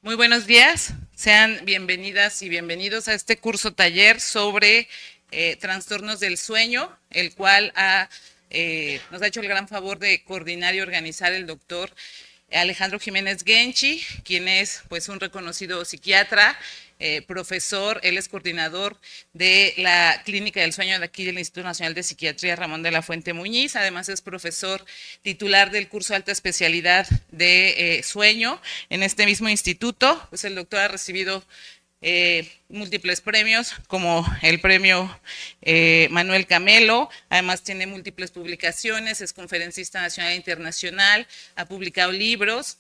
Muy buenos días, sean bienvenidas y bienvenidos a este curso taller sobre trastornos del sueño, el cual nos ha hecho el gran favor de coordinar y organizar el doctor Alejandro Jiménez Genchi, quien es pues un reconocido psiquiatra, profesor, él es coordinador de la Clínica del Sueño de aquí del Instituto Nacional de Psiquiatría Ramón de la Fuente Muñiz, además es profesor titular del curso de alta especialidad de sueño en este mismo instituto, pues el doctor ha recibido múltiples premios, como el premio Manuel Camelo, además tiene múltiples publicaciones, es conferencista nacional e internacional, ha publicado libros.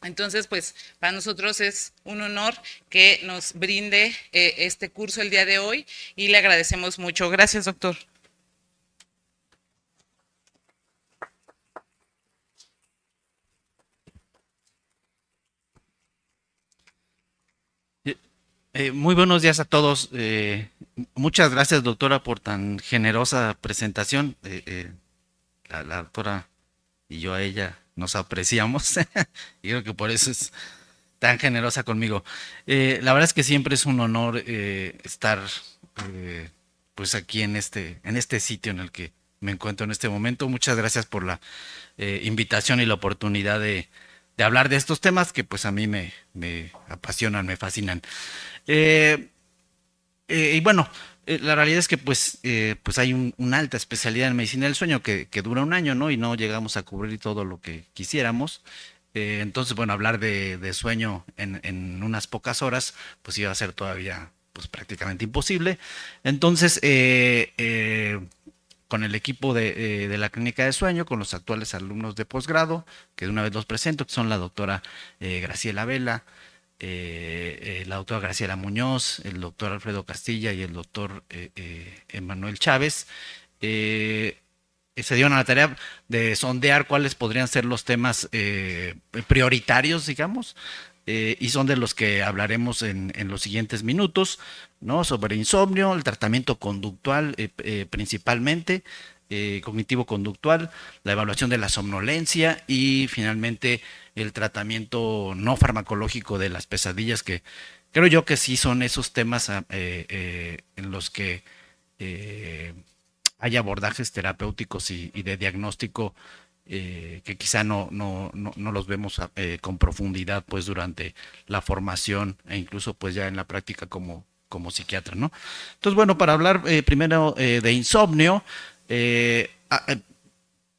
Entonces, pues para nosotros es un honor que nos brinde este curso el día de hoy y le agradecemos mucho. Gracias, doctor. Muy buenos días a todos. Muchas gracias, doctora, por tan generosa presentación. La doctora y yo a ella nos apreciamos y creo que por eso es tan generosa conmigo. La verdad es que siempre es un honor estar eh, pues aquí en este sitio en el que me encuentro en este momento. Muchas gracias por la invitación y la oportunidad de hablar de estos temas que pues a mí me apasionan, me fascinan. Eh, y bueno, la realidad es que pues hay una alta especialidad en medicina del sueño que dura un año, ¿no? Y no llegamos a cubrir todo lo que quisiéramos. Entonces, bueno, hablar de sueño en unas pocas horas, pues iba a ser todavía pues prácticamente imposible. Entonces, con el equipo de la clínica de sueño, con los actuales alumnos de posgrado, que de una vez los presento, que son la doctora Graciela Vela, la doctora Graciela Muñoz, el doctor Alfredo Castilla y el doctor Emanuel Chávez, eh, se dieron a la tarea de sondear cuáles podrían ser los temas prioritarios, digamos, y son de los que hablaremos en los siguientes minutos, ¿no? Sobre insomnio, el tratamiento conductual principalmente, cognitivo-conductual, la evaluación de la somnolencia y finalmente el tratamiento no farmacológico de las pesadillas, que creo yo que sí son esos temas en los que eh, hay abordajes terapéuticos y de diagnóstico que quizá no los vemos con profundidad pues durante la formación e incluso pues ya en la práctica como psiquiatra, ¿no? Entonces, bueno, para hablar primero de insomnio, eh, a- a-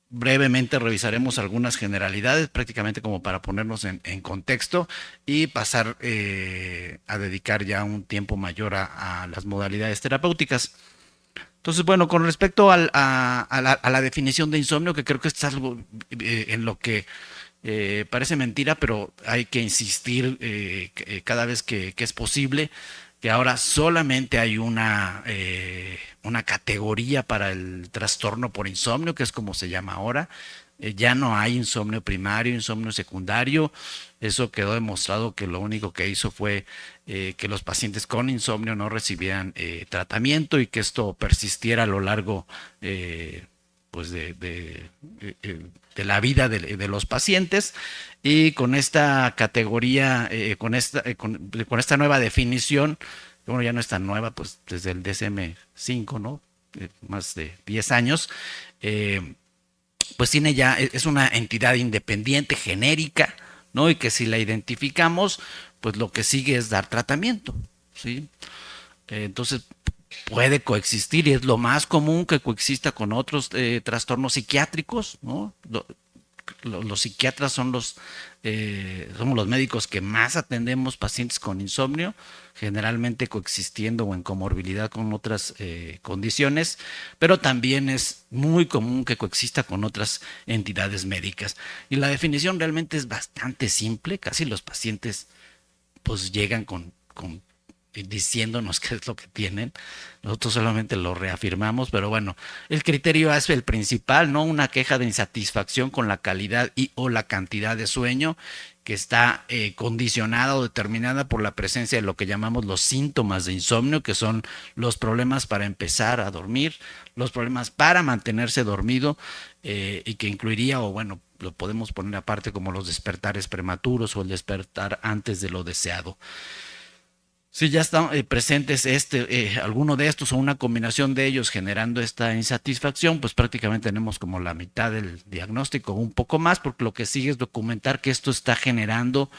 brevemente revisaremos algunas generalidades, prácticamente como para ponernos en contexto y pasar a dedicar ya un tiempo mayor a las modalidades terapéuticas. Entonces, bueno, con respecto a la definición de insomnio, que creo que es algo en lo que parece mentira, pero hay que insistir cada vez que es posible, que ahora solamente hay una categoría para el trastorno por insomnio, que es como se llama ahora. Ya no hay insomnio primario, insomnio secundario. Eso quedó demostrado que lo único que hizo fue que los pacientes con insomnio no recibieran tratamiento y que esto persistiera a lo largo pues de la vida de los pacientes. Y con esta categoría, con esta nueva definición, bueno, ya no es tan nueva, pues desde el DSM-5, ¿no? Más de 10 años, pues tiene ya, es una entidad independiente, genérica, ¿no? Y que si la identificamos, pues lo que sigue es dar tratamiento, ¿sí? Entonces, puede coexistir y es lo más común que coexista con otros trastornos psiquiátricos, ¿no? Los psiquiatras somos los médicos que más atendemos pacientes con insomnio, generalmente coexistiendo o en comorbilidad con otras condiciones, pero también es muy común que coexista con otras entidades médicas. Y la definición realmente es bastante simple, casi los pacientes pues llegan con diciéndonos qué es lo que tienen. Nosotros solamente lo reafirmamos, pero bueno, el criterio es el principal, ¿no? Una queja de insatisfacción con la calidad y o la cantidad de sueño que está condicionada o determinada por la presencia de lo que llamamos los síntomas de insomnio, que son los problemas para empezar a dormir, los problemas para mantenerse dormido y que incluiría, o bueno, lo podemos poner aparte como los despertares prematuros o el despertar antes de lo deseado. Si ya están presentes alguno de estos o una combinación de ellos generando esta insatisfacción, pues prácticamente tenemos como la mitad del diagnóstico, un poco más, porque lo que sigue es documentar que esto está generando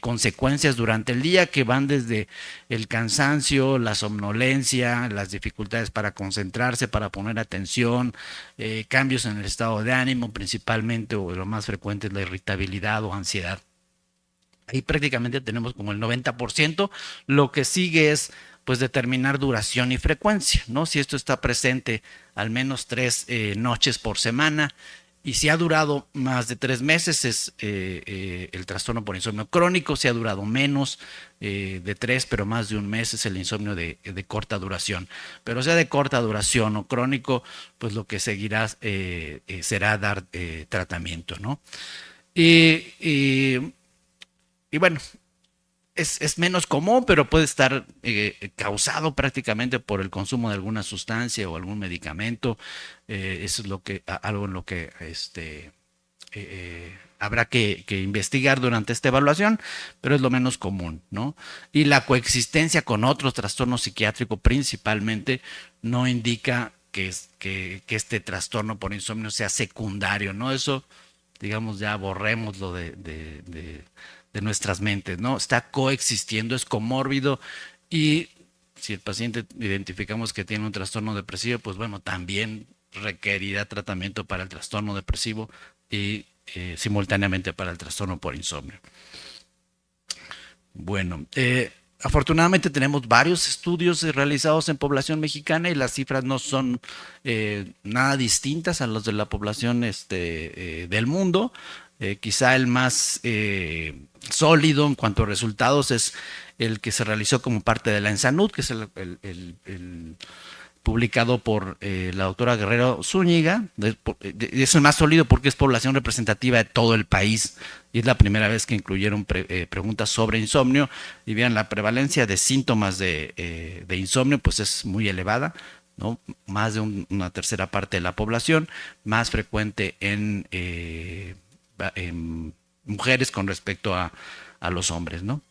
consecuencias durante el día que van desde el cansancio, la somnolencia, las dificultades para concentrarse, para poner atención, cambios en el estado de ánimo principalmente, o lo más frecuente es la irritabilidad o ansiedad. Ahí prácticamente tenemos como el 90%. Lo que sigue es pues determinar duración y frecuencia, ¿no? Si esto está presente al menos 3 noches por semana, y si ha durado más de 3 meses es el trastorno por insomnio crónico. Si ha durado menos de 3, pero más de un mes, es el insomnio de corta duración. Pero sea de corta duración o crónico, pues lo que seguirá será dar tratamiento, ¿no? Y bueno, es menos común, pero puede estar causado prácticamente por el consumo de alguna sustancia o algún medicamento. Eso es algo en lo que habrá que investigar durante esta evaluación, pero es lo menos común, ¿no? Y la coexistencia con otros trastornos psiquiátricos principalmente no indica que este trastorno por insomnio sea secundario, ¿no? Eso, digamos, ya borrémoslo de nuestras mentes, ¿no? Está coexistiendo, es comórbido, y si el paciente identificamos que tiene un trastorno depresivo, pues bueno, también requerirá tratamiento para el trastorno depresivo y simultáneamente para el trastorno por insomnio. Bueno, afortunadamente tenemos varios estudios realizados en población mexicana y las cifras no son nada distintas a las de la población del mundo. Quizá el más sólido en cuanto a resultados es el que se realizó como parte de la ENSANUD, que es el publicado por la doctora Guerrero Zúñiga. Es el más sólido porque es población representativa de todo el país y es la primera vez que incluyeron preguntas sobre insomnio, y vean, la prevalencia de síntomas de insomnio pues es muy elevada, ¿no? Más de una tercera parte de la población, más frecuente en mujeres con respecto a los hombres, ¿no?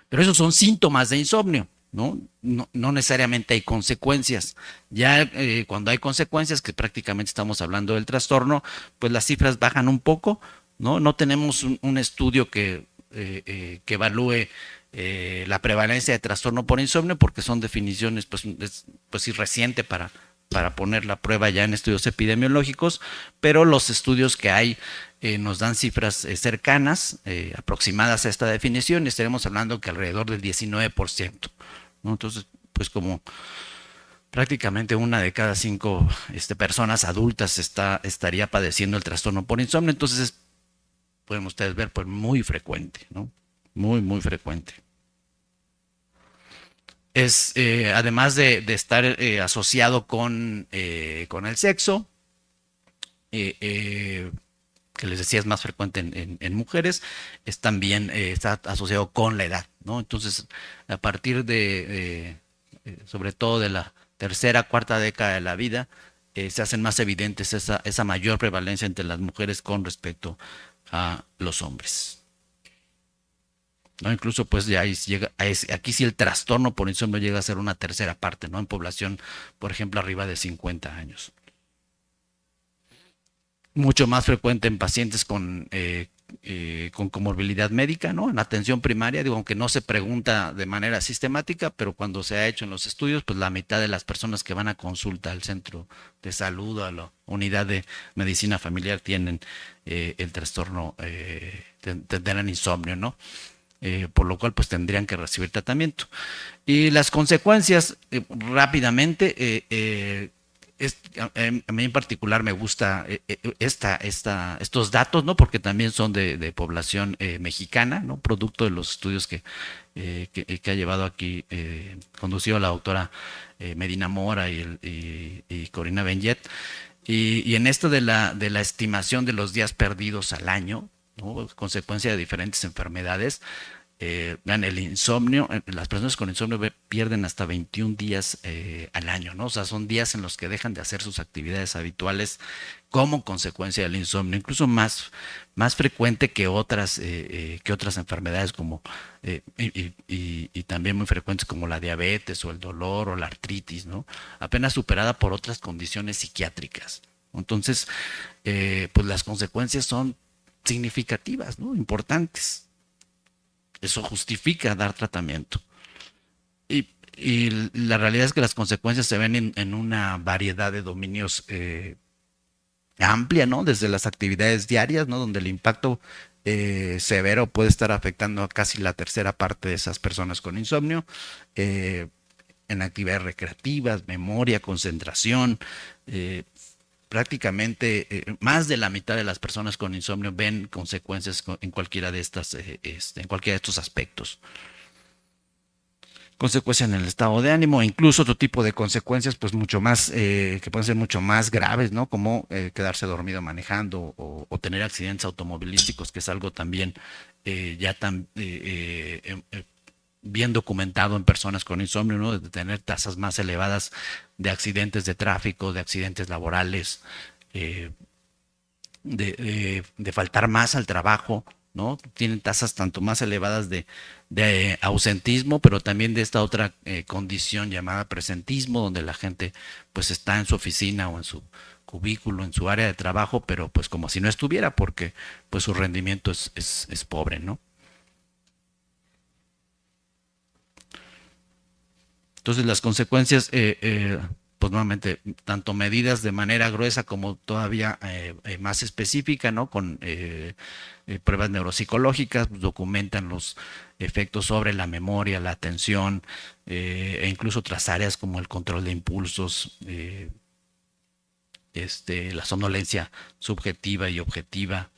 Pero esos son síntomas de insomnio, ¿no? No necesariamente hay consecuencias. Ya cuando hay consecuencias, que prácticamente estamos hablando del trastorno, pues las cifras bajan un poco, ¿no? No tenemos un estudio que evalúe la prevalencia de trastorno por insomnio, porque son definiciones pues y reciente para poner la prueba ya en estudios epidemiológicos, pero los estudios que hay nos dan cifras cercanas, aproximadas a esta definición, y estaremos hablando que alrededor del 19%, ¿no? Entonces, pues como prácticamente 1 de cada 5 personas adultas estaría padeciendo el trastorno por insomnio. Entonces pueden ustedes ver, pues muy frecuente, ¿no? Muy, muy frecuente. Es, además de estar asociado con el sexo, que les decía es más frecuente en mujeres, es también está asociado con la edad, ¿no? Entonces, a partir sobre todo de la tercera, cuarta década de la vida, se hacen más evidentes esa mayor prevalencia entre las mujeres con respecto a los hombres, ¿no? Incluso pues ya aquí sí el trastorno por insomnio llega a ser una tercera parte, ¿no? En población, por ejemplo, arriba de 50 años. Mucho más frecuente en pacientes con comorbilidad médica, ¿no? En atención primaria, digo, aunque no se pregunta de manera sistemática, pero cuando se ha hecho en los estudios, pues la mitad de las personas que van a consulta al centro de salud o a la unidad de medicina familiar tienen el trastorno, tendrán insomnio, ¿no? Por lo cual pues tendrían que recibir tratamiento. Y las consecuencias, rápidamente, a mí en particular me gusta estos datos, ¿no? Porque también son de población mexicana, ¿no? Producto de los estudios que ha llevado aquí, conducido la doctora Medina Mora y Corina Benjet. Y en esto de la estimación de los días perdidos al año, ¿no? Consecuencia de diferentes enfermedades, vean, el insomnio, las personas con insomnio pierden hasta 21 días al año, ¿no? O sea, son días en los que dejan de hacer sus actividades habituales como consecuencia del insomnio, incluso más frecuente que otras enfermedades como y también muy frecuentes como la diabetes o el dolor o la artritis, ¿no? Apenas superada por otras condiciones psiquiátricas. Entonces, pues las consecuencias son significativas, ¿no? Importantes. Eso justifica dar tratamiento. Y la realidad es que las consecuencias se ven en una variedad de dominios amplia, ¿no? Desde las actividades diarias, ¿no? Donde el impacto severo puede estar afectando a casi la tercera parte de esas personas con insomnio, en actividades recreativas, memoria, concentración. Prácticamente más de la mitad de las personas con insomnio ven consecuencias en cualquiera de estas, en cualquiera de estos aspectos. Consecuencias en el estado de ánimo, incluso otro tipo de consecuencias, pues mucho más, que pueden ser mucho más graves, ¿no? Como quedarse dormido manejando o tener accidentes automovilísticos, que es algo también ya tan bien documentado en personas con insomnio, ¿no? De tener tasas más elevadas de accidentes de tráfico, de accidentes laborales, eh, de faltar más al trabajo, ¿no? Tienen tasas tanto más elevadas de ausentismo, pero también de esta otra condición llamada presentismo, donde la gente pues está en su oficina o en su cubículo, en su área de trabajo, pero pues como si no estuviera, porque pues su rendimiento es pobre, ¿no? Entonces las consecuencias, pues nuevamente, tanto medidas de manera gruesa como todavía más específica, ¿no? Con pruebas neuropsicológicas, pues, documentan los efectos sobre la memoria, la atención, e incluso otras áreas como el control de impulsos, la somnolencia subjetiva y objetiva.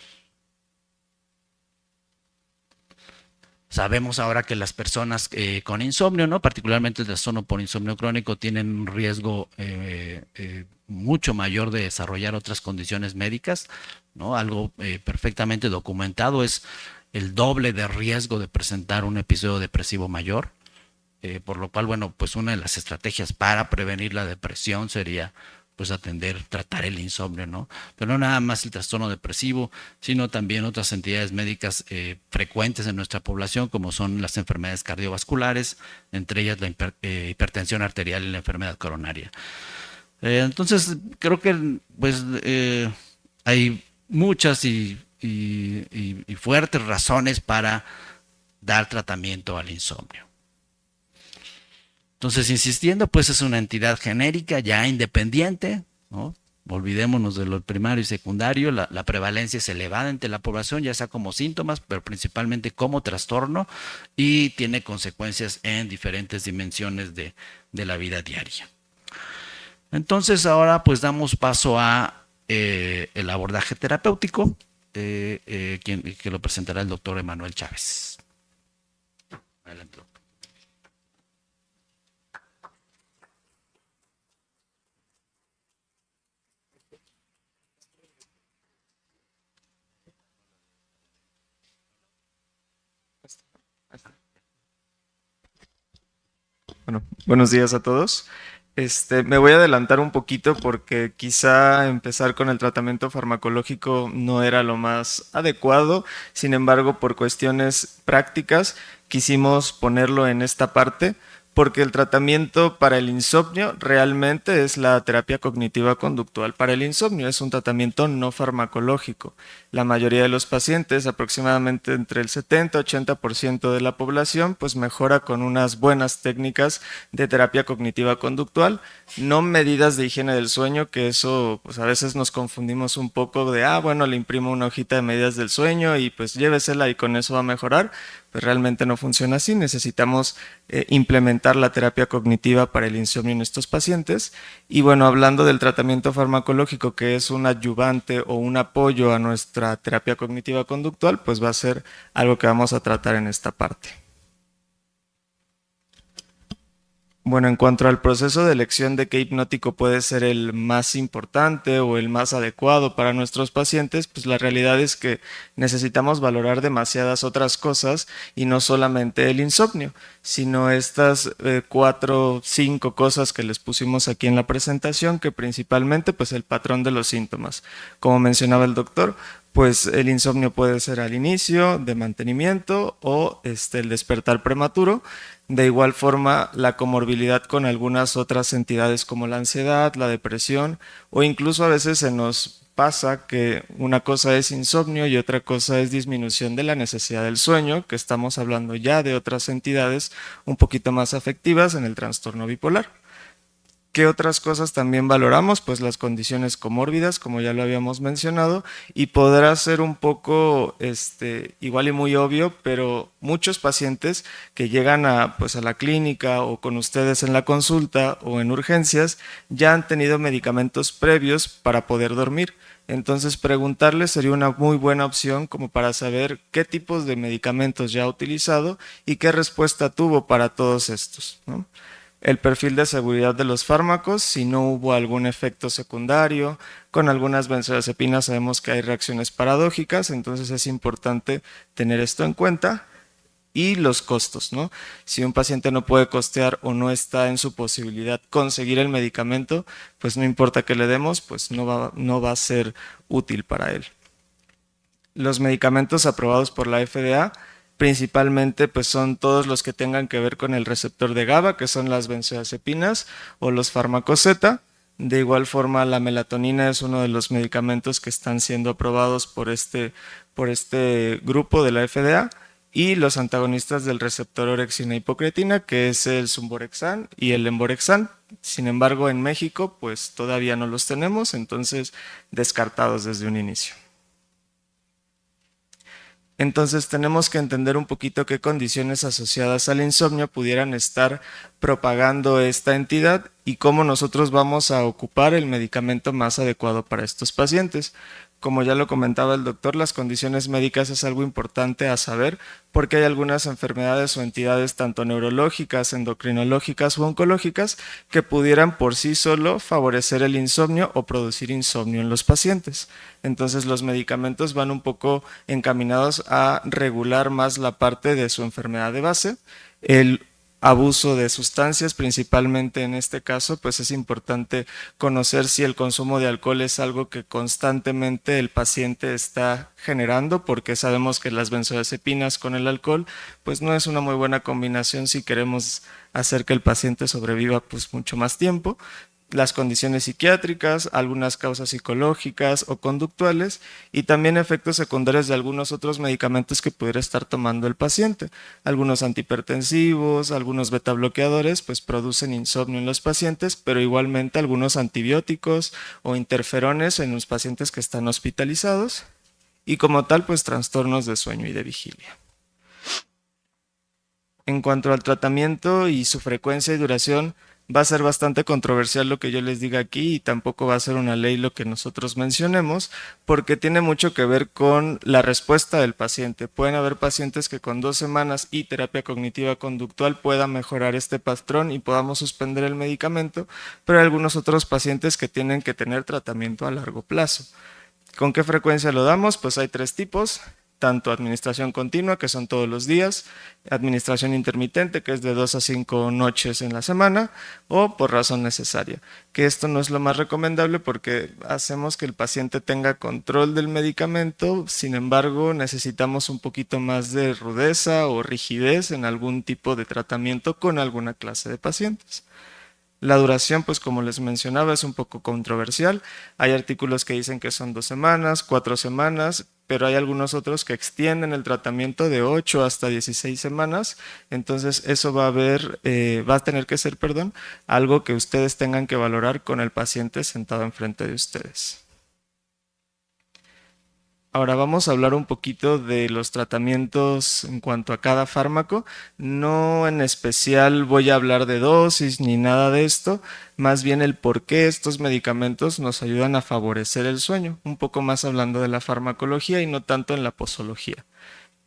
Sabemos ahora que las personas con insomnio, ¿no? Particularmente el trastorno por insomnio crónico, tienen un riesgo mucho mayor de desarrollar otras condiciones médicas, ¿no? Algo perfectamente documentado es el doble de riesgo de presentar un episodio depresivo mayor, por lo cual, bueno, pues una de las estrategias para prevenir la depresión sería pues tratar el insomnio, ¿no? Pero no nada más el trastorno depresivo, sino también otras entidades médicas frecuentes en nuestra población, como son las enfermedades cardiovasculares, entre ellas la hipertensión arterial y la enfermedad coronaria. Entonces, creo que pues hay muchas y fuertes razones para dar tratamiento al insomnio. Entonces, insistiendo, pues es una entidad genérica ya independiente, ¿no? Olvidémonos de lo primario y secundario, la prevalencia es elevada entre la población, ya sea como síntomas, pero principalmente como trastorno, y tiene consecuencias en diferentes dimensiones de la vida diaria. Entonces, ahora pues damos paso a el abordaje terapéutico, que lo presentará el doctor Emanuel Chávez. Adelante. Bueno, buenos días a todos. Me voy a adelantar un poquito porque quizá empezar con el tratamiento farmacológico no era lo más adecuado. Sin embargo, por cuestiones prácticas, quisimos ponerlo en esta parte porque el tratamiento para el insomnio realmente es la terapia cognitiva conductual para el insomnio. Es un tratamiento no farmacológico. La mayoría de los pacientes, aproximadamente entre el 70-80% de la población, pues mejora con unas buenas técnicas de terapia cognitiva conductual, no medidas de higiene del sueño, que eso pues a veces nos confundimos un poco de, bueno, le imprimo una hojita de medidas del sueño y pues llévesela y con eso va a mejorar. Pues realmente no funciona así, necesitamos implementar la terapia cognitiva para el insomnio en estos pacientes. Y bueno, hablando del tratamiento farmacológico, que es un adyuvante o un apoyo a nuestra terapia cognitiva conductual, pues va a ser algo que vamos a tratar en esta parte. Bueno, en cuanto al proceso de elección de qué hipnótico puede ser el más importante o el más adecuado para nuestros pacientes, pues la realidad es que necesitamos valorar demasiadas otras cosas y no solamente el insomnio, sino estas 4 o 5 cosas que les pusimos aquí en la presentación, que principalmente pues el patrón de los síntomas. Como mencionaba el doctor, pues el insomnio puede ser al inicio, de mantenimiento o el despertar prematuro. De igual forma, la comorbilidad con algunas otras entidades como la ansiedad, la depresión o incluso a veces se nos pasa que una cosa es insomnio y otra cosa es disminución de la necesidad del sueño, que estamos hablando ya de otras entidades un poquito más afectivas en el trastorno bipolar. ¿Qué otras cosas también valoramos? Pues las condiciones comórbidas, como ya lo habíamos mencionado, y podrá ser un poco igual y muy obvio, pero muchos pacientes que llegan pues a la clínica o con ustedes en la consulta o en urgencias ya han tenido medicamentos previos para poder dormir. Entonces preguntarles sería una muy buena opción como para saber qué tipos de medicamentos ya ha utilizado y qué respuesta tuvo para todos estos, ¿no? El perfil de seguridad de los fármacos, si no hubo algún efecto secundario. Con algunas benzodiazepinas sabemos que hay reacciones paradójicas, entonces es importante tener esto en cuenta. Y los costos, ¿no? Si un paciente no puede costear o no está en su posibilidad conseguir el medicamento, pues no importa que le demos, pues no va a ser útil para él. Los medicamentos aprobados por la FDA principalmente pues son todos los que tengan que ver con el receptor de GABA, que son las benzodiazepinas o los fármacos Z. De igual forma, la melatonina es uno de los medicamentos que están siendo aprobados por este grupo de la FDA, y los antagonistas del receptor orexina-hipocretina, que es el Suvorexan y el Lemborexan. Sin embargo, en México pues todavía no los tenemos, entonces descartados desde un inicio. Entonces tenemos que entender un poquito qué condiciones asociadas al insomnio pudieran estar propagando esta entidad y cómo nosotros vamos a ocupar el medicamento más adecuado para estos pacientes. Como ya lo comentaba el doctor, las condiciones médicas es algo importante a saber porque hay algunas enfermedades o entidades tanto neurológicas, endocrinológicas u oncológicas que pudieran por sí solo favorecer el insomnio o producir insomnio en los pacientes. Entonces los medicamentos van un poco encaminados a regular más la parte de su enfermedad de base. El abuso de sustancias, principalmente en este caso, pues es importante conocer si el consumo de alcohol es algo que constantemente el paciente está generando, porque sabemos que las benzodiazepinas con el alcohol pues no es una muy buena combinación si queremos hacer que el paciente sobreviva pues mucho más tiempo. Las condiciones psiquiátricas, algunas causas psicológicas o conductuales y también efectos secundarios de algunos otros medicamentos que pudiera estar tomando el paciente. Algunos antihipertensivos, algunos beta bloqueadores pues producen insomnio en los pacientes, pero igualmente algunos antibióticos o interferones en los pacientes que están hospitalizados y como tal pues trastornos de sueño y de vigilia. En cuanto al tratamiento y su frecuencia y duración, va a ser bastante controversial lo que yo les diga aquí y tampoco va a ser una ley lo que nosotros mencionemos porque tiene mucho que ver con la respuesta del paciente. Pueden haber pacientes que con 2 semanas y terapia cognitiva conductual puedan mejorar este patrón y podamos suspender el medicamento, pero hay algunos otros pacientes que tienen que tener tratamiento a largo plazo. ¿Con qué frecuencia lo damos? Pues hay 3 tipos. Tanto administración continua, que son todos los días, administración intermitente, que es de 2 a 5 noches en la semana, o por razón necesaria, que esto no es lo más recomendable porque hacemos que el paciente tenga control del medicamento, sin embargo necesitamos un poquito más de rudeza o rigidez en algún tipo de tratamiento con alguna clase de pacientes. La duración, pues como les mencionaba, es un poco controversial. Hay artículos que dicen que son 2 semanas, 4 semanas, pero hay algunos otros que extienden el tratamiento de 8 hasta 16 semanas. Entonces eso va a tener que ser, algo que ustedes tengan que valorar con el paciente sentado enfrente de ustedes. Ahora vamos a hablar un poquito de los tratamientos en cuanto a cada fármaco. No en especial voy a hablar de dosis ni nada de esto, más bien el por qué estos medicamentos nos ayudan a favorecer el sueño, un poco más hablando de la farmacología y no tanto en la posología.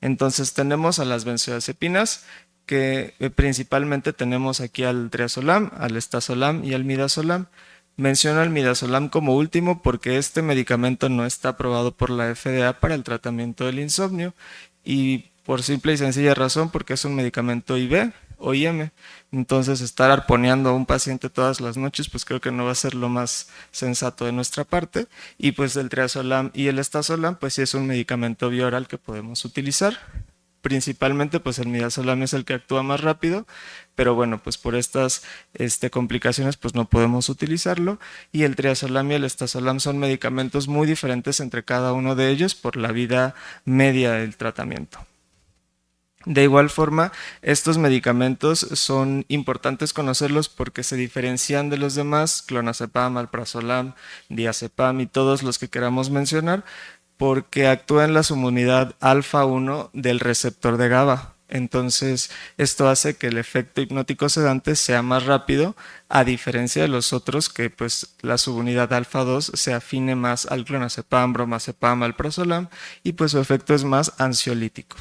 Entonces tenemos a las benzodiazepinas, que principalmente tenemos aquí al triazolam, al estazolam y al midazolam. Menciono al midazolam como último porque este medicamento no está aprobado por la FDA para el tratamiento del insomnio y por simple y sencilla razón porque es un medicamento IV o IM. Entonces estar arponeando a un paciente todas las noches pues creo que no va a ser lo más sensato de nuestra parte. Y pues el triazolam y el estazolam pues sí es un medicamento bioral que podemos utilizar. Principalmente pues el midazolam es el que actúa más rápido, pero bueno, pues por estas complicaciones pues no podemos utilizarlo, y el triazolam y el estazolam son medicamentos muy diferentes entre cada uno de ellos por la vida media del tratamiento. De igual forma, estos medicamentos son importantes conocerlos porque se diferencian de los demás, clonazepam, alprazolam, diazepam y todos los que queramos mencionar, porque actúa en la subunidad alfa 1 del receptor de GABA. Entonces, esto hace que el efecto hipnótico sedante sea más rápido, a diferencia de los otros que pues la subunidad alfa 2 se afine más al clonazepam, bromazepam, alprazolam y pues su efecto es más ansiolítico.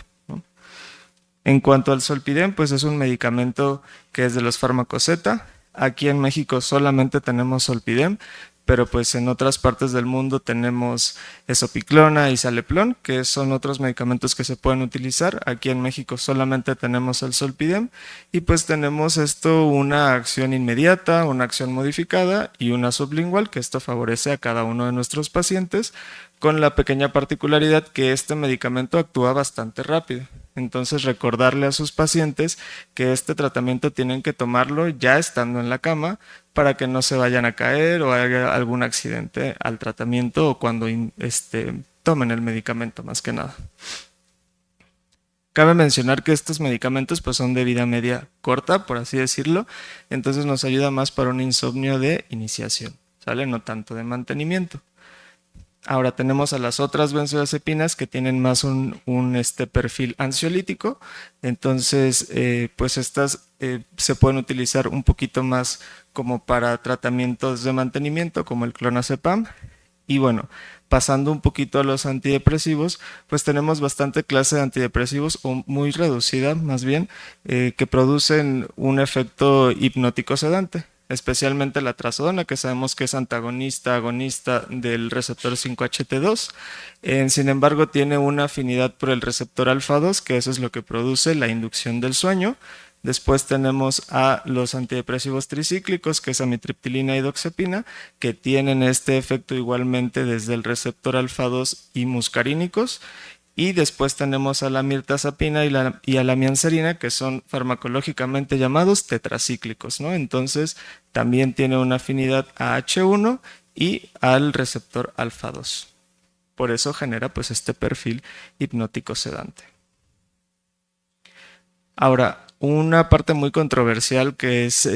En cuanto al Zolpidem, pues es un medicamento que es de los fármacos Z. Aquí en México solamente tenemos Zolpidem, pero pues en otras partes del mundo tenemos Esopiclona y Saleplon, que son otros medicamentos que se pueden utilizar. Aquí en México solamente tenemos el Zolpidem y pues tenemos esto una acción inmediata, una acción modificada y una sublingual, que esto favorece a cada uno de nuestros pacientes, con la pequeña particularidad que este medicamento actúa bastante rápido. Entonces recordarle a sus pacientes que este tratamiento tienen que tomarlo ya estando en la cama para que no se vayan a caer o haya algún accidente al tratamiento o cuando tomen el medicamento más que nada. Cabe mencionar que estos medicamentos pues son de vida media corta, por así decirlo, entonces nos ayuda más para un insomnio de iniciación, ¿sale? No tanto de mantenimiento. Ahora tenemos a las otras benzodiazepinas que tienen más un perfil ansiolítico, entonces pues estas se pueden utilizar un poquito más como para tratamientos de mantenimiento como el clonazepam. Y bueno, pasando un poquito a los antidepresivos, pues tenemos bastante clase de antidepresivos, o muy reducida más bien, que producen un efecto hipnótico sedante, especialmente la trazodona, que sabemos que es agonista del receptor 5-HT2. Sin embargo, tiene una afinidad por el receptor alfa 2, que eso es lo que produce la inducción del sueño. Después tenemos a los antidepresivos tricíclicos, que es amitriptilina y doxepina, que tienen este efecto igualmente desde el receptor alfa 2 y muscarínicos. Y después tenemos a la mirtazapina y a la mianserina, que son farmacológicamente llamados tetracíclicos, ¿no? Entonces también tiene una afinidad a H1 y al receptor alfa 2. Por eso genera pues este perfil hipnótico sedante. Ahora, una parte muy controversial que es,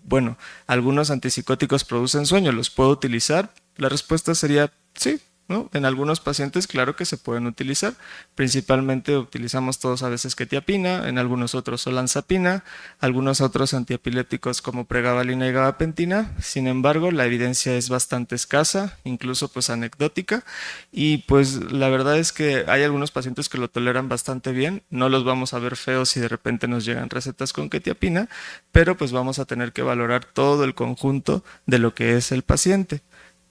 bueno, algunos antipsicóticos producen sueño, ¿los puedo utilizar? La respuesta sería sí, ¿no? En algunos pacientes claro que se pueden utilizar, principalmente utilizamos todos a veces quetiapina, en algunos otros olanzapina, algunos otros antiepilépticos como pregabalina y gabapentina. Sin embargo, la evidencia es bastante escasa, incluso pues anecdótica, y pues la verdad es que hay algunos pacientes que lo toleran bastante bien, no los vamos a ver feos si de repente nos llegan recetas con quetiapina, pero pues vamos a tener que valorar todo el conjunto de lo que es el paciente.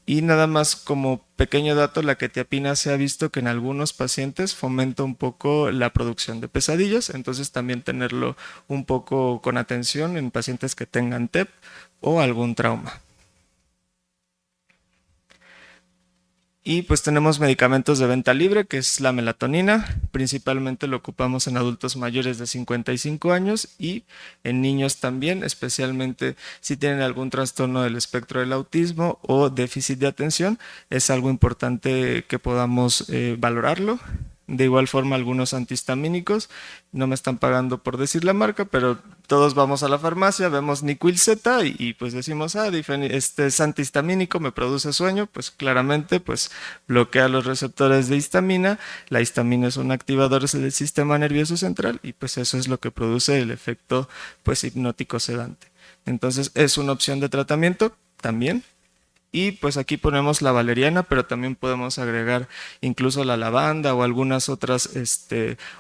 Y nada más como pequeño dato, la quetiapina se ha visto que en algunos pacientes fomenta un poco la producción de pesadillas, entonces también tenerlo un poco con atención en pacientes que tengan TEP o algún trauma. Y pues tenemos medicamentos de venta libre, que es la melatonina, principalmente lo ocupamos en adultos mayores de 55 años y en niños también, especialmente si tienen algún trastorno del espectro del autismo o déficit de atención, es algo importante que podamos valorarlo. De igual forma, algunos antihistamínicos, no me están pagando por decir la marca, pero todos vamos a la farmacia, vemos Nyquil Z y pues decimos, este es antihistamínico, me produce sueño, pues claramente pues bloquea los receptores de histamina, la histamina es un activador del sistema nervioso central y pues eso es lo que produce el efecto pues hipnótico sedante. Entonces es una opción de tratamiento también. y pues aquí ponemos la valeriana, pero también podemos agregar incluso la lavanda o algunas otras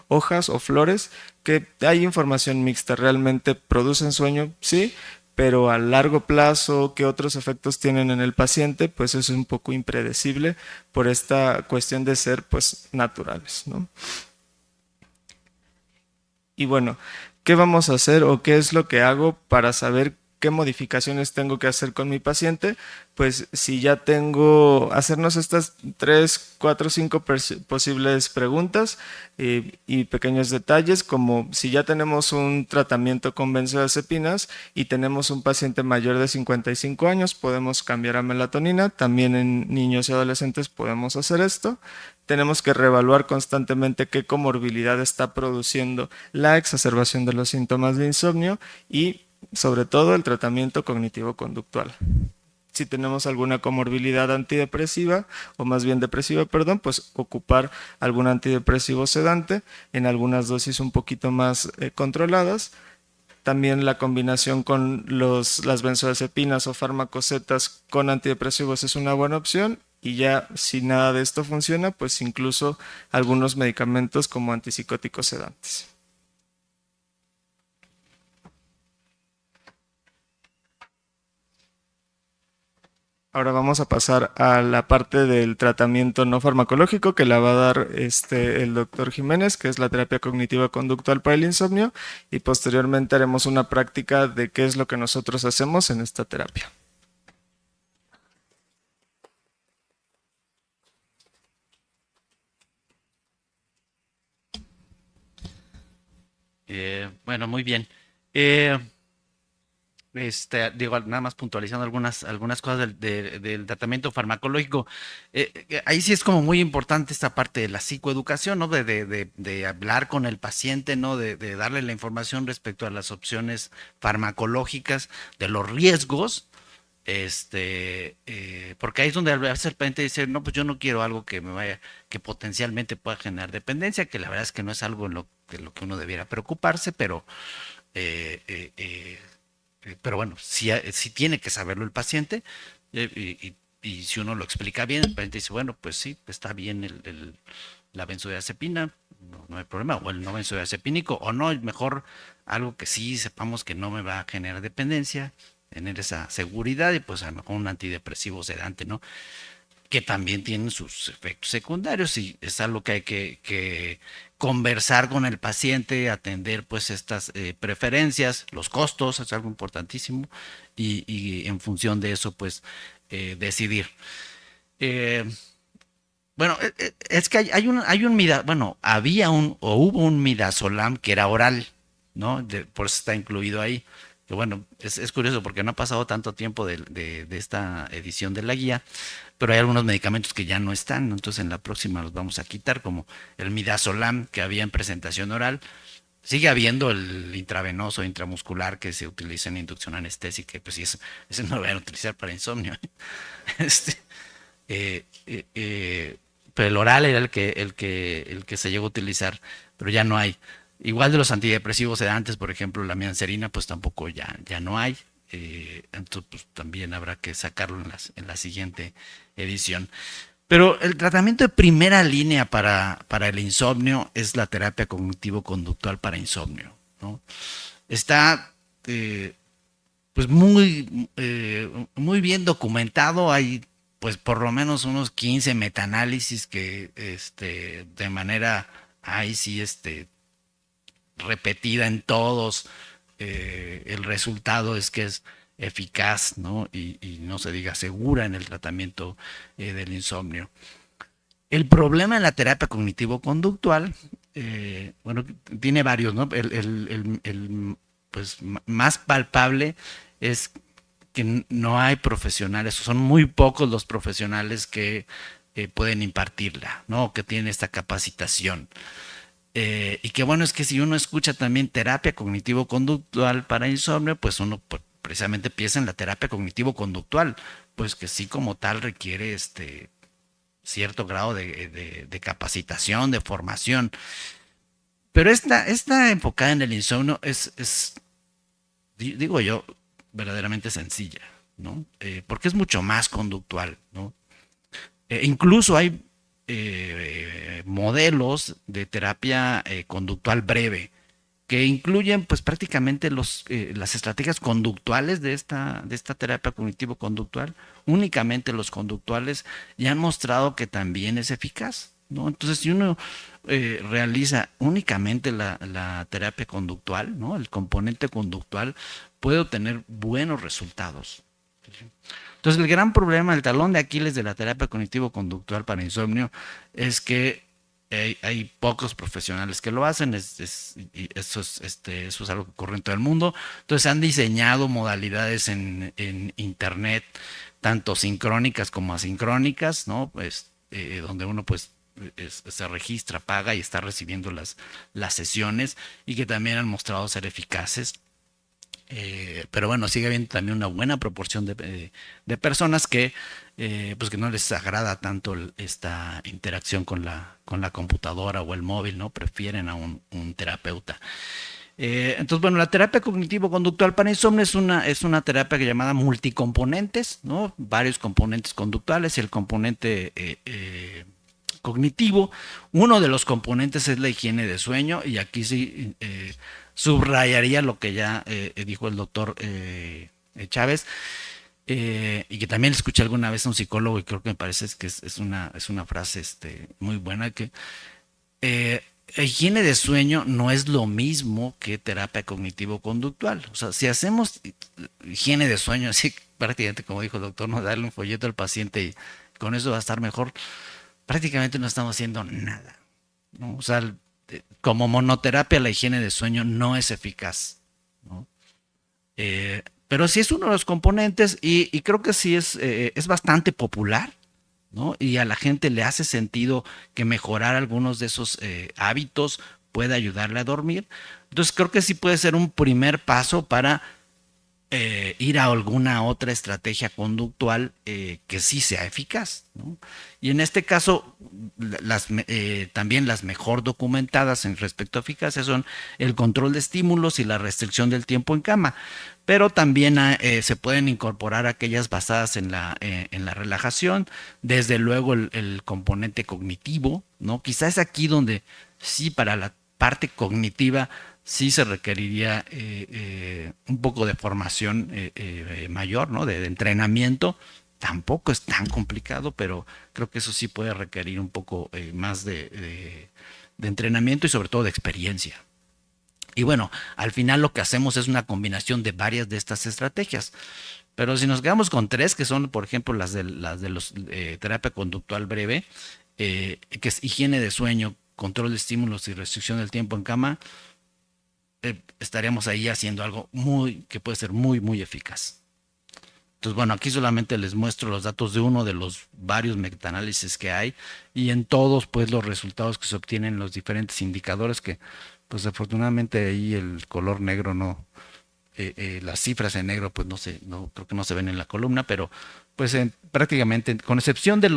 hojas o flores, que hay información mixta. ¿Realmente producen sueño? Sí, pero a largo plazo, ¿qué otros efectos tienen en el paciente? Pues eso es un poco impredecible por esta cuestión de ser pues naturales, ¿no? Y bueno, ¿qué vamos a hacer o qué es lo que hago para saber qué modificaciones tengo que hacer con mi paciente? Pues si ya tengo, hacernos estas 3, 4, 5 posibles preguntas y pequeños detalles, como si ya tenemos un tratamiento con benzodiazepinas y tenemos un paciente mayor de 55 años, podemos cambiar a melatonina. También en niños y adolescentes podemos hacer esto. Tenemos que reevaluar constantemente qué comorbilidad está produciendo la exacerbación de los síntomas de insomnio y sobre todo el tratamiento cognitivo-conductual. Si tenemos alguna comorbilidad antidepresiva, o más bien depresiva, perdón, pues ocupar algún antidepresivo sedante en algunas dosis un poquito más controladas. También la combinación con las benzodiazepinas o farmacosetas con antidepresivos es una buena opción. Y ya si nada de esto funciona, pues incluso algunos medicamentos como antipsicóticos sedantes. Ahora vamos a pasar a la parte del tratamiento no farmacológico que la va a dar el doctor Jiménez, que es la terapia cognitiva conductual para el insomnio, y posteriormente haremos una práctica de qué es lo que nosotros hacemos en esta terapia. Bueno, muy bien. Digo, nada más puntualizando algunas cosas del tratamiento farmacológico. Ahí sí es como muy importante esta parte de la psicoeducación, ¿no? De hablar con el paciente, ¿no? De darle la información respecto a las opciones farmacológicas, de los riesgos, porque ahí es donde a veces el paciente dice, no, pues yo no quiero algo que potencialmente pueda generar dependencia, que la verdad es que no es algo de lo que uno debiera preocuparse, eh, eh, eh, pero bueno, sí tiene que saberlo el paciente, y si uno lo explica bien, el paciente dice, bueno, pues sí, está bien la benzodiazepina, no hay problema, o el no benzodiazepínico, o no, mejor algo que sí sepamos que no me va a generar dependencia, tener esa seguridad, y pues a lo mejor un antidepresivo sedante, ¿no? Que también tienen sus efectos secundarios, y es algo que hay que conversar con el paciente, atender pues estas preferencias, los costos, es algo importantísimo, y en función de eso pues decidir. Eh, bueno, es que había o hubo un midazolam que era oral, ¿no? Por eso está incluido ahí. Que bueno, es curioso porque no ha pasado tanto tiempo de esta edición de la guía, pero hay algunos medicamentos que ya no están, ¿no? Entonces en la próxima los vamos a quitar, como el midazolam que había en presentación oral. Sigue habiendo el intravenoso intramuscular que se utiliza en inducción anestésica, pues sí, ese no lo van a utilizar para insomnio. Este, eh, eh, eh, pero el oral era el que se llegó a utilizar, pero ya no hay. Igual de los antidepresivos sedantes, por ejemplo, la midacerina, pues tampoco ya no hay. Entonces, pues, también habrá que sacarlo en la siguiente edición. Pero el tratamiento de primera línea para el insomnio es la terapia cognitivo-conductual para insomnio, ¿no? Está pues muy bien documentado. Hay pues por lo menos unos 15 metaanálisis que de manera ahí sí repetida en todos, el resultado es que es eficaz, ¿no? Y no se diga segura en el tratamiento del insomnio. El problema en la terapia cognitivo-conductual, bueno, tiene varios, ¿no? Pues, más palpable es que no hay profesionales, son muy pocos los profesionales que pueden impartirla, ¿no? Que tienen esta capacitación. Y que bueno, es que si uno escucha también terapia cognitivo-conductual para insomnio, pues uno precisamente piensa en la terapia cognitivo-conductual, pues que sí como tal requiere cierto grado de capacitación, de formación. Pero esta enfocada en el insomnio digo yo, verdaderamente sencilla. ¿no? Porque es mucho más conductual, ¿no? Incluso hay modelos de terapia conductual breve que incluyen pues prácticamente las estrategias conductuales de esta terapia cognitivo-conductual, únicamente los conductuales, y han mostrado que también es eficaz, ¿no? Entonces, si uno realiza únicamente la terapia conductual, ¿no? El componente conductual puede obtener buenos resultados. Entonces, el gran problema, el talón de Aquiles de la terapia cognitivo-conductual para insomnio es que hay pocos profesionales que lo hacen, y eso es algo que ocurre en todo el mundo. Entonces, han diseñado modalidades en Internet, tanto sincrónicas como asincrónicas, ¿no? Pues, donde uno pues se registra, paga y está recibiendo las sesiones, y que también han mostrado ser eficaces. Pero bueno, sigue habiendo también una buena proporción de personas que, pues que no les agrada tanto esta interacción con la computadora o el móvil, ¿no? Prefieren a un terapeuta. Entonces, bueno, la terapia cognitivo-conductual para insomnio es una terapia llamada multicomponentes, ¿no? Varios componentes conductuales y el componente cognitivo. Uno de los componentes es la higiene de sueño, y aquí sí subrayaría lo que ya dijo el doctor Chávez, y que también escuché alguna vez a un psicólogo, y creo que me parece que es una frase muy buena, que higiene de sueño no es lo mismo que terapia cognitivo-conductual. O sea, si hacemos higiene de sueño, así prácticamente como dijo el doctor, no darle un folleto al paciente y con eso va a estar mejor, prácticamente no estamos haciendo nada, ¿no? O sea, como monoterapia la higiene de sueño no es eficaz, ¿no? Pero sí es uno de los componentes, y creo que sí es bastante popular, ¿no? Y a la gente le hace sentido que mejorar algunos de esos hábitos puede ayudarle a dormir. Entonces creo que sí puede ser un primer paso para ir a alguna otra estrategia conductual que sí sea eficaz, ¿no? Y en este caso, también las mejor documentadas en respecto a eficacia son el control de estímulos y la restricción del tiempo en cama, pero también se pueden incorporar aquellas basadas en la relajación, desde luego el componente cognitivo, ¿no? Quizás es aquí donde sí, para la parte cognitiva sí se requeriría un poco de formación mayor, ¿no? De entrenamiento. Tampoco es tan complicado, pero creo que eso sí puede requerir un poco más de entrenamiento y sobre todo de experiencia. Y bueno, al final lo que hacemos es una combinación de varias de estas estrategias. Pero si nos quedamos con tres, que son, por ejemplo, las de los terapia conductual breve, que es higiene de sueño, control de estímulos y restricción del tiempo en cama, estaríamos ahí haciendo algo que puede ser muy, muy eficaz. Entonces, bueno, aquí solamente les muestro los datos de uno de los varios metaanálisis que hay, y en todos, pues, los resultados que se obtienen en los diferentes indicadores, que, pues, afortunadamente ahí el color negro no, las cifras en negro, pues, no creo que no se ven en la columna, pero, pues, prácticamente, con excepción de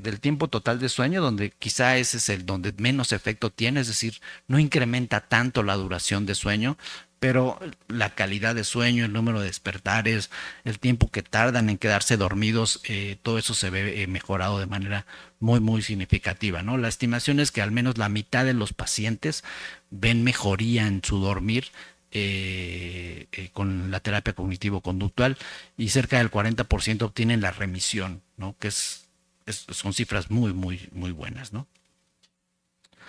del tiempo total de sueño, donde quizá ese es el donde menos efecto tiene, es decir, no incrementa tanto la duración de sueño, pero la calidad de sueño, el número de despertares, el tiempo que tardan en quedarse dormidos, todo eso se ve mejorado de manera muy, muy significativa, ¿no? La estimación es que al menos la mitad de los pacientes ven mejoría en su dormir con la terapia cognitivo-conductual, y cerca del 40% obtienen la remisión, ¿no? Que son cifras muy, muy, muy buenas, ¿no?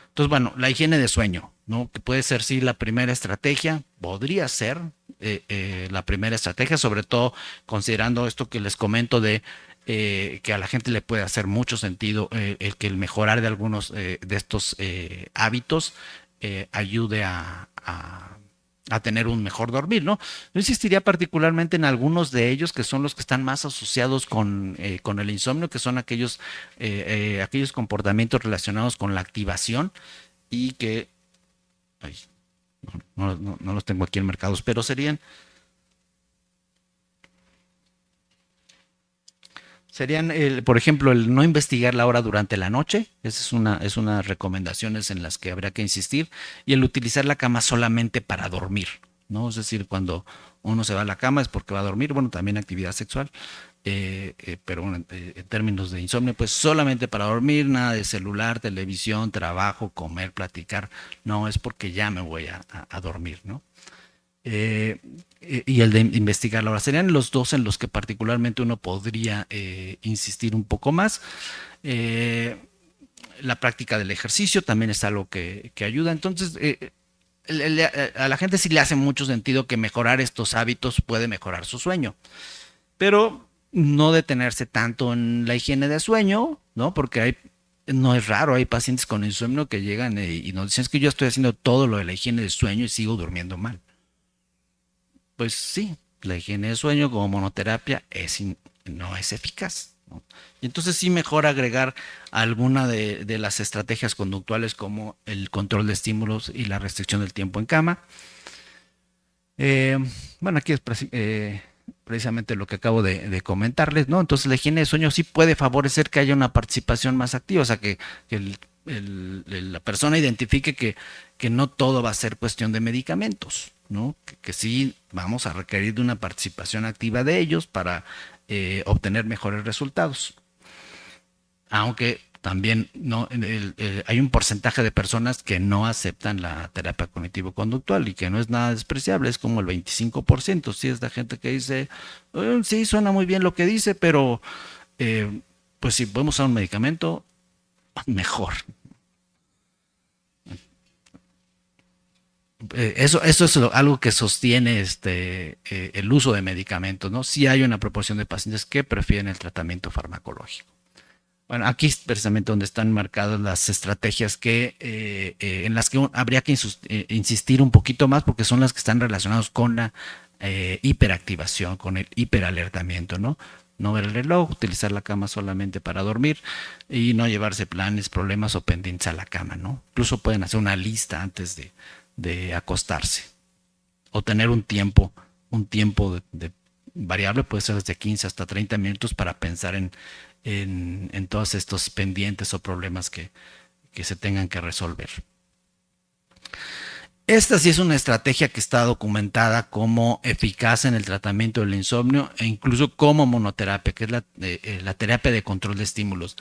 Entonces, bueno, la higiene de sueño, ¿no? Que puede ser, sí, la primera estrategia, podría ser la primera estrategia, sobre todo considerando esto que les comento de que a la gente le puede hacer mucho sentido que el mejorar de algunos de estos hábitos ayude a tener un mejor dormir, ¿no? Yo insistiría particularmente en algunos de ellos, que son los que están más asociados con el insomnio, que son aquellos comportamientos relacionados con la activación, y que ay, no los tengo aquí en mercados, pero serían por ejemplo, el no investigar la hora durante la noche. Esa es una recomendaciones en las que habría que insistir, y el utilizar la cama solamente para dormir, ¿no? Es decir, cuando uno se va a la cama es porque va a dormir, bueno, también actividad sexual, pero bueno, en términos de insomnio, pues solamente para dormir, nada de celular, televisión, trabajo, comer, platicar, no, es porque ya me voy a dormir, ¿no? Y el de investigar. Ahora, serían los dos en los que particularmente uno podría insistir un poco más. La práctica del ejercicio también es algo que ayuda. Entonces, a la gente sí le hace mucho sentido que mejorar estos hábitos puede mejorar su sueño, pero no detenerse tanto en la higiene de sueño, ¿no? Porque no es raro, hay pacientes con insomnio que llegan y nos dicen es que yo estoy haciendo todo lo de la higiene de sueño y sigo durmiendo mal. Pues sí, la higiene de sueño como monoterapia no es eficaz, ¿no? Y entonces sí mejor agregar alguna de las estrategias conductuales como el control de estímulos y la restricción del tiempo en cama. Bueno, aquí es precisamente lo que acabo de comentarles, ¿no? Entonces la higiene de sueño sí puede favorecer que haya una participación más activa, o sea, que la persona identifique que no todo va a ser cuestión de medicamentos, ¿no? Que sí vamos a requerir de una participación activa de ellos para obtener mejores resultados. Aunque también no, hay un porcentaje de personas que no aceptan la terapia cognitivo-conductual y que no es nada despreciable, es como el 25%. Sí, es la gente que dice, sí, suena muy bien lo que dice, pero pues si podemos usar un medicamento, mejor. Eso es algo que sostiene el uso de medicamentos, ¿no? Sí hay una proporción de pacientes que prefieren el tratamiento farmacológico. Bueno, aquí es precisamente donde están marcadas las estrategias en las que habría que insistir un poquito más porque son las que están relacionadas con la hiperactivación, con el hiperalertamiento, ¿no? No ver el reloj, utilizar la cama solamente para dormir y no llevarse planes, problemas o pendientes a la cama, ¿no? Incluso pueden hacer una lista antes de acostarse o tener un tiempo variable, puede ser desde 15 hasta 30 minutos para pensar en todos estos pendientes o problemas que se tengan que resolver. Esta sí es una estrategia que está documentada como eficaz en el tratamiento del insomnio e incluso como monoterapia, que es la terapia de control de estímulos.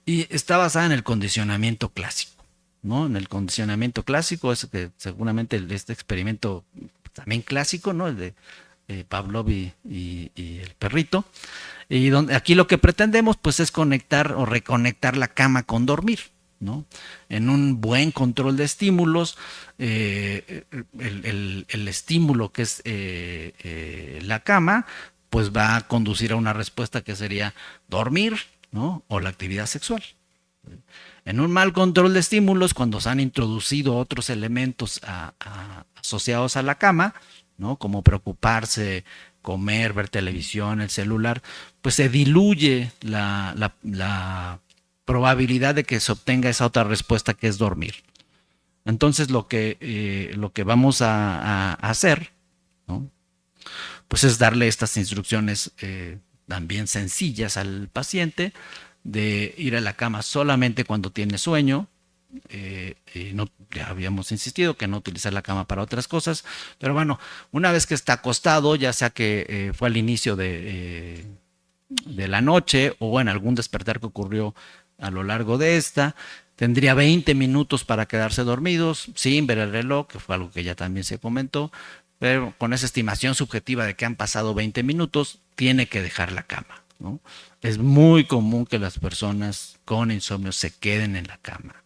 Y está basada en el condicionamiento clásico, ¿no? En el condicionamiento clásico es que seguramente este experimento también clásico, ¿no? El de Pavlov y el perrito. Y aquí lo que pretendemos pues es conectar o reconectar la cama con dormir, ¿no? En un buen control de estímulos, el estímulo que es la cama, pues va a conducir a una respuesta que sería dormir, ¿no? O la actividad sexual. En un mal control de estímulos, cuando se han introducido otros elementos asociados a la cama, ¿no? Como preocuparse, comer, ver televisión, el celular, pues se diluye la probabilidad de que se obtenga esa otra respuesta que es dormir. Entonces lo que vamos a hacer, ¿no? Pues es darle estas instrucciones también sencillas al paciente de ir a la cama solamente cuando tiene sueño. No, ya habíamos insistido que no utilizar la cama para otras cosas, pero bueno, una vez que está acostado, ya sea que fue al inicio de la noche o en algún despertar que ocurrió a lo largo de esta, tendría 20 minutos para quedarse dormidos sin ver el reloj, que fue algo que ya también se comentó, pero con esa estimación subjetiva de que han pasado 20 minutos, tiene que dejar la cama, ¿no? Es muy común que las personas con insomnio se queden en la cama.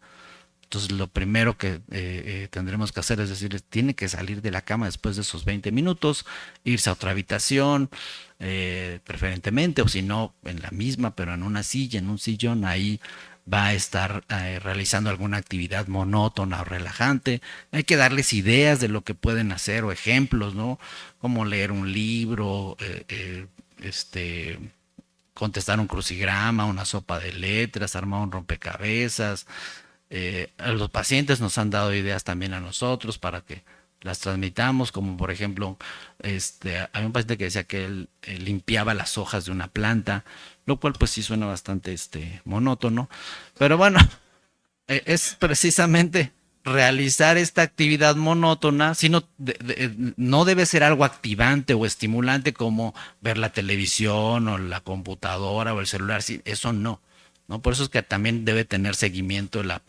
Entonces lo primero que tendremos que hacer es decirles, tiene que salir de la cama después de esos 20 minutos, irse a otra habitación, preferentemente, o si no, en la misma, pero en una silla, en un sillón, ahí va a estar realizando alguna actividad monótona o relajante. Hay que darles ideas de lo que pueden hacer o ejemplos, ¿no? Como leer un libro, contestar un crucigrama, una sopa de letras, armar un rompecabezas. Los pacientes nos han dado ideas también a nosotros para que las transmitamos, como por ejemplo, había un paciente que decía que él limpiaba las hojas de una planta, lo cual pues sí suena bastante monótono, pero bueno, es precisamente realizar esta actividad monótona, sino no debe ser algo activante o estimulante como ver la televisión o la computadora o el celular, sí, eso no. ¿No? Por eso es que también debe tener seguimiento la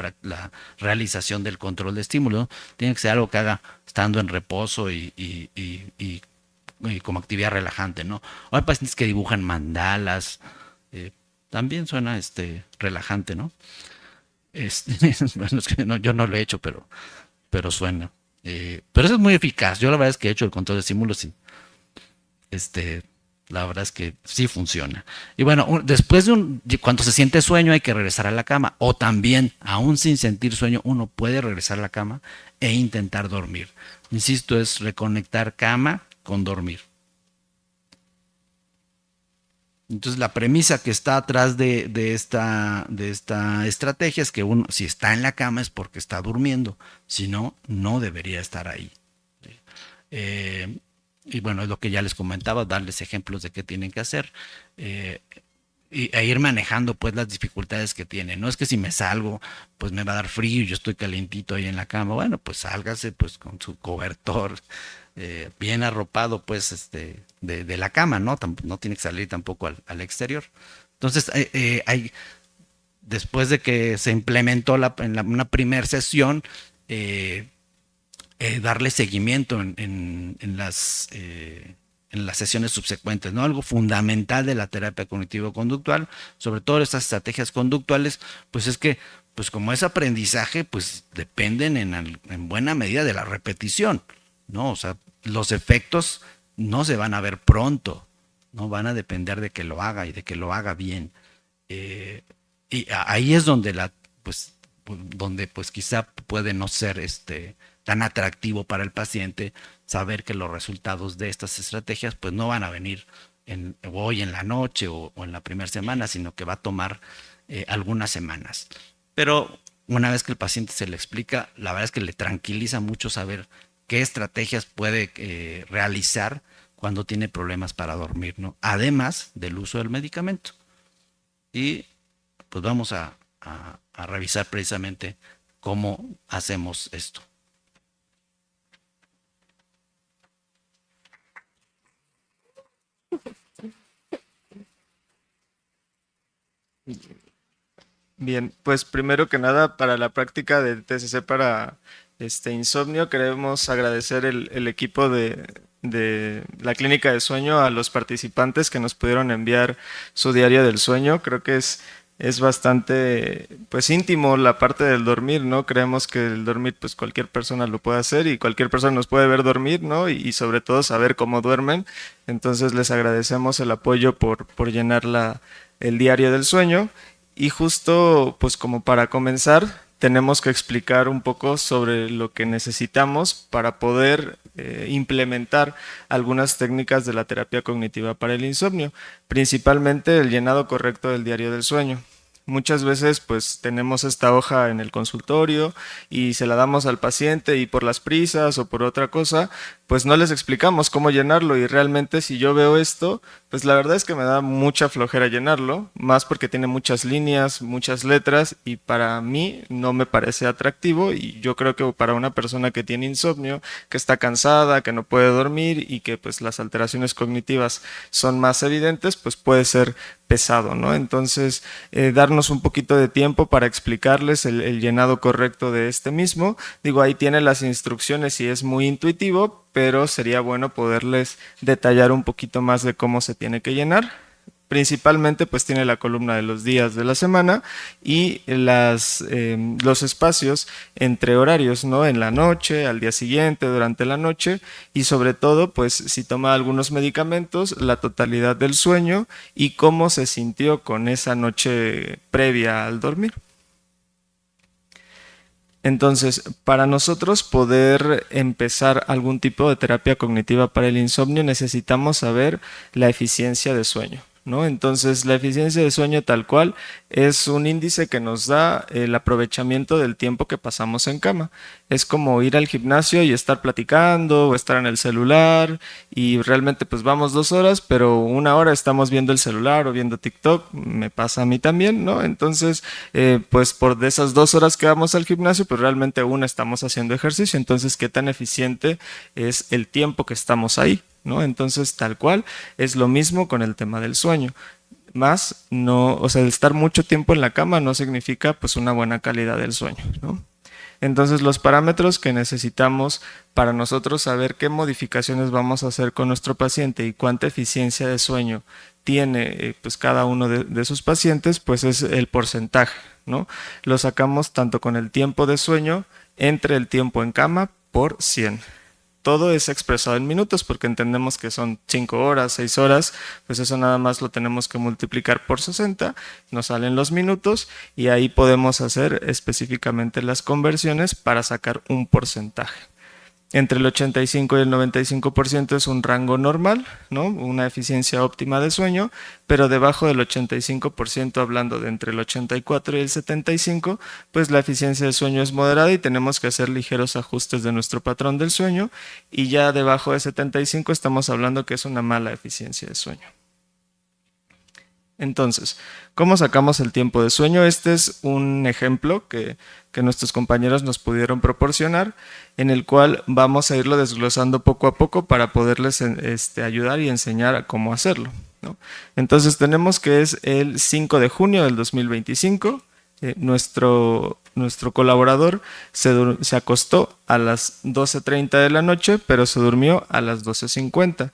realización del control de estímulo, ¿no? Tiene que ser algo que haga estando en reposo y como actividad relajante, ¿no? O hay pacientes que dibujan mandalas, también suena relajante, ¿no? Bueno, es que yo no lo he hecho, pero suena. Pero eso es muy eficaz. Yo la verdad es que he hecho el control de estímulos y la verdad es que sí funciona. Y bueno, después cuando se siente sueño hay que regresar a la cama. O también, aún sin sentir sueño, uno puede regresar a la cama e intentar dormir. Insisto, es reconectar cama con dormir. Entonces la premisa que está atrás de esta estrategia es que uno, si está en la cama es porque está durmiendo, si no, no debería estar ahí. Y bueno, es lo que ya les comentaba, darles ejemplos de qué tienen que hacer e ir manejando pues las dificultades que tienen. No es que si me salgo, pues me va a dar frío y yo estoy calientito ahí en la cama. Bueno, pues sálgase pues con su cobertor, bien arropado pues de la cama, ¿no? No tiene que salir tampoco al exterior. Entonces, después de que se implementó una primera sesión, darle seguimiento en las sesiones subsecuentes, ¿no? Algo fundamental de la terapia cognitivo-conductual, sobre todo estas estrategias conductuales, pues es que, pues como es aprendizaje, pues dependen en buena medida de la repetición, ¿no? O sea, los efectos no se van a ver pronto, ¿no? Van a depender de que lo haga y de que lo haga bien. Y ahí es donde pues quizá puede no ser tan atractivo para el paciente saber que los resultados de estas estrategias pues no van a venir hoy en la noche o en la primera semana, sino que va a tomar algunas semanas. Pero una vez que el paciente se le explica, la verdad es que le tranquiliza mucho saber qué estrategias puede realizar cuando tiene problemas para dormir, ¿no? Además del uso del medicamento. Y pues vamos a revisar precisamente cómo hacemos esto. Bien, pues primero que nada, para la práctica del TCC para insomnio, queremos agradecer el equipo de la clínica de sueño a los participantes que nos pudieron enviar su diario del sueño. Creo que es bastante pues íntimo la parte del dormir, ¿no? Creemos que el dormir pues cualquier persona lo puede hacer y cualquier persona nos puede ver dormir, ¿no? Y sobre todo saber cómo duermen. Entonces les agradecemos el apoyo por llenar el diario del sueño. Y justo pues como para comenzar tenemos que explicar un poco sobre lo que necesitamos para poder implementar algunas técnicas de la terapia cognitiva para el insomnio, principalmente el llenado correcto del diario del sueño. Muchas veces pues tenemos esta hoja en el consultorio y se la damos al paciente y por las prisas o por otra cosa, pues no les explicamos cómo llenarlo y realmente si yo veo esto, pues la verdad es que me da mucha flojera llenarlo, más porque tiene muchas líneas, muchas letras y para mí no me parece atractivo y yo creo que para una persona que tiene insomnio, que está cansada, que no puede dormir y que pues las alteraciones cognitivas son más evidentes, pues puede ser pesado, ¿no? Entonces, darnos un poquito de tiempo para explicarles el llenado correcto de este mismo. Digo, ahí tiene las instrucciones y es muy intuitivo, pero sería bueno poderles detallar un poquito más de cómo se tiene que llenar. Principalmente pues tiene la columna de los días de la semana y los espacios entre horarios, ¿no? En la noche, al día siguiente, durante la noche y sobre todo pues si toma algunos medicamentos, la totalidad del sueño y cómo se sintió con esa noche previa al dormir. Entonces, para nosotros poder empezar algún tipo de terapia cognitiva para el insomnio necesitamos saber la eficiencia de sueño. ¿no? Entonces, la eficiencia de sueño tal cual es un índice que nos da el aprovechamiento del tiempo que pasamos en cama. Es como ir al gimnasio y estar platicando o estar en el celular y realmente pues vamos 2 horas, pero 1 hora estamos viendo el celular o viendo TikTok, me pasa a mí también, ¿no? Entonces, pues por de esas 2 horas que vamos al gimnasio, pues realmente estamos haciendo ejercicio, entonces, ¿qué tan eficiente es el tiempo que estamos ahí? ¿No? Entonces, tal cual, es lo mismo con el tema del sueño. Más no, o sea, el estar mucho tiempo en la cama no significa pues una buena calidad del sueño, ¿no? Entonces, los parámetros que necesitamos para nosotros saber qué modificaciones vamos a hacer con nuestro paciente y cuánta eficiencia de sueño tiene pues cada uno de sus pacientes, pues es el porcentaje, ¿no? Lo sacamos tanto con el tiempo de sueño entre el tiempo en cama por 100. Todo es expresado en minutos porque entendemos que son 5 horas, 6 horas, pues eso nada más lo tenemos que multiplicar por 60, nos salen los minutos y ahí podemos hacer específicamente las conversiones para sacar un porcentaje. Entre el 85 y el 95% es un rango normal, ¿no? Una eficiencia óptima de sueño, pero debajo del 85%, hablando de entre el 84 y el 75, pues la eficiencia de sueño es moderada y tenemos que hacer ligeros ajustes de nuestro patrón del sueño, y ya debajo de 75 estamos hablando que es una mala eficiencia de sueño. Entonces, ¿cómo sacamos el tiempo de sueño? Este es un ejemplo que nuestros compañeros nos pudieron proporcionar, en el cual vamos a irlo desglosando poco a poco para poderles ayudar y enseñar a cómo hacerlo, ¿no? Entonces tenemos que es el 5 de junio del 2025, nuestro colaborador se acostó a las 12:30 de la noche, pero se durmió a las 12:50.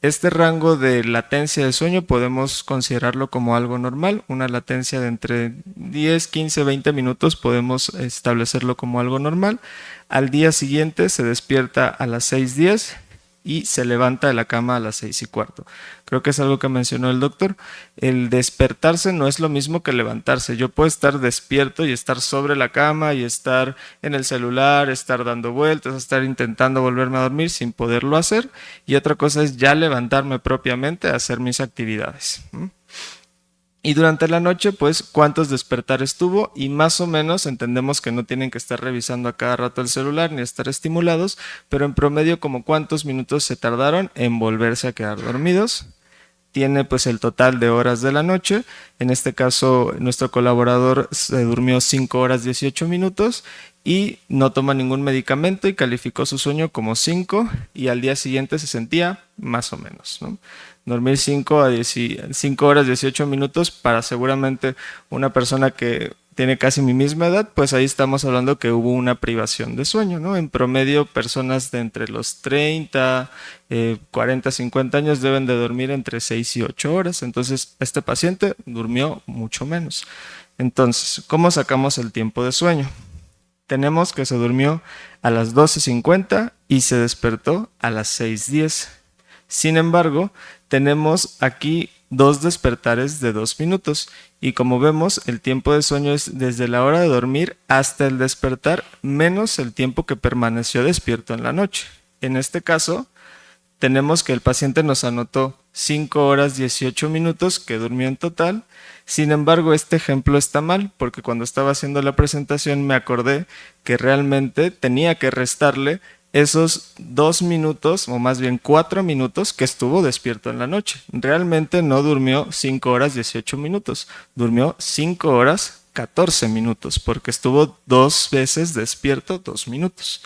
Este rango de latencia de sueño podemos considerarlo como algo normal, una latencia de entre 10, 15, 20 minutos podemos establecerlo como algo normal. Al día siguiente se despierta a las 6:10 y se levanta de la cama a las 6:15. Creo que es algo que mencionó el doctor. El despertarse no es lo mismo que levantarse. Yo puedo estar despierto y estar sobre la cama y estar en el celular, estar dando vueltas, estar intentando volverme a dormir sin poderlo hacer. Y otra cosa es ya levantarme propiamente a hacer mis actividades. Y durante la noche, pues, ¿cuántos despertares tuvo? Y más o menos entendemos que no tienen que estar revisando a cada rato el celular ni estar estimulados, pero en promedio, como cuántos minutos se tardaron en volverse a quedar dormidos. Tiene pues el total de horas de la noche. En este caso, nuestro colaborador se durmió 5 horas 18 minutos y no toma ningún medicamento y calificó su sueño como 5, y al día siguiente se sentía más o menos, ¿no? Dormir 5 horas 18 minutos para seguramente una persona que tiene casi mi misma edad, pues ahí estamos hablando que hubo una privación de sueño, ¿no? En promedio, personas de entre los 30, 40, 50 años deben de dormir entre 6 y 8 horas. Entonces, este paciente durmió mucho menos. Entonces, ¿cómo sacamos el tiempo de sueño? Tenemos que se durmió a las 12:50 y se despertó a las 6:10. Sin embargo, tenemos aquí 2 despertares de 2 minutos y como vemos, el tiempo de sueño es desde la hora de dormir hasta el despertar menos el tiempo que permaneció despierto en la noche. En este caso, tenemos que el paciente nos anotó 5 horas 18 minutos que durmió en total. Sin embargo, este ejemplo está mal porque cuando estaba haciendo la presentación me acordé que realmente tenía que restarle esos 2 minutos, o más bien 4 minutos que estuvo despierto en la noche. Realmente no durmió 5 horas 18 minutos, durmió 5 horas 14 minutos, porque estuvo 2 veces despierto 2 minutos.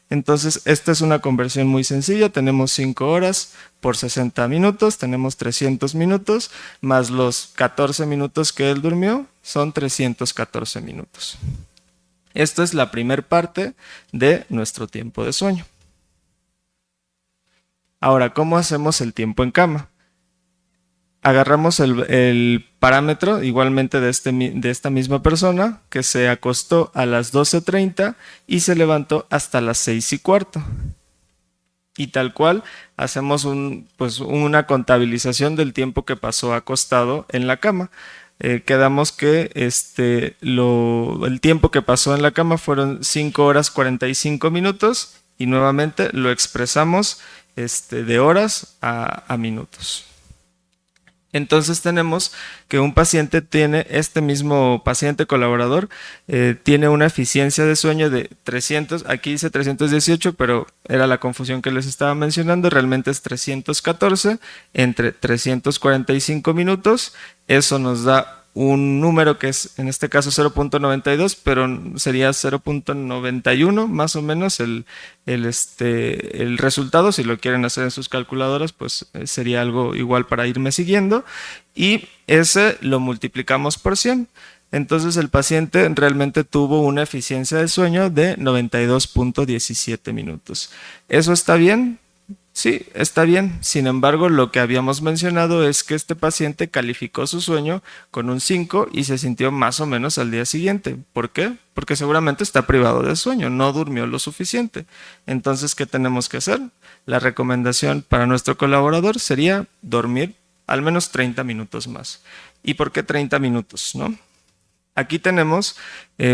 Entonces, esta es una conversión muy sencilla. Tenemos 5 horas por 60 minutos, tenemos 300 minutos, más los 14 minutos que él durmió, son 314 minutos. Esto es la primera parte de nuestro tiempo de sueño. Ahora, ¿cómo hacemos el tiempo en cama? Agarramos el parámetro igualmente de esta misma persona que se acostó a las 12:30 y se levantó hasta las 6:15. Y tal cual hacemos una contabilización del tiempo que pasó acostado en la cama. Quedamos que el tiempo que pasó en la cama fueron 5 horas 45 minutos y nuevamente lo expresamos de horas a minutos. Entonces tenemos que un paciente tiene, este mismo paciente colaborador, tiene una eficiencia de sueño de 300, aquí dice 318, pero era la confusión que les estaba mencionando, realmente es 314 entre 345 minutos, eso nos da un número que es en este caso 0.92, pero sería 0.91 más o menos el resultado. Si lo quieren hacer en sus calculadoras, pues sería algo igual para irme siguiendo. Y ese lo multiplicamos por 100. Entonces el paciente realmente tuvo una eficiencia de sueño de 92.17 minutos. ¿Eso está bien? Sí, está bien. Sin embargo, lo que habíamos mencionado es que este paciente calificó su sueño con un 5 y se sintió más o menos al día siguiente. ¿Por qué? Porque seguramente está privado de sueño, no durmió lo suficiente. Entonces, ¿qué tenemos que hacer? La recomendación para nuestro colaborador sería dormir al menos 30 minutos más. ¿Y por qué 30 minutos? ¿No? Aquí tenemos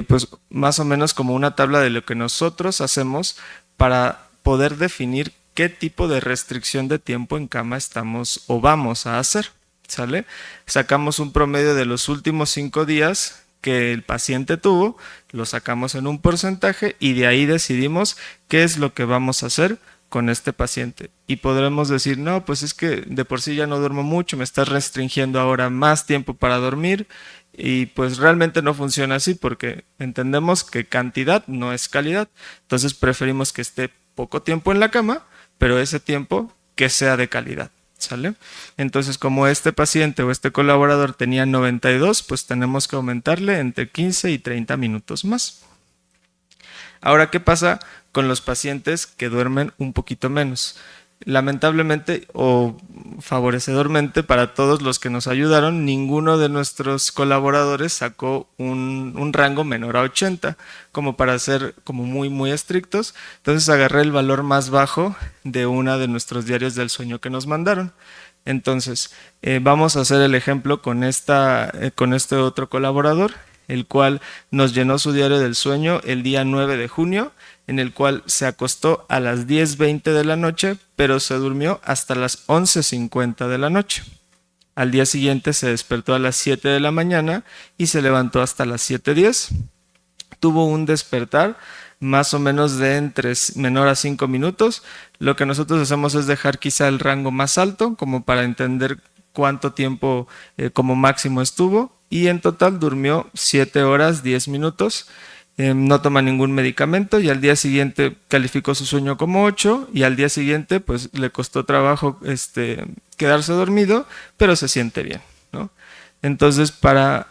pues más o menos como una tabla de lo que nosotros hacemos para poder definir qué tipo de restricción de tiempo en cama estamos o vamos a hacer, ¿sale? Sacamos un promedio de los últimos 5 días que el paciente tuvo, lo sacamos en un porcentaje y de ahí decidimos qué es lo que vamos a hacer con este paciente. Y podremos decir, no, pues es que de por sí ya no duermo mucho, me estás restringiendo ahora más tiempo para dormir. Y pues realmente no funciona así porque entendemos que cantidad no es calidad. Entonces preferimos que esté poco tiempo en la cama, pero ese tiempo que sea de calidad, ¿sale? Entonces, como este paciente o este colaborador tenía 92, pues tenemos que aumentarle entre 15 y 30 minutos más. Ahora, ¿qué pasa con los pacientes que duermen un poquito menos? Lamentablemente o favorecedormente para todos los que nos ayudaron, ninguno de nuestros colaboradores sacó un rango menor a 80, como para ser como muy estrictos. Entonces agarré el valor más bajo de una de nuestros diarios del sueño que nos mandaron. Entonces vamos a hacer el ejemplo con este otro colaborador, el cual nos llenó su diario del sueño el día 9 de junio, en el cual se acostó a las 10:20 de la noche, pero se durmió hasta las 11:50 de la noche. Al día siguiente se despertó a las 7 de la mañana y se levantó hasta las 7:10. Tuvo un despertar más o menos de entre menor a 5 minutos. Lo que nosotros hacemos es dejar quizá el rango más alto, como para entender cuánto tiempo como máximo estuvo, y en total durmió 7 horas 10 minutos. No toma ningún medicamento y al día siguiente calificó su sueño como 8 y al día siguiente pues le costó trabajo quedarse dormido, pero se siente bien, ¿no? Entonces, para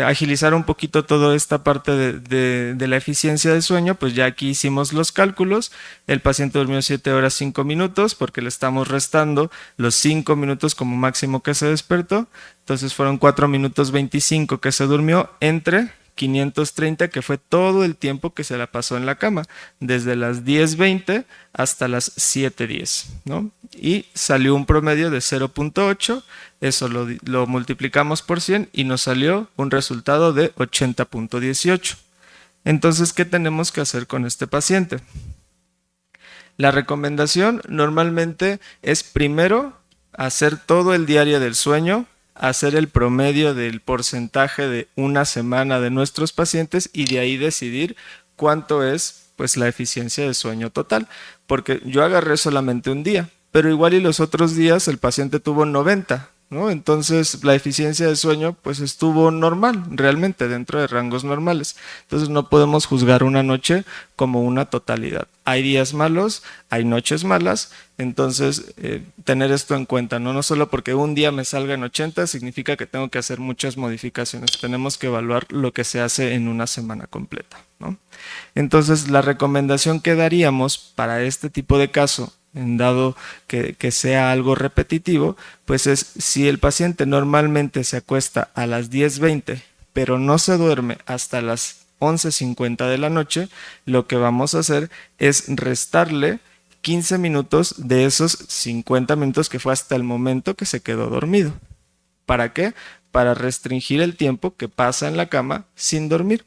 agilizar un poquito toda esta parte de la eficiencia de sueño, pues ya aquí hicimos los cálculos. El paciente durmió 7 horas 5 minutos porque le estamos restando los 5 minutos como máximo que se despertó. Entonces fueron 4 minutos 25 que se durmió entre 530, que fue todo el tiempo que se la pasó en la cama, desde las 10:20 hasta las 7:10, ¿no? Y salió un promedio de 0.8, eso lo multiplicamos por 100 y nos salió un resultado de 80.18. Entonces, ¿qué tenemos que hacer con este paciente? La recomendación normalmente es primero hacer todo el diario del sueño, hacer el promedio del porcentaje de una semana de nuestros pacientes y de ahí decidir cuánto es pues la eficiencia de sueño total, porque yo agarré solamente un día, pero igual y los otros días el paciente tuvo 90, ¿no? Entonces la eficiencia de sueño pues estuvo normal, realmente dentro de rangos normales. Entonces no podemos juzgar una noche como una totalidad. Hay días malos, hay noches malas, entonces tener esto en cuenta, ¿no? No solo porque un día me salga en 80 significa que tengo que hacer muchas modificaciones, tenemos que evaluar lo que se hace en una semana completa, ¿no? Entonces la recomendación que daríamos para este tipo de caso, en dado que sea algo repetitivo, pues es si el paciente normalmente se acuesta a las 10:20 pero no se duerme hasta las 11:50 de la noche, lo que vamos a hacer es restarle 15 minutos de esos 50 minutos que fue hasta el momento que se quedó dormido. ¿Para qué? Para restringir el tiempo que pasa en la cama sin dormir.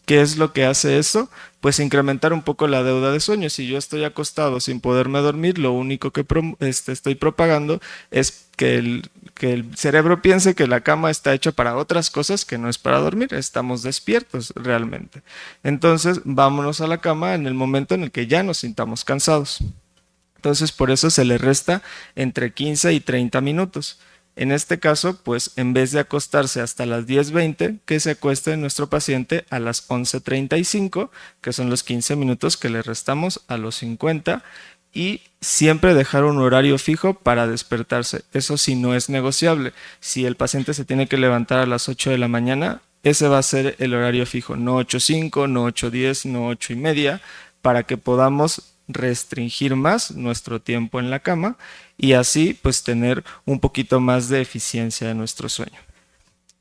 ¿Qué es lo que hace eso? Pues incrementar un poco la deuda de sueño. Si yo estoy acostado sin poderme dormir, lo único que estoy propagando es que el cerebro piense que la cama está hecha para otras cosas que no es para dormir. Estamos despiertos realmente. Entonces, vámonos a la cama en el momento en el que ya nos sintamos cansados. Entonces, por eso se le resta entre 15 y 30 minutos. En este caso, pues en vez de acostarse hasta las 10:20, que se acueste nuestro paciente a las 11:35, que son los 15 minutos que le restamos a los 50, y siempre dejar un horario fijo para despertarse. Eso sí no es negociable. Si el paciente se tiene que levantar a las 8 de la mañana, ese va a ser el horario fijo, no 8:05, no 8:10, no 8:30, para que podamos restringir más nuestro tiempo en la cama y así pues tener un poquito más de eficiencia de nuestro sueño.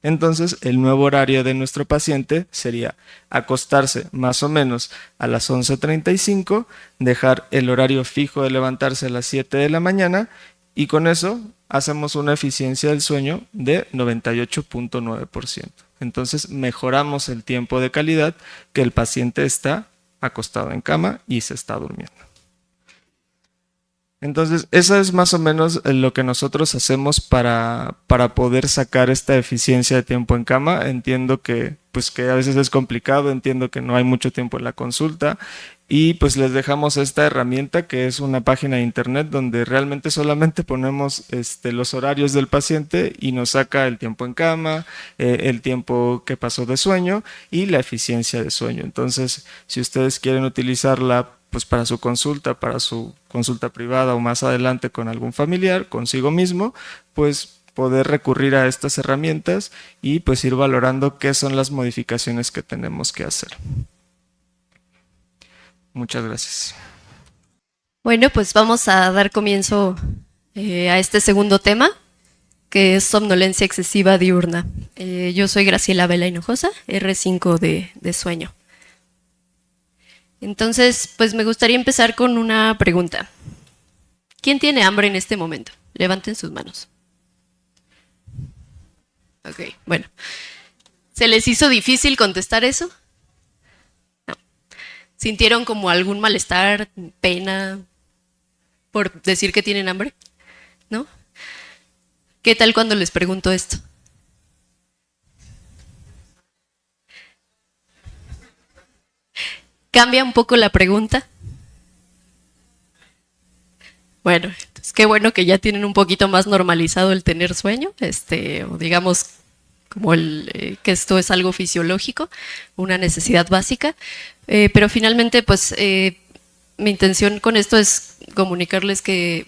Entonces el nuevo horario de nuestro paciente sería acostarse más o menos a las 11:35, dejar el horario fijo de levantarse a las 7 de la mañana y con eso hacemos una eficiencia del sueño de 98.9%. Entonces mejoramos el tiempo de calidad que el paciente está acostado en cama y se está durmiendo. Entonces, eso es más o menos lo que nosotros hacemos para poder sacar esta eficiencia de tiempo en cama. Entiendo que, pues, que a veces es complicado, entiendo que no hay mucho tiempo en la consulta y pues les dejamos esta herramienta que es una página de internet donde realmente solamente ponemos los horarios del paciente y nos saca el tiempo en cama, el tiempo que pasó de sueño y la eficiencia de sueño. Entonces, si ustedes quieren utilizarla pues para su consulta privada o más adelante con algún familiar, consigo mismo, pues poder recurrir a estas herramientas y pues ir valorando qué son las modificaciones que tenemos que hacer. Muchas gracias. Bueno, pues vamos a dar comienzo a este segundo tema, que es somnolencia excesiva diurna. Yo soy Graciela Vela Hinojosa, R5 de sueño. Entonces, pues me gustaría empezar con una pregunta. ¿Quién tiene hambre en este momento? Levanten sus manos. Ok, bueno. ¿Se les hizo difícil contestar eso? No. ¿Sintieron como algún malestar, pena por decir que tienen hambre? ¿No? ¿Qué tal cuando les pregunto esto? ¿Cambia un poco la pregunta? Bueno, es qué bueno que ya tienen un poquito más normalizado el tener sueño, o digamos como que esto es algo fisiológico, una necesidad básica, pero finalmente pues mi intención con esto es comunicarles que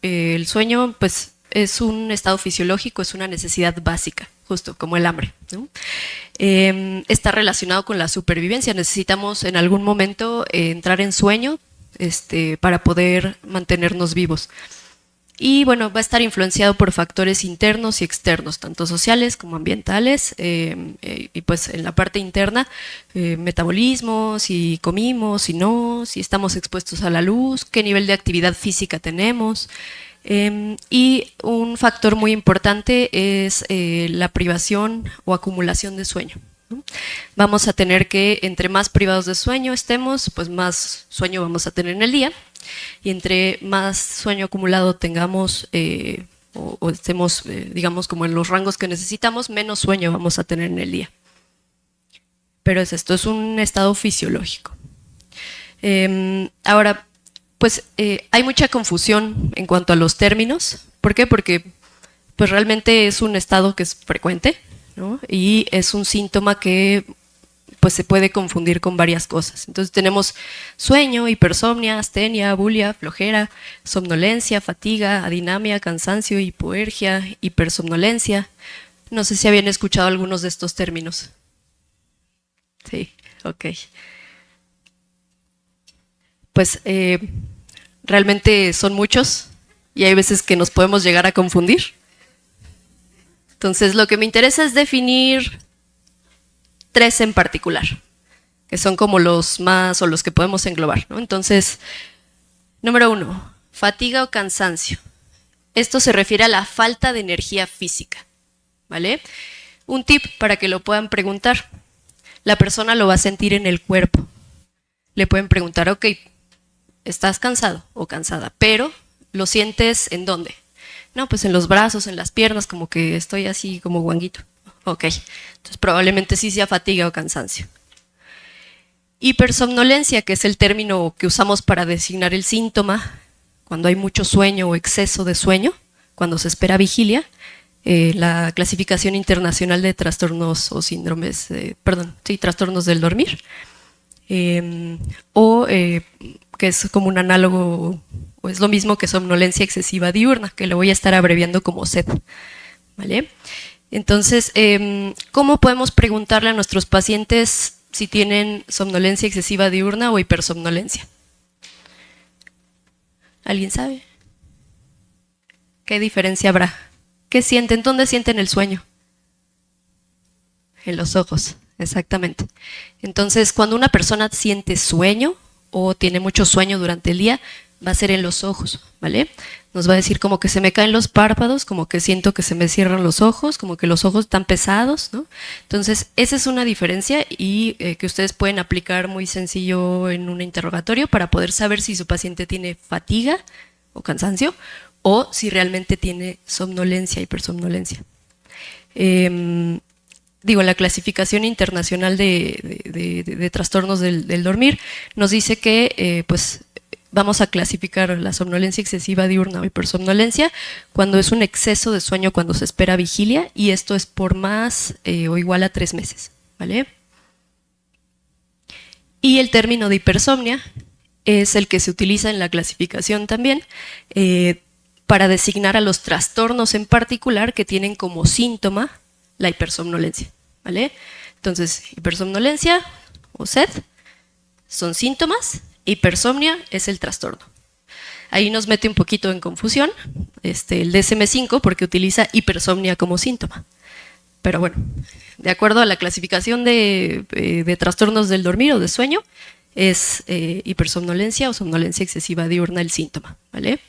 el sueño pues es un estado fisiológico, es una necesidad básica, justo como el hambre, ¿no? Está relacionado con la supervivencia. Necesitamos en algún momento entrar en sueño para poder mantenernos vivos. Y bueno, va a estar influenciado por factores internos y externos, tanto sociales como ambientales, y pues en la parte interna, metabolismo, si comimos, si no, si estamos expuestos a la luz, qué nivel de actividad física tenemos. Y un factor muy importante es la privación o acumulación de sueño, ¿no? Vamos a tener que, entre más privados de sueño estemos, pues más sueño vamos a tener en el día, y entre más sueño acumulado tengamos o estemos, digamos, como en los rangos que necesitamos, menos sueño vamos a tener en el día. Pero esto es un estado fisiológico. Ahora, pues hay mucha confusión en cuanto a los términos. ¿Por qué? Porque pues realmente es un estado que es frecuente, ¿no? Y es un síntoma que pues se puede confundir con varias cosas. Entonces tenemos sueño, hipersomnia, astenia, abulia, flojera, somnolencia, fatiga, adinamia, cansancio, hipoergia, hipersomnolencia. No sé si habían escuchado algunos de estos términos. Sí, ok. Pues realmente son muchos y hay veces que nos podemos llegar a confundir. Entonces lo que me interesa es definir 3 en particular, que son como los más o los que podemos englobar, ¿no? Entonces, número 1, fatiga o cansancio. Esto se refiere a la falta de energía física, ¿vale? Un tip para que lo puedan preguntar. la persona lo va a sentir en el cuerpo. Le pueden preguntar, ok, ¿estás cansado o cansada? Pero, ¿lo sientes en dónde? No, pues en los brazos, en las piernas, como que estoy así como guanguito. Ok, entonces probablemente sí sea fatiga o cansancio. Hipersomnolencia, que es el término que usamos para designar el síntoma, cuando hay mucho sueño o exceso de sueño, cuando se espera vigilia, la clasificación internacional de trastornos o síndromes, trastornos del dormir, que es como un análogo, o es lo mismo que somnolencia excesiva diurna, que lo voy a estar abreviando como SED, ¿vale? Entonces, ¿cómo podemos preguntarle a nuestros pacientes si tienen somnolencia excesiva diurna o hipersomnolencia? ¿Alguien sabe? ¿Qué diferencia habrá? ¿Qué sienten? ¿Dónde sienten el sueño? En los ojos, exactamente. Entonces, cuando una persona siente sueño o tiene mucho sueño durante el día, va a ser en los ojos, ¿vale? Nos va a decir como que se me caen los párpados, como que siento que se me cierran los ojos, como que los ojos están pesados, ¿no? Entonces, esa es una diferencia y que ustedes pueden aplicar muy sencillo en un interrogatorio para poder saber si su paciente tiene fatiga o cansancio o si realmente tiene somnolencia, hipersomnolencia. La clasificación internacional de trastornos del dormir nos dice que vamos a clasificar la somnolencia excesiva diurna o hipersomnolencia cuando es un exceso de sueño cuando se espera vigilia, y esto es por más o igual a 3 meses, ¿vale? Y el término de hipersomnia es el que se utiliza en la clasificación también para designar a los trastornos en particular que tienen como síntoma la hipersomnolencia, ¿vale? Entonces, hipersomnolencia o SED son síntomas, hipersomnia es el trastorno. Ahí nos mete un poquito en confusión el DSM-5 porque utiliza hipersomnia como síntoma. Pero bueno, de acuerdo a la clasificación de trastornos del dormir o de sueño, es hipersomnolencia o somnolencia excesiva diurna el síntoma, ¿vale?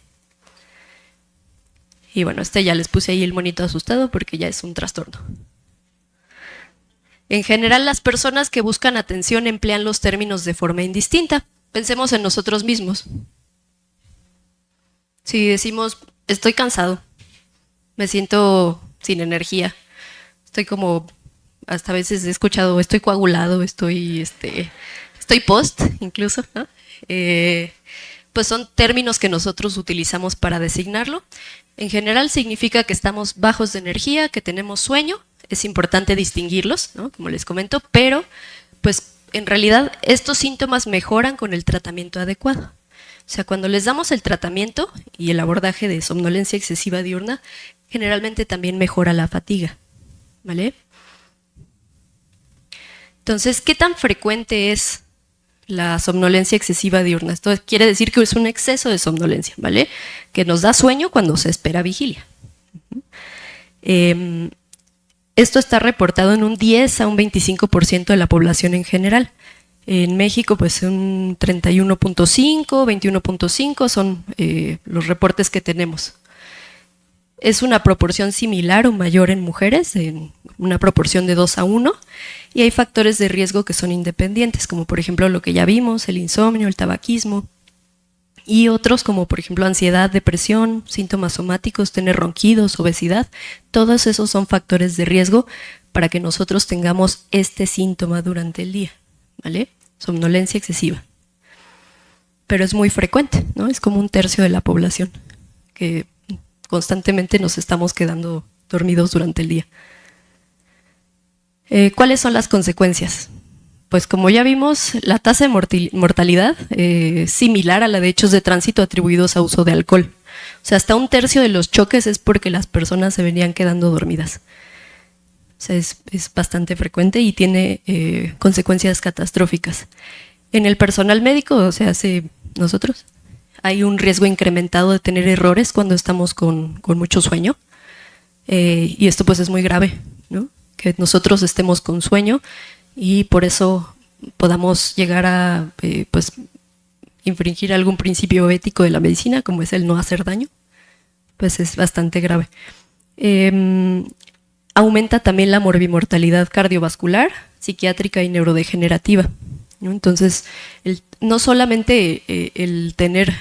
Y bueno, ya les puse ahí el monito asustado porque ya es un trastorno. En general, las personas que buscan atención emplean los términos de forma indistinta. Pensemos en nosotros mismos. Si decimos, estoy cansado, me siento sin energía, estoy como, hasta a veces he escuchado, estoy coagulado, estoy post incluso, ¿no? Pues son términos que nosotros utilizamos para designarlo. En general significa que estamos bajos de energía, que tenemos sueño. Es importante distinguirlos, ¿no? Como les comento, pero pues en realidad estos síntomas mejoran con el tratamiento adecuado. O sea, cuando les damos el tratamiento y el abordaje de somnolencia excesiva diurna, generalmente también mejora la fatiga, ¿vale? Entonces, ¿qué tan frecuente es la somnolencia excesiva diurna? Esto quiere decir que es un exceso de somnolencia, ¿vale? Que nos da sueño cuando se espera vigilia. Esto está reportado en un 10 a un 25% de la población en general. En México, pues un 31.5, 21.5 son los reportes que tenemos. Es una proporción similar o mayor en mujeres, en una proporción de 2 a 1, y hay factores de riesgo que son independientes, como por ejemplo lo que ya vimos, el insomnio, el tabaquismo, y otros como por ejemplo ansiedad, depresión, síntomas somáticos, tener ronquidos, obesidad. Todos esos son factores de riesgo para que nosotros tengamos este síntoma durante el día, ¿vale? Somnolencia excesiva. Pero es muy frecuente, ¿no? Es como un tercio de la población que constantemente nos estamos quedando dormidos durante el día. ¿Cuáles son las consecuencias? Pues como ya vimos, la tasa de mortalidad es similar a la de hechos de tránsito atribuidos a uso de alcohol. O sea, hasta un tercio de los choques es porque las personas se venían quedando dormidas. O sea, es bastante frecuente y tiene consecuencias catastróficas. En el personal médico, o sea, nosotros, hay un riesgo incrementado de tener errores cuando estamos con mucho sueño. Y esto pues es muy grave, ¿no? Que nosotros estemos con sueño y por eso podamos llegar a infringir algún principio ético de la medicina, como es el no hacer daño, pues es bastante grave. Aumenta también la morbimortalidad cardiovascular, psiquiátrica y neurodegenerativa, ¿no? Entonces, no solamente el tener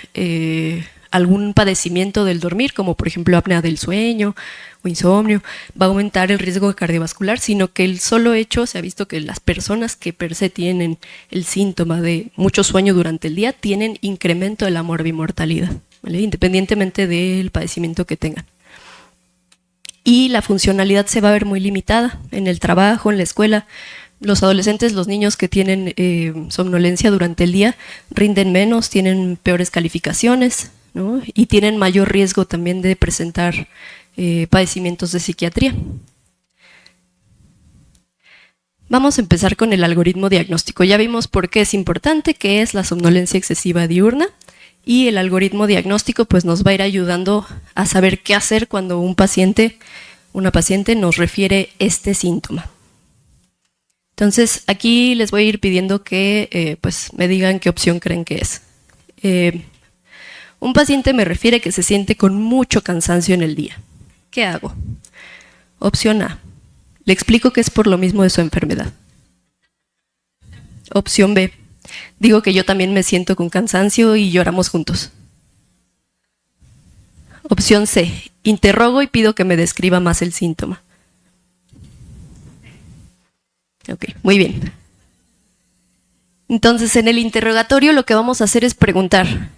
algún padecimiento del dormir, como por ejemplo apnea del sueño o insomnio, va a aumentar el riesgo cardiovascular, sino que el solo hecho, se ha visto que las personas que per se tienen el síntoma de mucho sueño durante el día tienen incremento de la morbimortalidad, ¿vale? Independientemente del padecimiento que tengan. Y la funcionalidad se va a ver muy limitada en el trabajo, en la escuela. Los adolescentes, los niños que tienen somnolencia durante el día rinden menos, tienen peores calificaciones, ¿no? Y tienen mayor riesgo también de presentar padecimientos de psiquiatría. Vamos a empezar con el algoritmo diagnóstico. Ya vimos por qué es importante, qué es la somnolencia excesiva diurna, y el algoritmo diagnóstico pues nos va a ir ayudando a saber qué hacer cuando una paciente nos refiere este síntoma. Entonces, aquí les voy a ir pidiendo que pues me digan qué opción creen que es. Un paciente me refiere que se siente con mucho cansancio en el día. ¿Qué hago? Opción A. Le explico que es por lo mismo de su enfermedad. Opción B. Digo que yo también me siento con cansancio y lloramos juntos. Opción C. Interrogo y pido que me describa más el síntoma. Ok, muy bien. Entonces, en el interrogatorio lo que vamos a hacer es preguntar,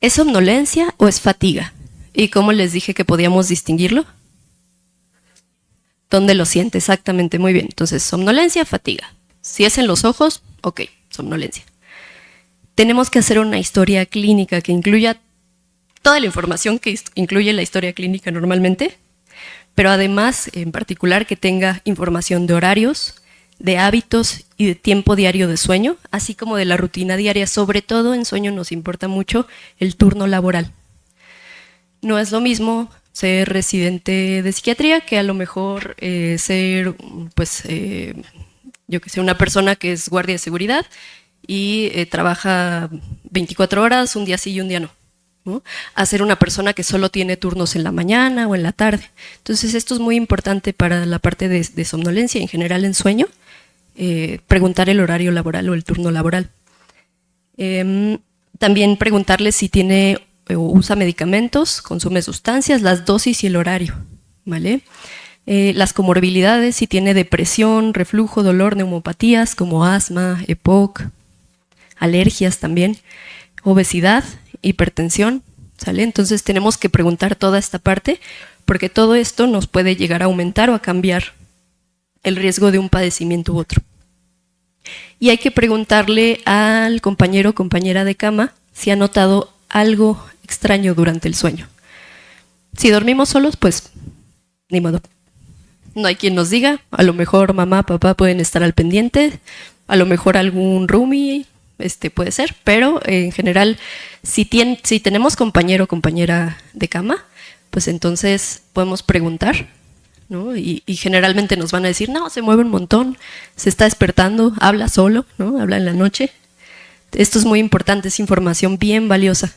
¿es somnolencia o es fatiga? ¿Y cómo les dije que podíamos distinguirlo? ¿Dónde lo siente? Exactamente, muy bien. Entonces, somnolencia, fatiga. Si es en los ojos, ok, somnolencia. Tenemos que hacer una historia clínica que incluya toda la información que incluye la historia clínica normalmente, pero además, en particular, que tenga información de horarios, de hábitos y de tiempo diario de sueño, así como de la rutina diaria. Sobre todo en sueño nos importa mucho el turno laboral. No es lo mismo ser residente de psiquiatría que a lo mejor ser, pues, yo que sé, una persona que es guardia de seguridad y trabaja 24 horas, un día sí y un día no, ¿no? A ser una persona que solo tiene turnos en la mañana o en la tarde. Entonces, esto es muy importante para la parte de somnolencia, en general en sueño, preguntar el horario laboral o el turno laboral. También preguntarle si tiene o usa medicamentos, consume sustancias, las dosis y el horario, ¿vale? Las comorbilidades, si tiene depresión, reflujo, dolor, neumopatías como asma, EPOC, alergias también, obesidad, hipertensión, ¿sale? Entonces tenemos que preguntar toda esta parte porque todo esto nos puede llegar a aumentar o a cambiar el riesgo de un padecimiento u otro. Y hay que preguntarle al compañero o compañera de cama si ha notado algo extraño durante el sueño. Si dormimos solos, pues ni modo. No hay quien nos diga, a lo mejor mamá, papá pueden estar al pendiente, a lo mejor algún roomie, puede ser, pero en general, si tenemos compañero o compañera de cama, pues entonces podemos preguntar, ¿no? Y generalmente nos van a decir, no, se mueve un montón, se está despertando, habla solo, ¿no? Habla en la noche. Esto es muy importante, es información bien valiosa.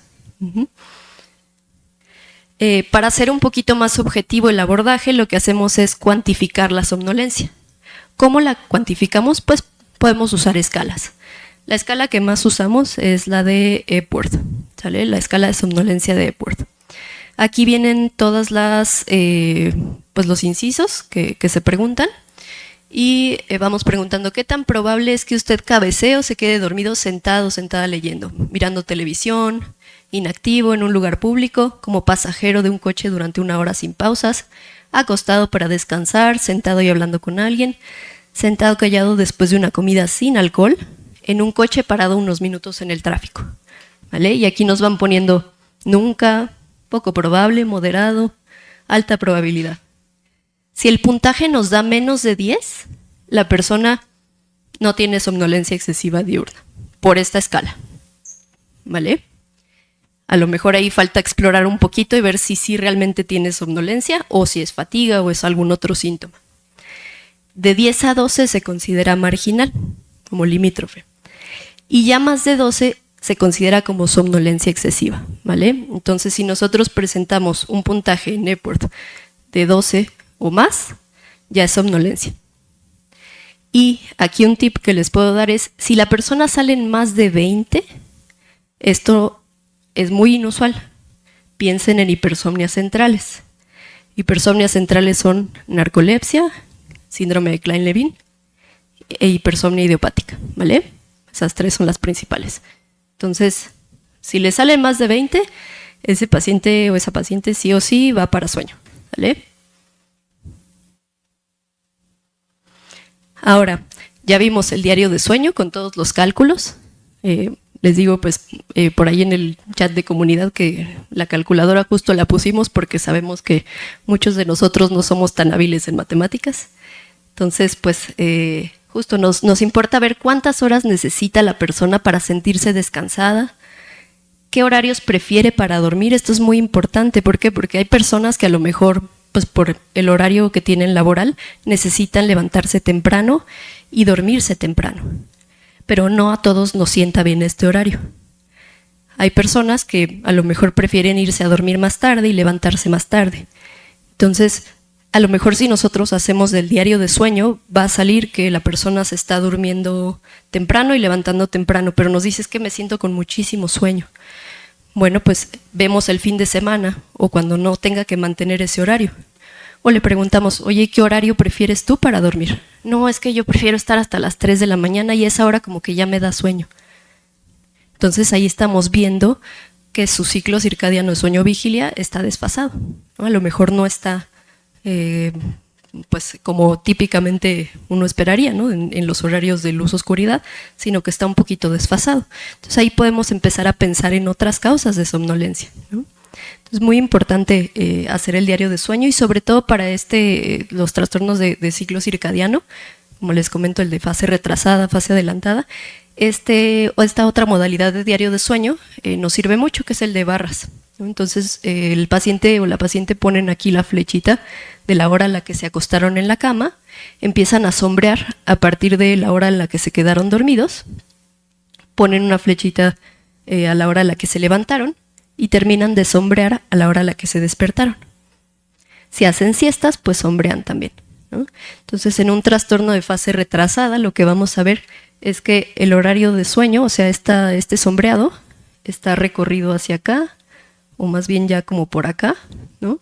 Para hacer un poquito más objetivo el abordaje, lo que hacemos es cuantificar la somnolencia. ¿Cómo la cuantificamos? Pues podemos usar escalas. La escala que más usamos es la de Epworth, ¿sale? La escala de somnolencia de Epworth. Aquí vienen todas las, pues los incisos que se preguntan y vamos preguntando qué tan probable es que usted cabecee o se quede dormido sentado o sentada leyendo, mirando televisión, inactivo en un lugar público, como pasajero de un coche durante 1 hora sin pausas, acostado para descansar, sentado y hablando con alguien, sentado callado después de una comida sin alcohol, en un coche parado unos minutos en el tráfico, ¿vale? Y aquí nos van poniendo nunca, poco probable, moderado, alta probabilidad. Si el puntaje nos da menos de 10, la persona no tiene somnolencia excesiva diurna, por esta escala, ¿vale? A lo mejor ahí falta explorar un poquito y ver si sí realmente tiene somnolencia o si es fatiga o es algún otro síntoma. De 10 a 12 se considera marginal, como limítrofe. Y ya más de 12 se considera como somnolencia excesiva, ¿vale? Entonces, si nosotros presentamos un puntaje en Epworth de 12 o más, ya es somnolencia. Y aquí un tip que les puedo dar es, si la persona sale en más de 20, esto es muy inusual. Piensen en hipersomnias centrales. Hipersomnias centrales son narcolepsia, síndrome de Klein-Levin e hipersomnia idiopática, ¿vale? Esas tres son las principales. Entonces, si le sale más de 20, ese paciente o esa paciente sí o sí va para sueño, ¿vale? Ahora, ya vimos el diario de sueño con todos los cálculos. Les digo, pues, por ahí en el chat de comunidad que la calculadora justo la pusimos porque sabemos que muchos de nosotros no somos tan hábiles en matemáticas. Entonces, pues, justo nos importa ver cuántas horas necesita la persona para sentirse descansada, qué horarios prefiere para dormir. Esto es muy importante. ¿Por qué? Porque hay personas que a lo mejor, pues por el horario que tienen laboral, necesitan levantarse temprano y dormirse temprano. Pero no a todos nos sienta bien este horario. Hay personas que a lo mejor prefieren irse a dormir más tarde y levantarse más tarde. Entonces, a lo mejor si nosotros hacemos del diario de sueño, va a salir que la persona se está durmiendo temprano y levantando temprano, pero nos dice, es que me siento con muchísimo sueño. Bueno, pues vemos el fin de semana o cuando no tenga que mantener ese horario. O le preguntamos, oye, ¿qué horario prefieres tú para dormir? No, es que yo prefiero estar hasta las 3 de la mañana y esa hora como que ya me da sueño. Entonces ahí estamos viendo que su ciclo circadiano de sueño-vigilia está desfasado, ¿no? A lo mejor no está pues como típicamente uno esperaría, ¿no? En los horarios de luz-oscuridad, sino que está un poquito desfasado. Entonces ahí podemos empezar a pensar en otras causas de somnolencia, ¿no? Es muy importante hacer el diario de sueño y sobre todo para los trastornos de ciclo circadiano, como les comento, el de fase retrasada, fase adelantada. Esta otra modalidad de diario de sueño nos sirve mucho, que es el de barras, ¿no? Entonces el paciente o la paciente ponen aquí la flechita de la hora en la que se acostaron en la cama, empiezan a sombrear a partir de la hora en la que se quedaron dormidos, ponen una flechita a la hora en la que se levantaron y terminan de sombrear a la hora a la que se despertaron. Si hacen siestas, pues sombrean también, ¿no? Entonces, en un trastorno de fase retrasada, lo que vamos a ver es que el horario de sueño, o sea, este sombreado, está recorrido hacia acá, o más bien ya como por acá, ¿no?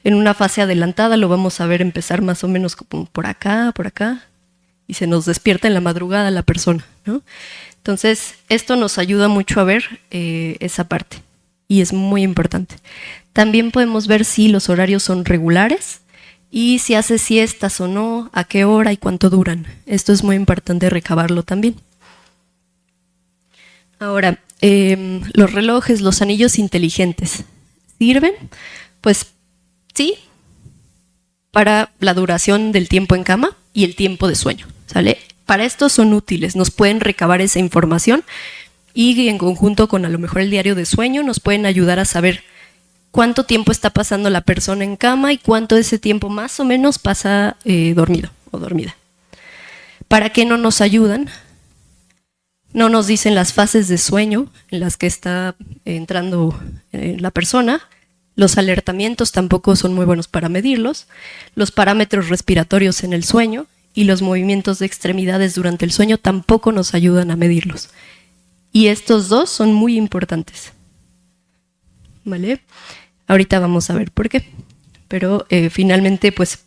En una fase adelantada lo vamos a ver empezar más o menos como por acá, y se nos despierta en la madrugada la persona, ¿no? Entonces, esto nos ayuda mucho a ver esa parte y es muy importante. También podemos ver si los horarios son regulares y si hace siestas o no, a qué hora y cuánto duran. Esto es muy importante recabarlo también. Ahora, los relojes, los anillos inteligentes, ¿sirven? Pues sí, para la duración del tiempo en cama y el tiempo de sueño, ¿sale? Para esto son útiles, nos pueden recabar esa información y en conjunto con a lo mejor el diario de sueño nos pueden ayudar a saber cuánto tiempo está pasando la persona en cama y cuánto de ese tiempo más o menos pasa dormido o dormida. ¿Para qué no nos ayudan? No nos dicen las fases de sueño en las que está entrando la persona. Los alertamientos tampoco son muy buenos para medirlos. Los parámetros respiratorios en el sueño y los movimientos de extremidades durante el sueño tampoco nos ayudan a medirlos. Y estos dos son muy importantes, ¿vale? Ahorita vamos a ver por qué. Pero finalmente, pues,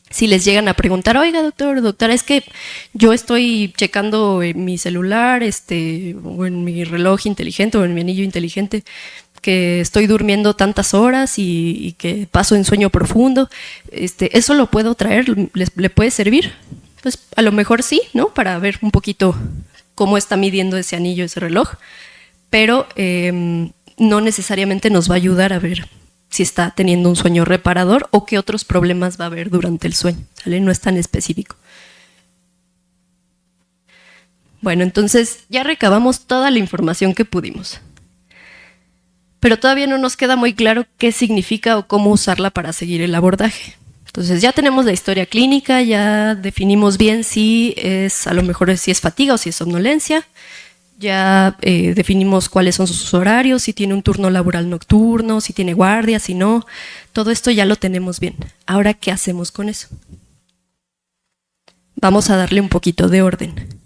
si les llegan a preguntar, oiga, doctora, es que yo estoy checando en mi celular, o en mi reloj inteligente o en mi anillo inteligente, que estoy durmiendo tantas horas y que paso en sueño profundo, ¿eso lo puedo traer? ¿Le puede servir? Pues a lo mejor sí, ¿no? Para ver un poquito cómo está midiendo ese anillo, ese reloj, pero no necesariamente nos va a ayudar a ver si está teniendo un sueño reparador o qué otros problemas va a haber durante el sueño, ¿vale? No es tan específico. Bueno, entonces ya recabamos toda la información que pudimos. Pero todavía no nos queda muy claro qué significa o cómo usarla para seguir el abordaje. Entonces ya tenemos la historia clínica, ya definimos bien si es, a lo mejor si es fatiga o si es somnolencia, ya definimos cuáles son sus horarios, si tiene un turno laboral nocturno, si tiene guardia, si no, todo esto ya lo tenemos bien. Ahora, ¿qué hacemos con eso? vamos a darle un poquito de orden.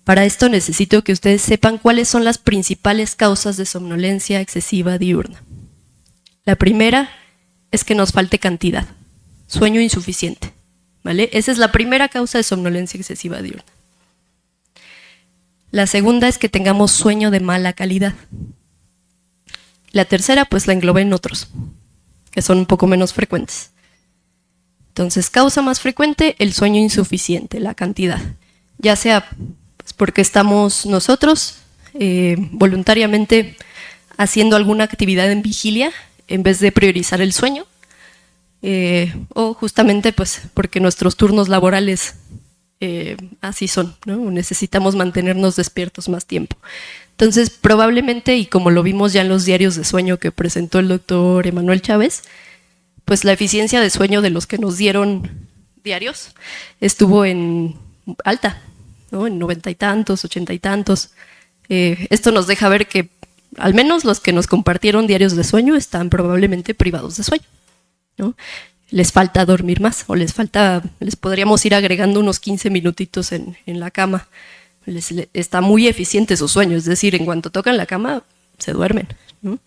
Para esto necesito que ustedes sepan cuáles son las principales causas de somnolencia excesiva diurna. La primera es que nos falte cantidad, sueño insuficiente, ¿vale? Esa es la primera causa de somnolencia excesiva diurna. La segunda es que tengamos sueño de mala calidad. La tercera, pues la englobé en otros, que son un poco menos frecuentes. Entonces, causa más frecuente, el sueño insuficiente, la cantidad. Ya sea pues, porque estamos nosotros voluntariamente haciendo alguna actividad en vigilia en vez de priorizar el sueño, o justamente pues porque nuestros turnos laborales así son, ¿no? Necesitamos mantenernos despiertos más tiempo. Entonces, probablemente, y como lo vimos ya en los diarios de sueño que presentó el doctor Emanuel Chávez, pues la eficiencia de sueño de los que nos dieron diarios estuvo en alta, ¿no? En 90 y tantos, 80 y tantos. Esto nos deja ver que al menos los que nos compartieron diarios de sueño están probablemente privados de sueño, ¿no? Les falta dormir más o les podríamos ir agregando unos 15 minutitos en la cama. Está muy eficiente su sueño, es decir, en cuanto tocan la cama se duermen, ¿no?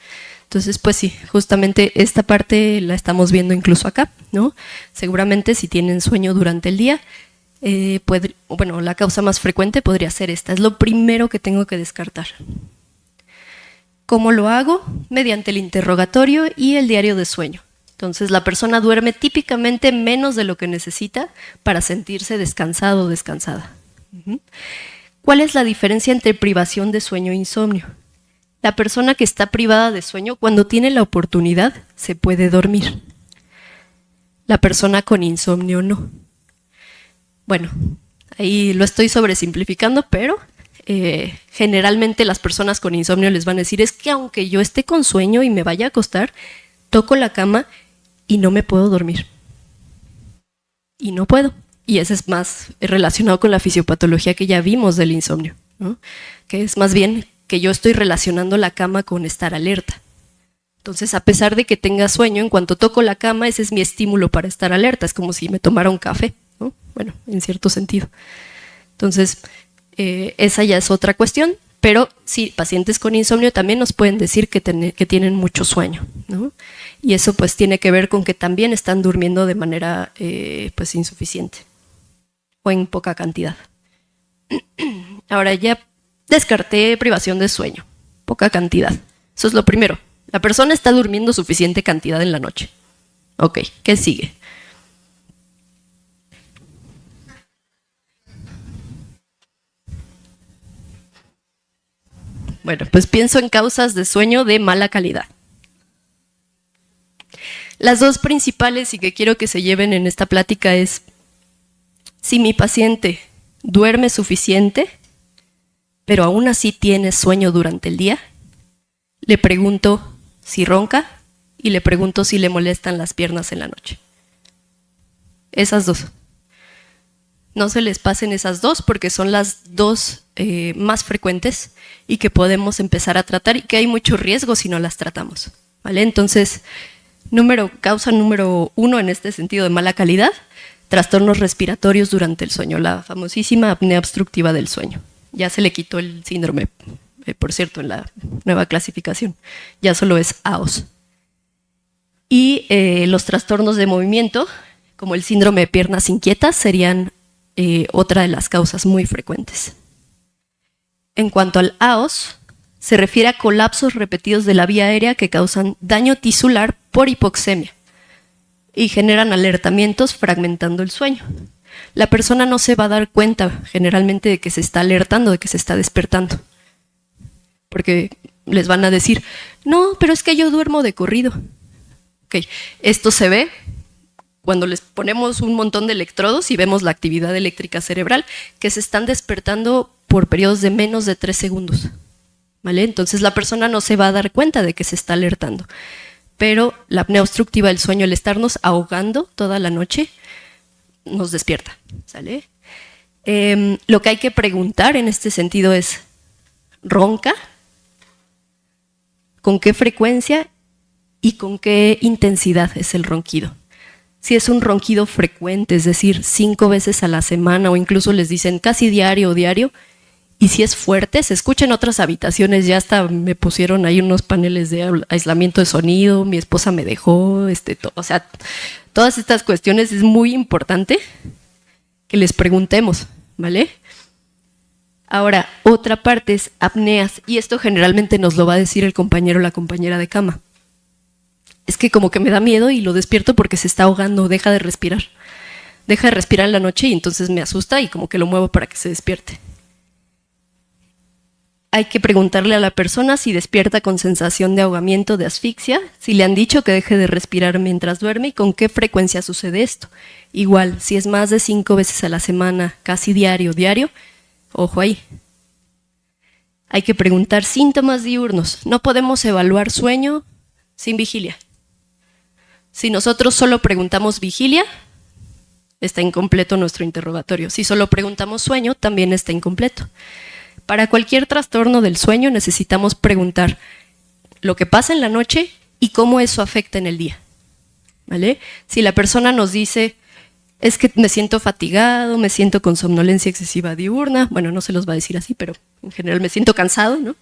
Entonces, pues sí, justamente esta parte la estamos viendo incluso acá, ¿no? Seguramente si tienen sueño durante el día, la causa más frecuente podría ser esta. Es lo primero que tengo que descartar. ¿Cómo lo hago? Mediante el interrogatorio y el diario de sueño. Entonces, la persona duerme típicamente menos de lo que necesita para sentirse descansado o descansada. ¿Cuál es la diferencia entre privación de sueño e insomnio? La persona que está privada de sueño, cuando tiene la oportunidad, se puede dormir. La persona con insomnio no. Bueno, ahí lo estoy sobresimplificando, pero generalmente las personas con insomnio les van a decir, es que aunque yo esté con sueño y me vaya a acostar, toco la cama y no me puedo dormir. Y no puedo. Y ese es más relacionado con la fisiopatología que ya vimos del insomnio, ¿no? Que es más bien que yo estoy relacionando la cama con estar alerta. Entonces, a pesar de que tenga sueño, en cuanto toco la cama, ese es mi estímulo para estar alerta. Es como si me tomara un café, ¿no? Bueno, en cierto sentido. Entonces, esa ya es otra cuestión, pero sí, pacientes con insomnio también nos pueden decir que tienen mucho sueño, ¿no? Y eso pues tiene que ver con que también están durmiendo de manera pues insuficiente o en poca cantidad. Ahora ya descarté privación de sueño, poca cantidad. Eso es lo primero. La persona está durmiendo suficiente cantidad en la noche. Ok, ¿qué sigue? Bueno, pues pienso en causas de sueño de mala calidad. Las dos principales y que quiero que se lleven en esta plática es, si mi paciente duerme suficiente, pero aún así tiene sueño durante el día, le pregunto si ronca y le pregunto si le molestan las piernas en la noche. Esas dos. No se les pasen esas dos porque son las dos más frecuentes y que podemos empezar a tratar y que hay mucho riesgo si no las tratamos, ¿vale? Entonces, causa número 1 en este sentido de mala calidad, trastornos respiratorios durante el sueño, la famosísima apnea obstructiva del sueño. Ya se le quitó el síndrome, por cierto, en la nueva clasificación. Ya solo es AOS. Y los trastornos de movimiento, como el síndrome de piernas inquietas, serían otra de las causas muy frecuentes. En cuanto al AOS, se refiere a colapsos repetidos de la vía aérea que causan daño tisular por hipoxemia y generan alertamientos fragmentando el sueño. La persona no se va a dar cuenta generalmente de que se está alertando, de que se está despertando, porque les van a decir, no, pero es que yo duermo de corrido. Okay. Esto se ve cuando les ponemos un montón de electrodos y vemos la actividad eléctrica cerebral, que se están despertando por periodos de menos de 3 segundos. ¿Vale? Entonces la persona no se va a dar cuenta de que se está alertando. Pero la apnea obstructiva del sueño, el estarnos ahogando toda la noche, nos despierta. ¿Sale? Lo que hay que preguntar en este sentido es, ¿ronca? ¿Con qué frecuencia y con qué intensidad es el ronquido? Si es un ronquido frecuente, es decir, 5 veces a la semana o incluso les dicen casi diario o diario, y si es fuerte, se escucha en otras habitaciones, ya hasta me pusieron ahí unos paneles de aislamiento de sonido, mi esposa me dejó, o sea, todas estas cuestiones es muy importante que les preguntemos, ¿vale? Ahora, otra parte es apneas, y esto generalmente nos lo va a decir el compañero o la compañera de cama. Es que como que me da miedo y lo despierto porque se está ahogando, deja de respirar. Deja de respirar en la noche y entonces me asusta y como que lo muevo para que se despierte. Hay que preguntarle a la persona si despierta con sensación de ahogamiento, de asfixia, si le han dicho que deje de respirar mientras duerme y con qué frecuencia sucede esto. Igual, si es más de 5 veces a la semana, casi diario, ojo ahí. Hay que preguntar síntomas diurnos. No podemos evaluar sueño sin vigilia. Si nosotros solo preguntamos vigilia, está incompleto nuestro interrogatorio. Si solo preguntamos sueño, también está incompleto. Para cualquier trastorno del sueño necesitamos preguntar lo que pasa en la noche y cómo eso afecta en el día, ¿vale? Si la persona nos dice, es que me siento fatigado, me siento con somnolencia excesiva diurna, bueno, no se los va a decir así, pero en general me siento cansado, ¿no?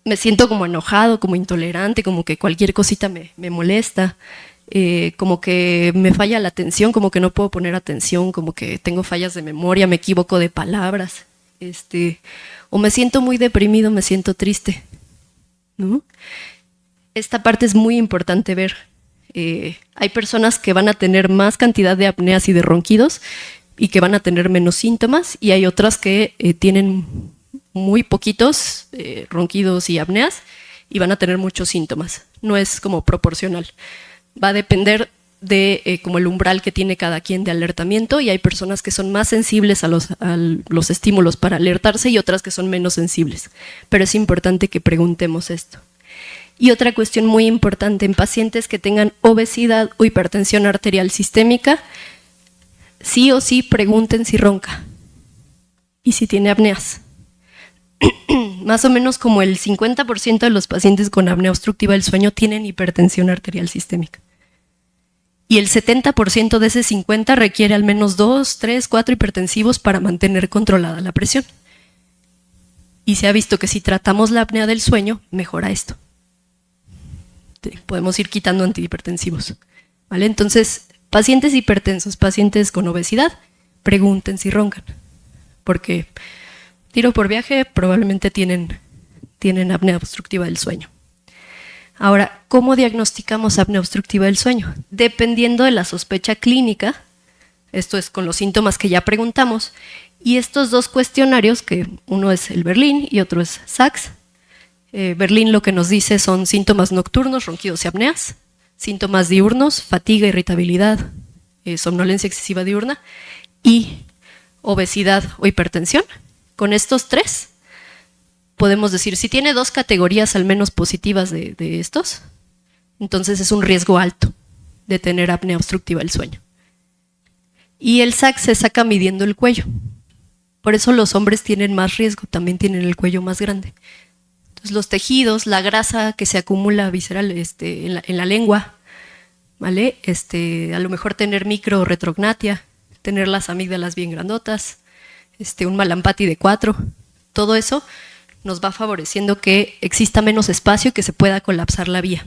Me siento como enojado, como intolerante, como que cualquier cosita me molesta, como que me falla la atención, como que no puedo poner atención, como que tengo fallas de memoria, me equivoco de palabras. O me siento muy deprimido, me siento triste, ¿no? Esta parte es muy importante ver. Hay personas que van a tener más cantidad de apneas y de ronquidos y que van a tener menos síntomas, y hay otras que tienen muy poquitos ronquidos y apneas y van a tener muchos síntomas. No es como proporcional. Va a depender de como el umbral que tiene cada quien de alertamiento, y hay personas que son más sensibles a los estímulos para alertarse y otras que son menos sensibles. Pero es importante que preguntemos esto. Y otra cuestión muy importante en pacientes que tengan obesidad o hipertensión arterial sistémica, sí o sí pregunten si ronca y si tiene apneas. Más o menos como el 50% de los pacientes con apnea obstructiva del sueño tienen hipertensión arterial sistémica. Y el 70% de ese 50% requiere al menos 2, 3, 4 hipertensivos para mantener controlada la presión. Y se ha visto que si tratamos la apnea del sueño, mejora esto. Podemos ir quitando antihipertensivos, ¿vale? Entonces, pacientes hipertensos, pacientes con obesidad, pregunten si roncan. Porque tiro por viaje, probablemente tienen apnea obstructiva del sueño. Ahora, ¿cómo diagnosticamos apnea obstructiva del sueño? Dependiendo de la sospecha clínica, esto es con los síntomas que ya preguntamos, y estos dos cuestionarios, que uno es el Berlín y otro es SACS. Berlín lo que nos dice son síntomas nocturnos, ronquidos y apneas, síntomas diurnos, fatiga, irritabilidad, somnolencia excesiva diurna y obesidad o hipertensión. Con estos 3 podemos decir, si tiene 2 categorías al menos positivas de estos, entonces es un riesgo alto de tener apnea obstructiva del sueño. Y el SAC se saca midiendo el cuello. Por eso los hombres tienen más riesgo, también tienen el cuello más grande. Entonces los tejidos, la grasa que se acumula visceral en la lengua, ¿vale? A lo mejor tener microretrognatia, tener las amígdalas bien grandotas, un Malampati de 4, todo eso nos va favoreciendo que exista menos espacio y que se pueda colapsar la vía.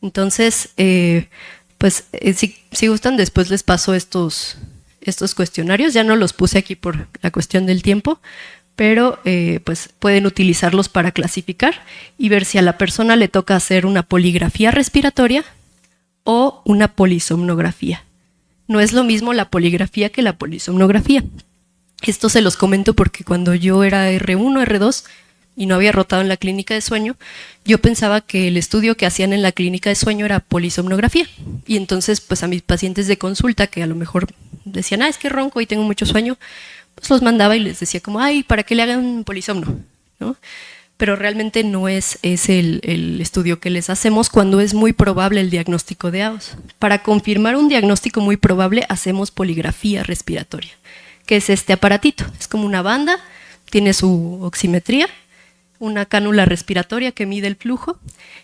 Entonces, si gustan, después les paso estos cuestionarios. Ya no los puse aquí por la cuestión del tiempo, pero pues pueden utilizarlos para clasificar y ver si a la persona le toca hacer una poligrafía respiratoria o una polisomnografía. No es lo mismo la poligrafía que la polisomnografía. Esto se los comento porque cuando yo era R1, R2 y no había rotado en la clínica de sueño, yo pensaba que el estudio que hacían en la clínica de sueño era polisomnografía. Y entonces, pues a mis pacientes de consulta que a lo mejor decían, es que ronco y tengo mucho sueño, pues los mandaba y les decía como, ¿para qué le hagan polisomno? ¿No? Pero realmente no es el estudio que les hacemos cuando es muy probable el diagnóstico de AOS. Para confirmar un diagnóstico muy probable, hacemos poligrafía respiratoria, que es este aparatito. Es como una banda, tiene su oximetría, una cánula respiratoria que mide el flujo,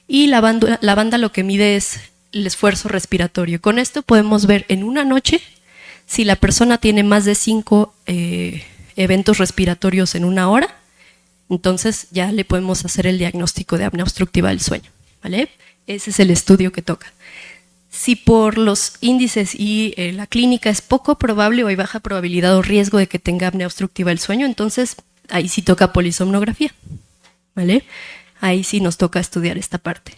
y la banda lo que mide es el esfuerzo respiratorio. Con esto podemos ver en una noche si la persona tiene más de 5 eventos respiratorios en una hora, entonces ya le podemos hacer el diagnóstico de apnea obstructiva del sueño, ¿vale? Ese es el estudio que toca. Si por los índices y la clínica es poco probable o hay baja probabilidad o riesgo de que tenga apnea obstructiva del sueño, entonces ahí sí toca polisomnografía, ¿vale? Ahí sí nos toca estudiar esta parte.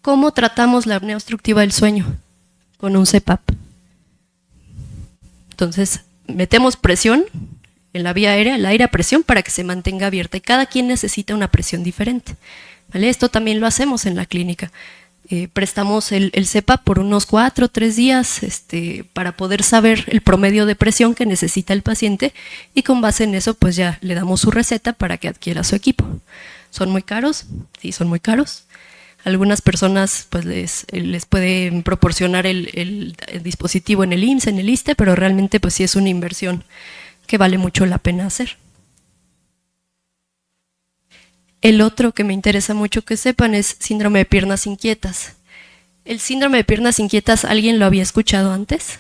¿Cómo tratamos la apnea obstructiva del sueño? Con un CPAP. Entonces, metemos presión en la vía aérea, el aire a presión para que se mantenga abierta y cada quien necesita una presión diferente, ¿vale? Esto también lo hacemos en la clínica. Prestamos el CPAP por unos 4 o 3 días para poder saber el promedio de presión que necesita el paciente y con base en eso pues ya le damos su receta para que adquiera su equipo. ¿Son muy caros? Sí, son muy caros. Algunas personas pues les pueden proporcionar el dispositivo en el IMSS, en el ISSSTE, pero realmente pues sí es una inversión que vale mucho la pena hacer. El otro que me interesa mucho que sepan es síndrome de piernas inquietas. ¿El síndrome de piernas inquietas alguien lo había escuchado antes?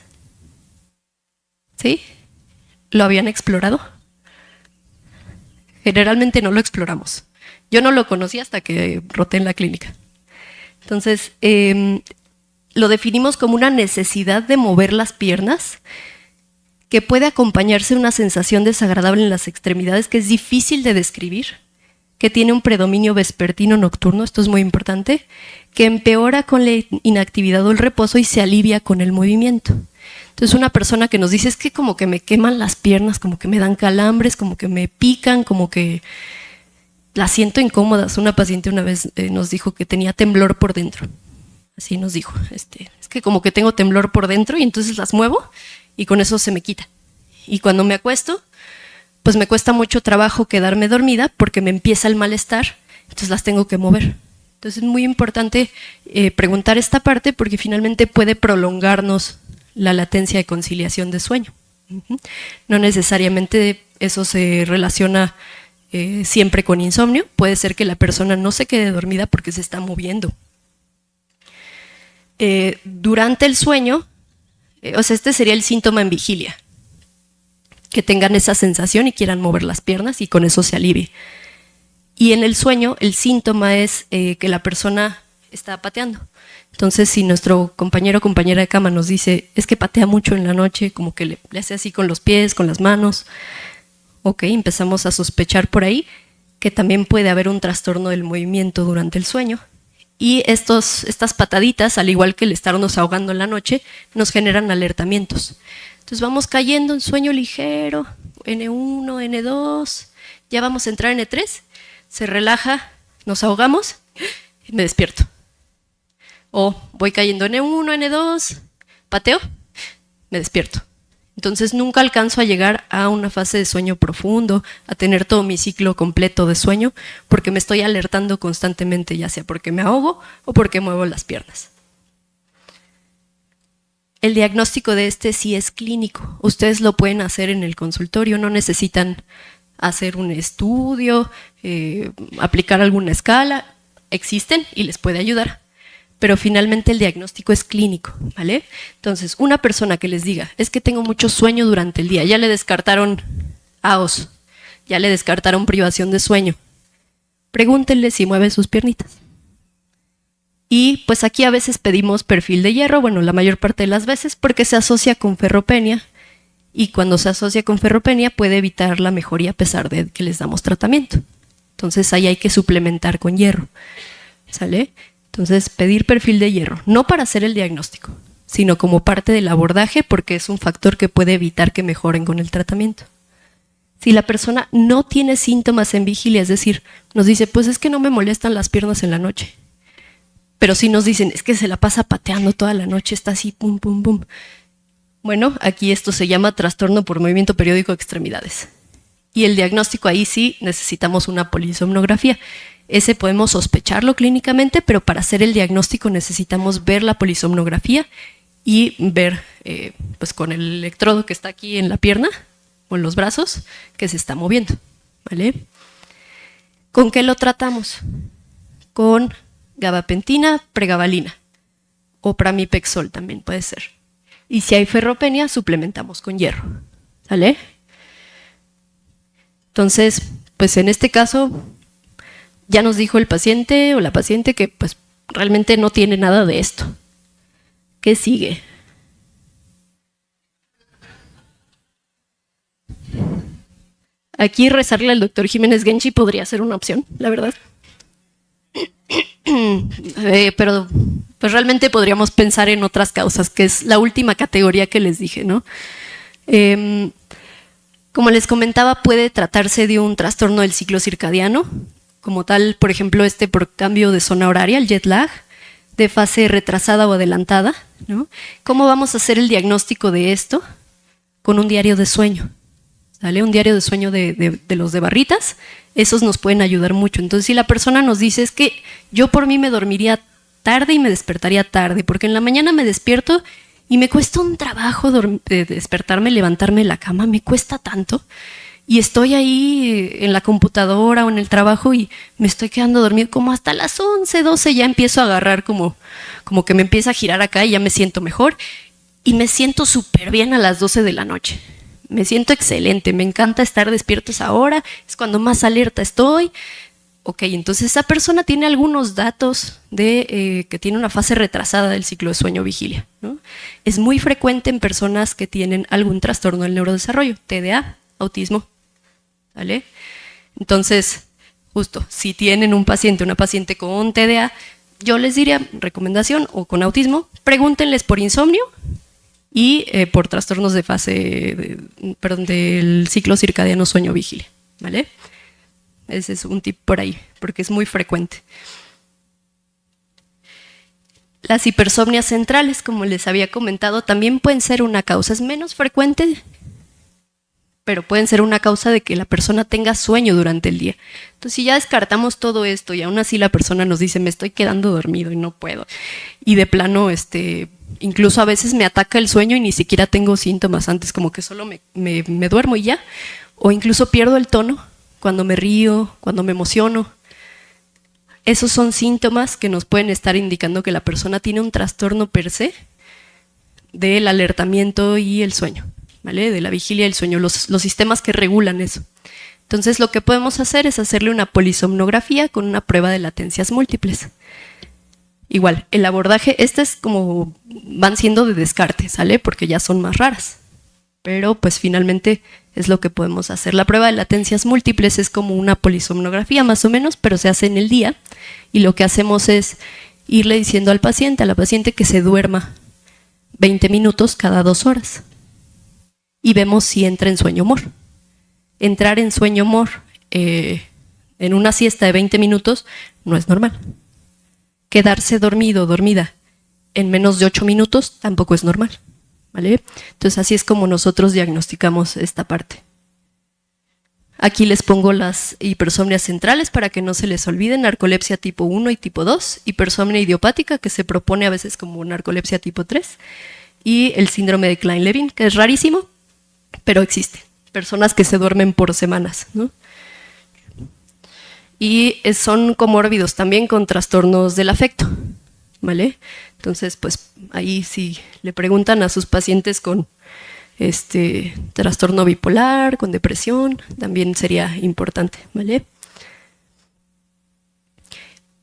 ¿Sí? ¿Lo habían explorado? Generalmente no lo exploramos. Yo no lo conocí hasta que roté en la clínica. Entonces, lo definimos como una necesidad de mover las piernas que puede acompañarse de una sensación desagradable en las extremidades que es difícil de describir, que tiene un predominio vespertino nocturno, esto es muy importante, que empeora con la inactividad o el reposo y se alivia con el movimiento. Entonces una persona que nos dice es que como que me queman las piernas, como que me dan calambres, como que me pican, como que las siento incómodas. Una paciente una vez nos dijo que tenía temblor por dentro. Así nos dijo, es que como que tengo temblor por dentro y entonces las muevo y con eso se me quita. Y cuando me acuesto, pues me cuesta mucho trabajo quedarme dormida porque me empieza el malestar, entonces las tengo que mover. Entonces es muy importante preguntar esta parte porque finalmente puede prolongarnos la latencia de conciliación de sueño. No necesariamente eso se relaciona siempre con insomnio, puede ser que la persona no se quede dormida porque se está moviendo. Durante el sueño, o sea, este sería el síntoma en vigilia, que tengan esa sensación y quieran mover las piernas y con eso se alivie. Y en el sueño el síntoma es que la persona está pateando. Entonces si nuestro compañero o compañera de cama nos dice es que patea mucho en la noche, como que le hace así con los pies, con las manos, ok, empezamos a sospechar por ahí que también puede haber un trastorno del movimiento durante el sueño. Y estas pataditas, al igual que el estarnos ahogando en la noche, nos generan alertamientos. Entonces vamos cayendo en sueño ligero, N1, N2, ya vamos a entrar en N3, se relaja, nos ahogamos y me despierto. O voy cayendo en N1, N2, pateo, me despierto. Entonces nunca alcanzo a llegar a una fase de sueño profundo, a tener todo mi ciclo completo de sueño, porque me estoy alertando constantemente, ya sea porque me ahogo o porque muevo las piernas. El diagnóstico de este sí es clínico. Ustedes lo pueden hacer en el consultorio, no necesitan hacer un estudio, aplicar alguna escala. Existen y les puede ayudar. Pero finalmente el diagnóstico es clínico, ¿vale? Entonces, una persona que les diga, es que tengo mucho sueño durante el día, ya le descartaron AOS, ya le descartaron privación de sueño, pregúntenle si mueve sus piernitas. Y pues aquí a veces pedimos perfil de hierro, bueno, la mayor parte de las veces, porque se asocia con ferropenia, y cuando se asocia con ferropenia puede evitar la mejoría a pesar de que les damos tratamiento. Entonces ahí hay que suplementar con hierro, ¿sale? Entonces, pedir perfil de hierro, no para hacer el diagnóstico, sino como parte del abordaje porque es un factor que puede evitar que mejoren con el tratamiento. Si la persona no tiene síntomas en vigilia, es decir, nos dice, pues es que no me molestan las piernas en la noche, pero si nos dicen, es que se la pasa pateando toda la noche, está así, pum, pum, pum. Bueno, aquí esto se llama trastorno por movimiento periódico de extremidades. Y el diagnóstico ahí sí necesitamos una polisomnografía. Ese podemos sospecharlo clínicamente, pero para hacer el diagnóstico necesitamos ver la polisomnografía y ver pues con el electrodo que está aquí en la pierna o en los brazos que se está moviendo, ¿vale? ¿Con qué lo tratamos? Con gabapentina, pregabalina o pramipexol también puede ser. Y si hay ferropenia, suplementamos con hierro. ¿Sale? Entonces, pues en este caso, ya nos dijo el paciente o la paciente que pues realmente no tiene nada de esto. ¿Qué sigue? Aquí rezarle al doctor Jiménez Genchi podría ser una opción, la verdad. Pero pues realmente podríamos pensar en otras causas, que es la última categoría que les dije, ¿no? Como les comentaba, puede tratarse de un trastorno del ciclo circadiano, como tal, por ejemplo, por cambio de zona horaria, el jet lag, de fase retrasada o adelantada, ¿no? ¿Cómo vamos a hacer el diagnóstico de esto? Con un diario de sueño, ¿sale? Un diario de sueño de los de barritas, esos nos pueden ayudar mucho. Entonces, si la persona nos dice, es que yo por mí me dormiría tarde y me despertaría tarde, porque en la mañana me despierto y me cuesta un trabajo despertarme, levantarme de la cama, me cuesta tanto, y estoy ahí en la computadora o en el trabajo y me estoy quedando dormido como hasta las 11, 12, ya empiezo a agarrar como que me empieza a girar acá y ya me siento mejor, y me siento súper bien a las 12 de la noche. Me siento excelente, me encanta estar despierto a esa hora, es cuando más alerta estoy. Ok, entonces esa persona tiene algunos datos de que tiene una fase retrasada del ciclo de sueño-vigilia, ¿no? Es muy frecuente en personas que tienen algún trastorno del neurodesarrollo, TDA, autismo, ¿vale? Entonces, justo, si tienen una paciente con TDA, yo les diría, recomendación, o con autismo, pregúntenles por insomnio y por trastornos de fase, del ciclo circadiano sueño-vigilia, ¿vale? Ese es un tip por ahí, porque es muy frecuente. Las hipersomnias centrales, como les había comentado, también pueden ser una causa. Es menos frecuente, pero pueden ser una causa de que la persona tenga sueño durante el día. Entonces, si ya descartamos todo esto y aún así la persona nos dice, me estoy quedando dormido y no puedo, y de plano, incluso a veces me ataca el sueño y ni siquiera tengo síntomas antes, como que solo me duermo y ya, o incluso pierdo el tono cuando me río, cuando me emociono. Esos son síntomas que nos pueden estar indicando que la persona tiene un trastorno per se del alertamiento y el sueño, ¿vale? De la vigilia y el sueño, los sistemas que regulan eso. Entonces, lo que podemos hacer es hacerle una polisomnografía con una prueba de latencias múltiples. Igual, el abordaje, es como van siendo de descarte, ¿sale? Porque ya son más raras. Pero pues finalmente es lo que podemos hacer. La prueba de latencias múltiples es como una polisomnografía más o menos, pero se hace en el día, y lo que hacemos es irle diciendo a la paciente que se duerma 20 minutos cada 2 horas y vemos si entra en sueño-mor. Entrar en sueño-mor en una siesta de 20 minutos no es normal. Quedarse dormido o dormida en menos de 8 minutos tampoco es normal, ¿vale? Entonces así es como nosotros diagnosticamos esta parte. Aquí les pongo las hipersomnias centrales para que no se les olviden: narcolepsia tipo 1 y tipo 2, hipersomnia idiopática, que se propone a veces como narcolepsia tipo 3, y el síndrome de Klein-Levin, que es rarísimo, pero existe. Personas que se duermen por semanas, ¿no? Y son comórbidos también con trastornos del afecto, ¿vale? Entonces, pues ahí si le preguntan a sus pacientes con trastorno bipolar, con depresión, también sería importante, ¿vale?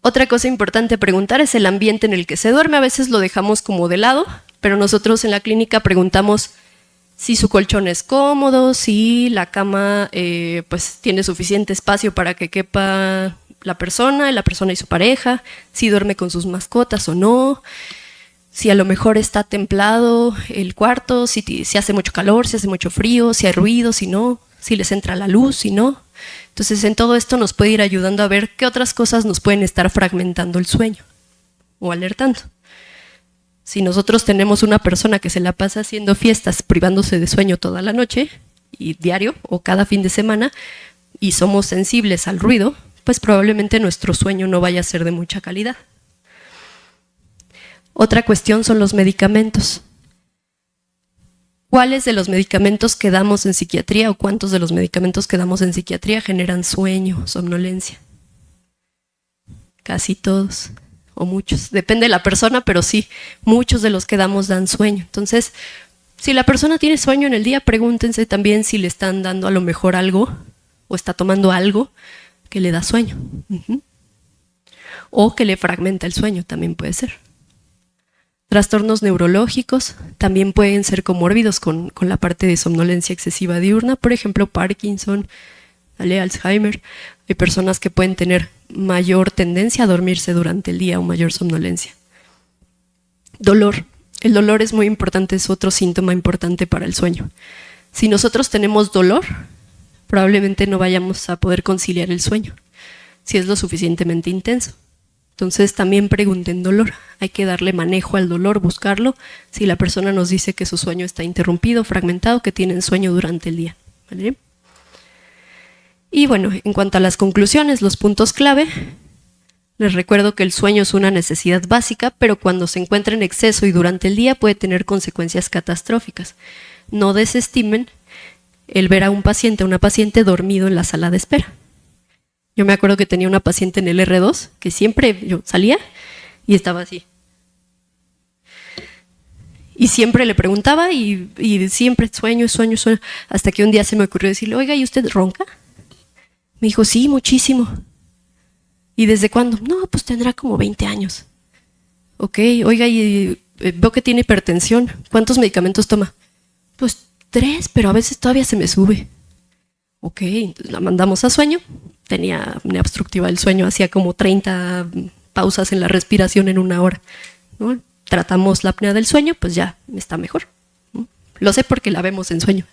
Otra cosa importante a preguntar es el ambiente en el que se duerme. A veces lo dejamos como de lado, pero nosotros en la clínica preguntamos si su colchón es cómodo, si la cama pues tiene suficiente espacio para que quepa la persona y su pareja, si duerme con sus mascotas o no, si a lo mejor está templado el cuarto, si hace mucho calor, si hace mucho frío, si hay ruido, si no, si les entra la luz, si no. Entonces, en todo esto nos puede ir ayudando a ver qué otras cosas nos pueden estar fragmentando el sueño o alertando. Si nosotros tenemos una persona que se la pasa haciendo fiestas, privándose de sueño toda la noche y diario o cada fin de semana, y somos sensibles al ruido, pues probablemente nuestro sueño no vaya a ser de mucha calidad. Otra cuestión son los medicamentos. ¿Cuáles de los medicamentos que damos en psiquiatría o cuántos de los medicamentos que damos en psiquiatría generan sueño, somnolencia? Casi todos, o muchos, depende de la persona, pero sí, muchos de los que damos dan sueño. Entonces, si la persona tiene sueño en el día, pregúntense también si le están dando a lo mejor algo o está tomando algo que le da sueño. O que le fragmenta el sueño, también puede ser. Trastornos neurológicos también pueden ser comórbidos con la parte de somnolencia excesiva diurna, por ejemplo, Parkinson, Alzheimer. Hay personas que pueden tener mayor tendencia a dormirse durante el día o mayor somnolencia. Dolor. El dolor es muy importante, es otro síntoma importante para el sueño. Si nosotros tenemos dolor, probablemente no vayamos a poder conciliar el sueño, si es lo suficientemente intenso. Entonces también pregunten dolor. Hay que darle manejo al dolor, buscarlo. Si la persona nos dice que su sueño está interrumpido, fragmentado, que tienen sueño durante el día. ¿Vale? Y bueno, en cuanto a las conclusiones, los puntos clave, les recuerdo que el sueño es una necesidad básica, pero cuando se encuentra en exceso y durante el día puede tener consecuencias catastróficas. No desestimen el ver a un paciente, una paciente dormido en la sala de espera. Yo me acuerdo que tenía una paciente en el R2 que siempre yo salía y estaba así. Y siempre le preguntaba y siempre sueño, hasta que un día se me ocurrió decirle, oiga, ¿y usted ronca? Me dijo, sí, muchísimo. ¿Y desde cuándo? No, pues tendrá como 20 años. Ok, oiga, y veo que tiene hipertensión. ¿Cuántos medicamentos toma? Pues 3, pero a veces todavía se me sube. Ok, entonces la mandamos a sueño. Tenía apnea obstructiva del sueño, hacía como 30 pausas en la respiración en 1 hora, ¿no? Tratamos la apnea del sueño, pues ya está mejor, ¿no? Lo sé porque la vemos en sueño.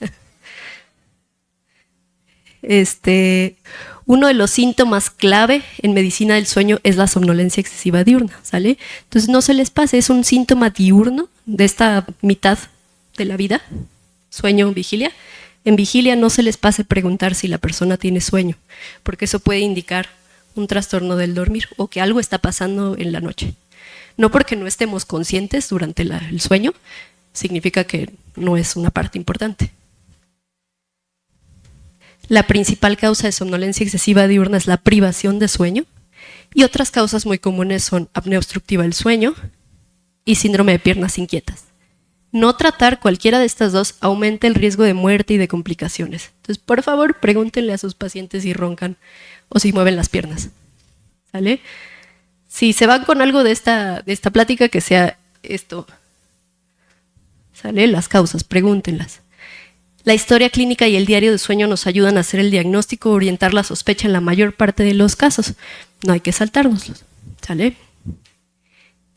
Uno de los síntomas clave en medicina del sueño es la somnolencia excesiva diurna, ¿sale? Entonces no se les pase, es un síntoma diurno de esta mitad de la vida, sueño, vigilia. En vigilia no se les pase preguntar si la persona tiene sueño, porque eso puede indicar un trastorno del dormir o que algo está pasando en la noche. No porque no estemos conscientes durante el sueño, significa que no es una parte importante. La principal causa de somnolencia excesiva diurna es la privación de sueño y otras causas muy comunes son apnea obstructiva del sueño y síndrome de piernas inquietas. No tratar cualquiera de estas dos aumenta el riesgo de muerte y de complicaciones. Entonces, por favor, pregúntenle a sus pacientes si roncan o si mueven las piernas. ¿Sale? Si se van con algo de esta plática, que sea esto. ¿Sale? Las causas, pregúntenlas. La historia clínica y el diario de sueño nos ayudan a hacer el diagnóstico o orientar la sospecha en la mayor parte de los casos. No hay que saltárnoslos. ¿Sale?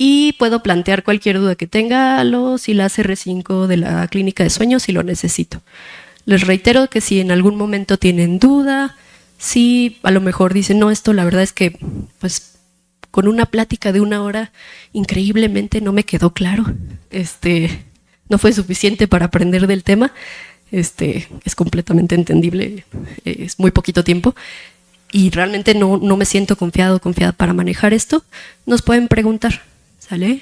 Y puedo plantear cualquier duda que tenga si la CR5 de la clínica de sueño, si lo necesito. Les reitero que si en algún momento tienen duda, si a lo mejor dicen, no, esto la verdad es que pues con una plática de 1 hora increíblemente no me quedó claro, no fue suficiente para aprender del tema, es completamente entendible, es muy poquito tiempo y realmente no me siento confiada para manejar esto, nos pueden preguntar. ¿Sale?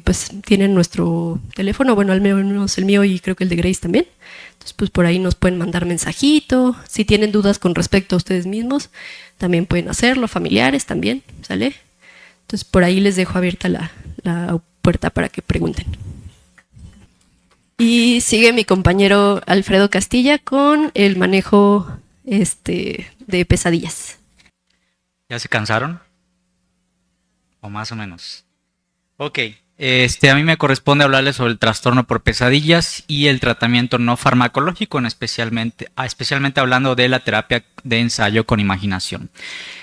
Pues tienen nuestro teléfono, bueno, al menos el mío y creo que el de Grace también. Entonces, pues por ahí nos pueden mandar mensajito. Si tienen dudas con respecto a ustedes mismos, también pueden hacerlo, familiares también, ¿sale? Entonces, por ahí les dejo abierta la puerta para que pregunten. Y sigue mi compañero Alfredo Castilla con el manejo de pesadillas. ¿Ya se cansaron? ¿O más o menos? Ok, a mí me corresponde hablarles sobre el trastorno por pesadillas y el tratamiento no farmacológico, especialmente hablando de la terapia de ensayo con imaginación.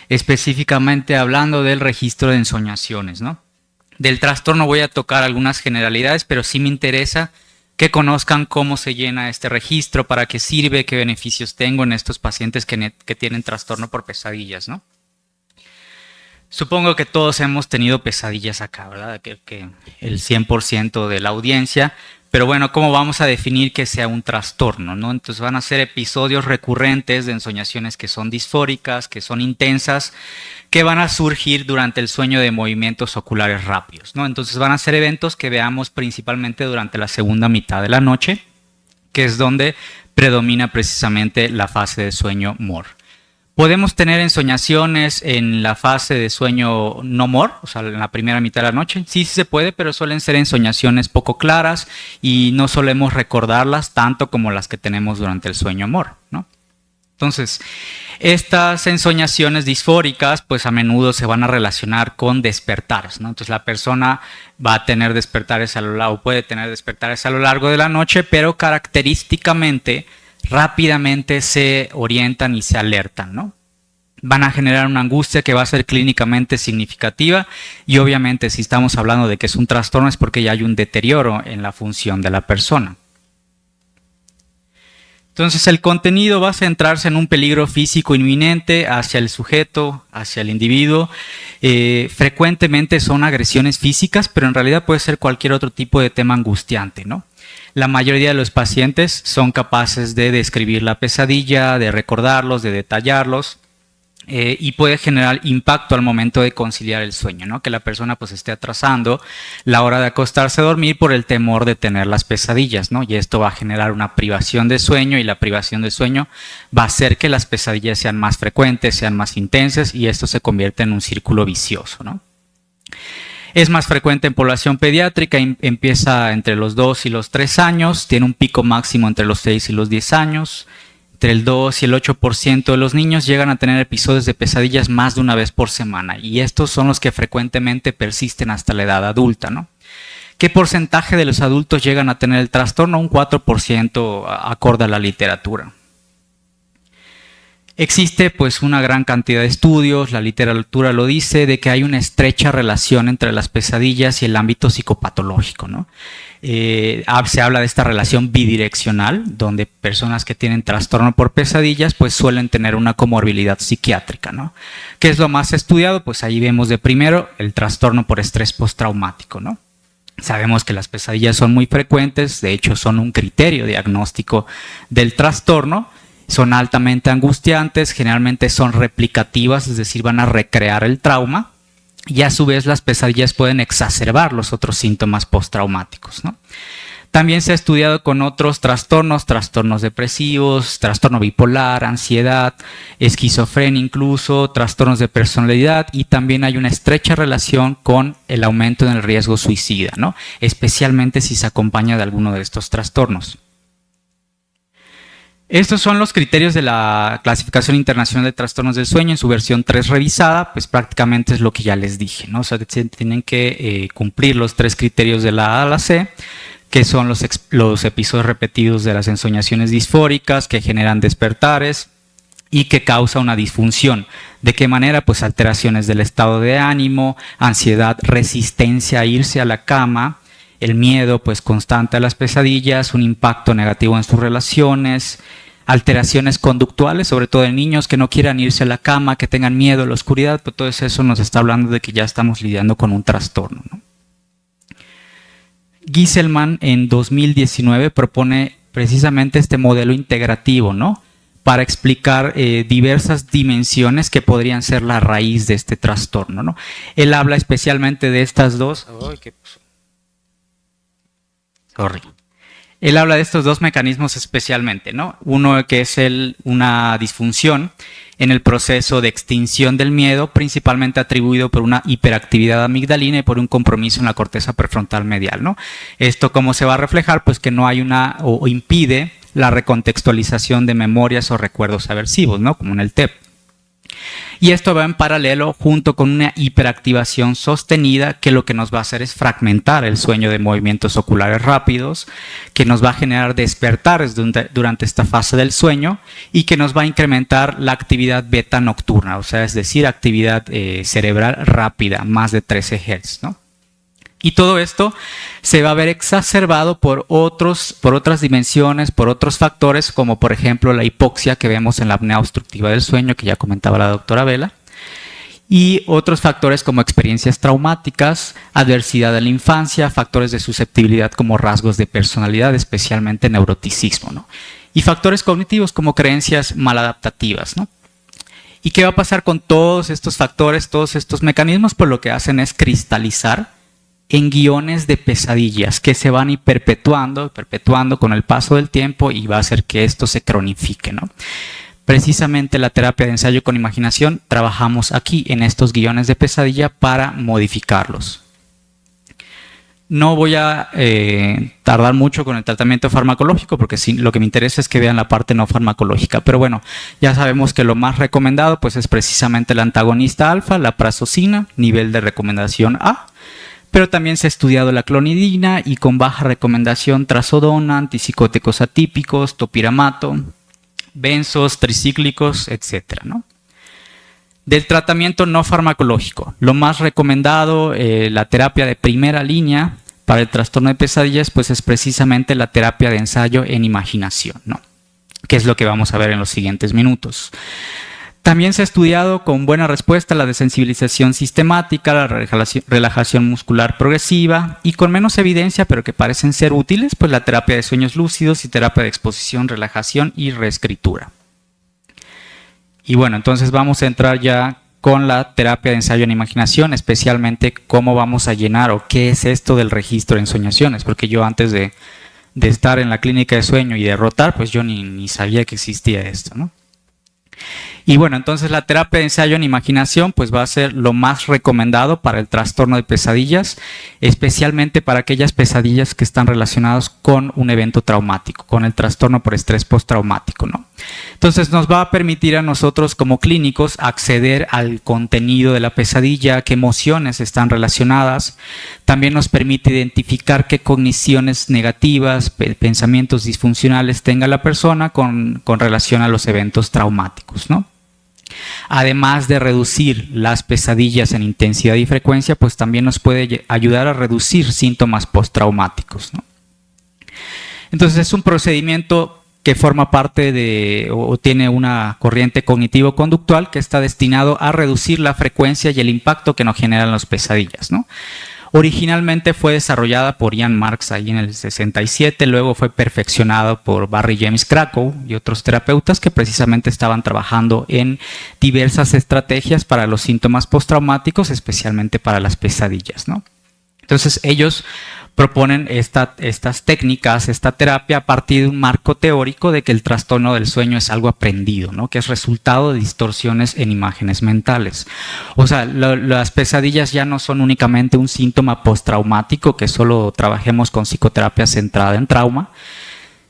Específicamente hablando del registro de ensoñaciones, ¿no? Del trastorno voy a tocar algunas generalidades, pero sí me interesa que conozcan cómo se llena este registro, para qué sirve, qué beneficios tengo en estos pacientes que tienen trastorno por pesadillas, ¿no? Supongo que todos hemos tenido pesadillas acá, ¿verdad? Que el 100% de la audiencia, pero bueno, ¿cómo vamos a definir que sea un trastorno, no? Entonces van a ser episodios recurrentes de ensoñaciones que son disfóricas, que son intensas, que van a surgir durante el sueño de movimientos oculares rápidos, ¿no? Entonces van a ser eventos que veamos principalmente durante la segunda mitad de la noche, que es donde predomina precisamente la fase de sueño MOR. Podemos tener ensoñaciones en la fase de sueño no MOR, o sea, en la primera mitad de la noche. Sí, sí se puede, pero suelen ser ensoñaciones poco claras y no solemos recordarlas tanto como las que tenemos durante el sueño MOR, ¿no? Entonces, estas ensoñaciones disfóricas, pues a menudo se van a relacionar con despertares, ¿no? Entonces, la persona va a tener despertares o puede tener despertares a lo largo de la noche, pero característicamente rápidamente se orientan y se alertan, ¿no? Van a generar una angustia que va a ser clínicamente significativa y obviamente si estamos hablando de que es un trastorno es porque ya hay un deterioro en la función de la persona. Entonces el contenido va a centrarse en un peligro físico inminente hacia el sujeto, hacia el individuo. Frecuentemente son agresiones físicas, pero en realidad puede ser cualquier otro tipo de tema angustiante, ¿no? La mayoría de los pacientes son capaces de describir la pesadilla, de recordarlos, de detallarlos y puede generar impacto al momento de conciliar el sueño, ¿no? Que la persona pues esté atrasando la hora de acostarse a dormir por el temor de tener las pesadillas, ¿no? Y esto va a generar una privación de sueño y la privación de sueño va a hacer que las pesadillas sean más frecuentes, sean más intensas y esto se convierte en un círculo vicioso, ¿no? Es más frecuente en población pediátrica, empieza entre los 2 y los 3 años, tiene un pico máximo entre los 6 y los 10 años. Entre el 2 y el 8% de los niños llegan a tener episodios de pesadillas más de una vez por semana y estos son los que frecuentemente persisten hasta la edad adulta, ¿no? ¿Qué porcentaje de los adultos llegan a tener el trastorno? Un 4% acorde a la literatura. Existe pues una gran cantidad de estudios, la literatura lo dice, de que hay una estrecha relación entre las pesadillas y el ámbito psicopatológico, ¿no? Se habla de esta relación bidireccional, donde personas que tienen trastorno por pesadillas pues suelen tener una comorbilidad psiquiátrica, ¿no? ¿Qué es lo más estudiado? Pues ahí vemos de primero el trastorno por estrés postraumático, ¿no? Sabemos que las pesadillas son muy frecuentes, de hecho son un criterio diagnóstico del trastorno. Son altamente angustiantes, generalmente son replicativas, es decir, van a recrear el trauma y a su vez las pesadillas pueden exacerbar los otros síntomas postraumáticos, ¿no? También se ha estudiado con otros trastornos, trastornos depresivos, trastorno bipolar, ansiedad, esquizofrenia incluso, trastornos de personalidad y también hay una estrecha relación con el aumento en el riesgo suicida, ¿no? Especialmente si se acompaña de alguno de estos trastornos. Estos son los criterios de la Clasificación Internacional de Trastornos del Sueño en su versión 3 revisada, pues prácticamente es lo que ya les dije, ¿no? O sea, tienen que cumplir los 3 criterios de la A a la C, que son los episodios repetidos de las ensoñaciones disfóricas que generan despertares y que causa una disfunción. ¿De qué manera? Pues alteraciones del estado de ánimo, ansiedad, resistencia a irse a la cama, el miedo pues constante a las pesadillas, un impacto negativo en sus relaciones, alteraciones conductuales, sobre todo en niños que no quieran irse a la cama, que tengan miedo a la oscuridad, pues todo eso nos está hablando de que ya estamos lidiando con un trastorno, ¿no? Gieselman en 2019 propone precisamente este modelo integrativo, ¿no? Para explicar diversas dimensiones que podrían ser la raíz de este trastorno, ¿no? Él habla especialmente de estas dos. Ay, ¿qué pasó? Sorry. Él habla de estos 2 mecanismos especialmente, ¿no? Uno que es una disfunción en el proceso de extinción del miedo, principalmente atribuido por una hiperactividad amigdalina y por un compromiso en la corteza prefrontal medial, ¿no? Esto cómo se va a reflejar, pues que no hay o impide la recontextualización de memorias o recuerdos aversivos, ¿no? Como en el TEP. Y esto va en paralelo junto con una hiperactivación sostenida que lo que nos va a hacer es fragmentar el sueño de movimientos oculares rápidos, que nos va a generar despertares durante esta fase del sueño y que nos va a incrementar la actividad beta nocturna, o sea, es decir, actividad cerebral rápida, más de 13 Hz, ¿no? Y todo esto se va a ver exacerbado por otras dimensiones, por otros factores, como por ejemplo la hipoxia que vemos en la apnea obstructiva del sueño, que ya comentaba la doctora Vela, y otros factores como experiencias traumáticas, adversidad de la infancia, factores de susceptibilidad como rasgos de personalidad, especialmente neuroticismo, ¿no? Y factores cognitivos como creencias maladaptativas, ¿no? ¿Y qué va a pasar con todos estos factores, todos estos mecanismos? Pues lo que hacen es cristalizar en guiones de pesadillas que se van a ir perpetuando con el paso del tiempo y va a hacer que esto se cronifique, ¿no? precisamente la terapia de ensayo con imaginación trabajamos aquí en estos guiones de pesadilla para modificarlos. No voy a tardar mucho con el tratamiento farmacológico porque sí, lo que me interesa es que vean la parte no farmacológica. Pero bueno, ya sabemos que lo más recomendado pues, es precisamente el antagonista alfa, la prazosina, nivel de recomendación A. Pero también se ha estudiado la clonidina y con baja recomendación trazodona, antipsicóticos atípicos, topiramato, benzos, tricíclicos, etc., ¿no? Del tratamiento no farmacológico, lo más recomendado, la terapia de primera línea para el trastorno de pesadillas, pues es precisamente la terapia de ensayo en imaginación, ¿no? Que es lo que vamos a ver en los siguientes minutos. También se ha estudiado con buena respuesta la desensibilización sistemática, la relajación muscular progresiva y con menos evidencia, pero que parecen ser útiles, pues la terapia de sueños lúcidos y terapia de exposición, relajación y reescritura. Y bueno, entonces vamos a entrar ya con la terapia de ensayo en imaginación, especialmente cómo vamos a llenar o qué es esto del registro de ensoñaciones, porque yo antes de estar en la clínica de sueño y de rotar, pues yo ni sabía que existía esto, ¿no? Y bueno, entonces la terapia de ensayo en imaginación pues va a ser lo más recomendado para el trastorno de pesadillas, especialmente para aquellas pesadillas que están relacionadas con un evento traumático, con el trastorno por estrés postraumático, ¿no? Entonces nos va a permitir a nosotros como clínicos acceder al contenido de la pesadilla, qué emociones están relacionadas. También nos permite identificar qué cogniciones negativas, pensamientos disfuncionales tenga la persona con relación a los eventos traumáticos, ¿no? Además de reducir las pesadillas en intensidad y frecuencia, pues también nos puede ayudar a reducir síntomas postraumáticos, ¿no? Entonces es un procedimiento que forma parte de o tiene una corriente cognitivo-conductual que está destinado a reducir la frecuencia y el impacto que nos generan las pesadillas, ¿no? Originalmente fue desarrollada por Ian Marks ahí en el 67, luego fue perfeccionado por Barry James Krakow y otros terapeutas que precisamente estaban trabajando en diversas estrategias para los síntomas postraumáticos, especialmente para las pesadillas, ¿no? Entonces ellos proponen estas técnicas, esta terapia a partir de un marco teórico de que el trastorno del sueño es algo aprendido, ¿no? Que es resultado de distorsiones en imágenes mentales. O sea, las pesadillas ya no son únicamente un síntoma postraumático, que solo trabajemos con psicoterapia centrada en trauma,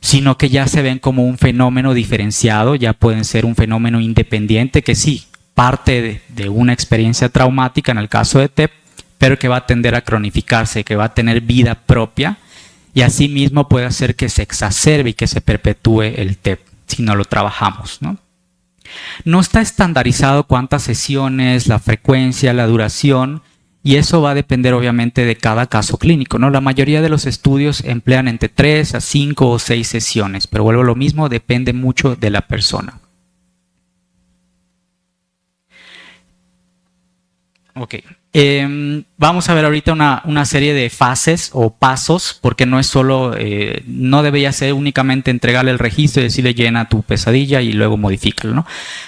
sino que ya se ven como un fenómeno diferenciado, ya pueden ser un fenómeno independiente que sí, parte de una experiencia traumática en el caso de TEP, pero que va a tender a cronificarse, que va a tener vida propia y asimismo puede hacer que se exacerbe y que se perpetúe el TEP si no lo trabajamos, ¿no? No está estandarizado cuántas sesiones, la frecuencia, la duración y eso va a depender obviamente de cada caso clínico, ¿no? La mayoría de los estudios emplean entre 3 a 5 o 6 sesiones, pero vuelvo a lo mismo, depende mucho de la persona. Ok, vamos a ver ahorita una serie de fases o pasos, porque no es solo, no debería ser únicamente entregarle el registro y decirle llena tu pesadilla y luego modifícalo, ¿no?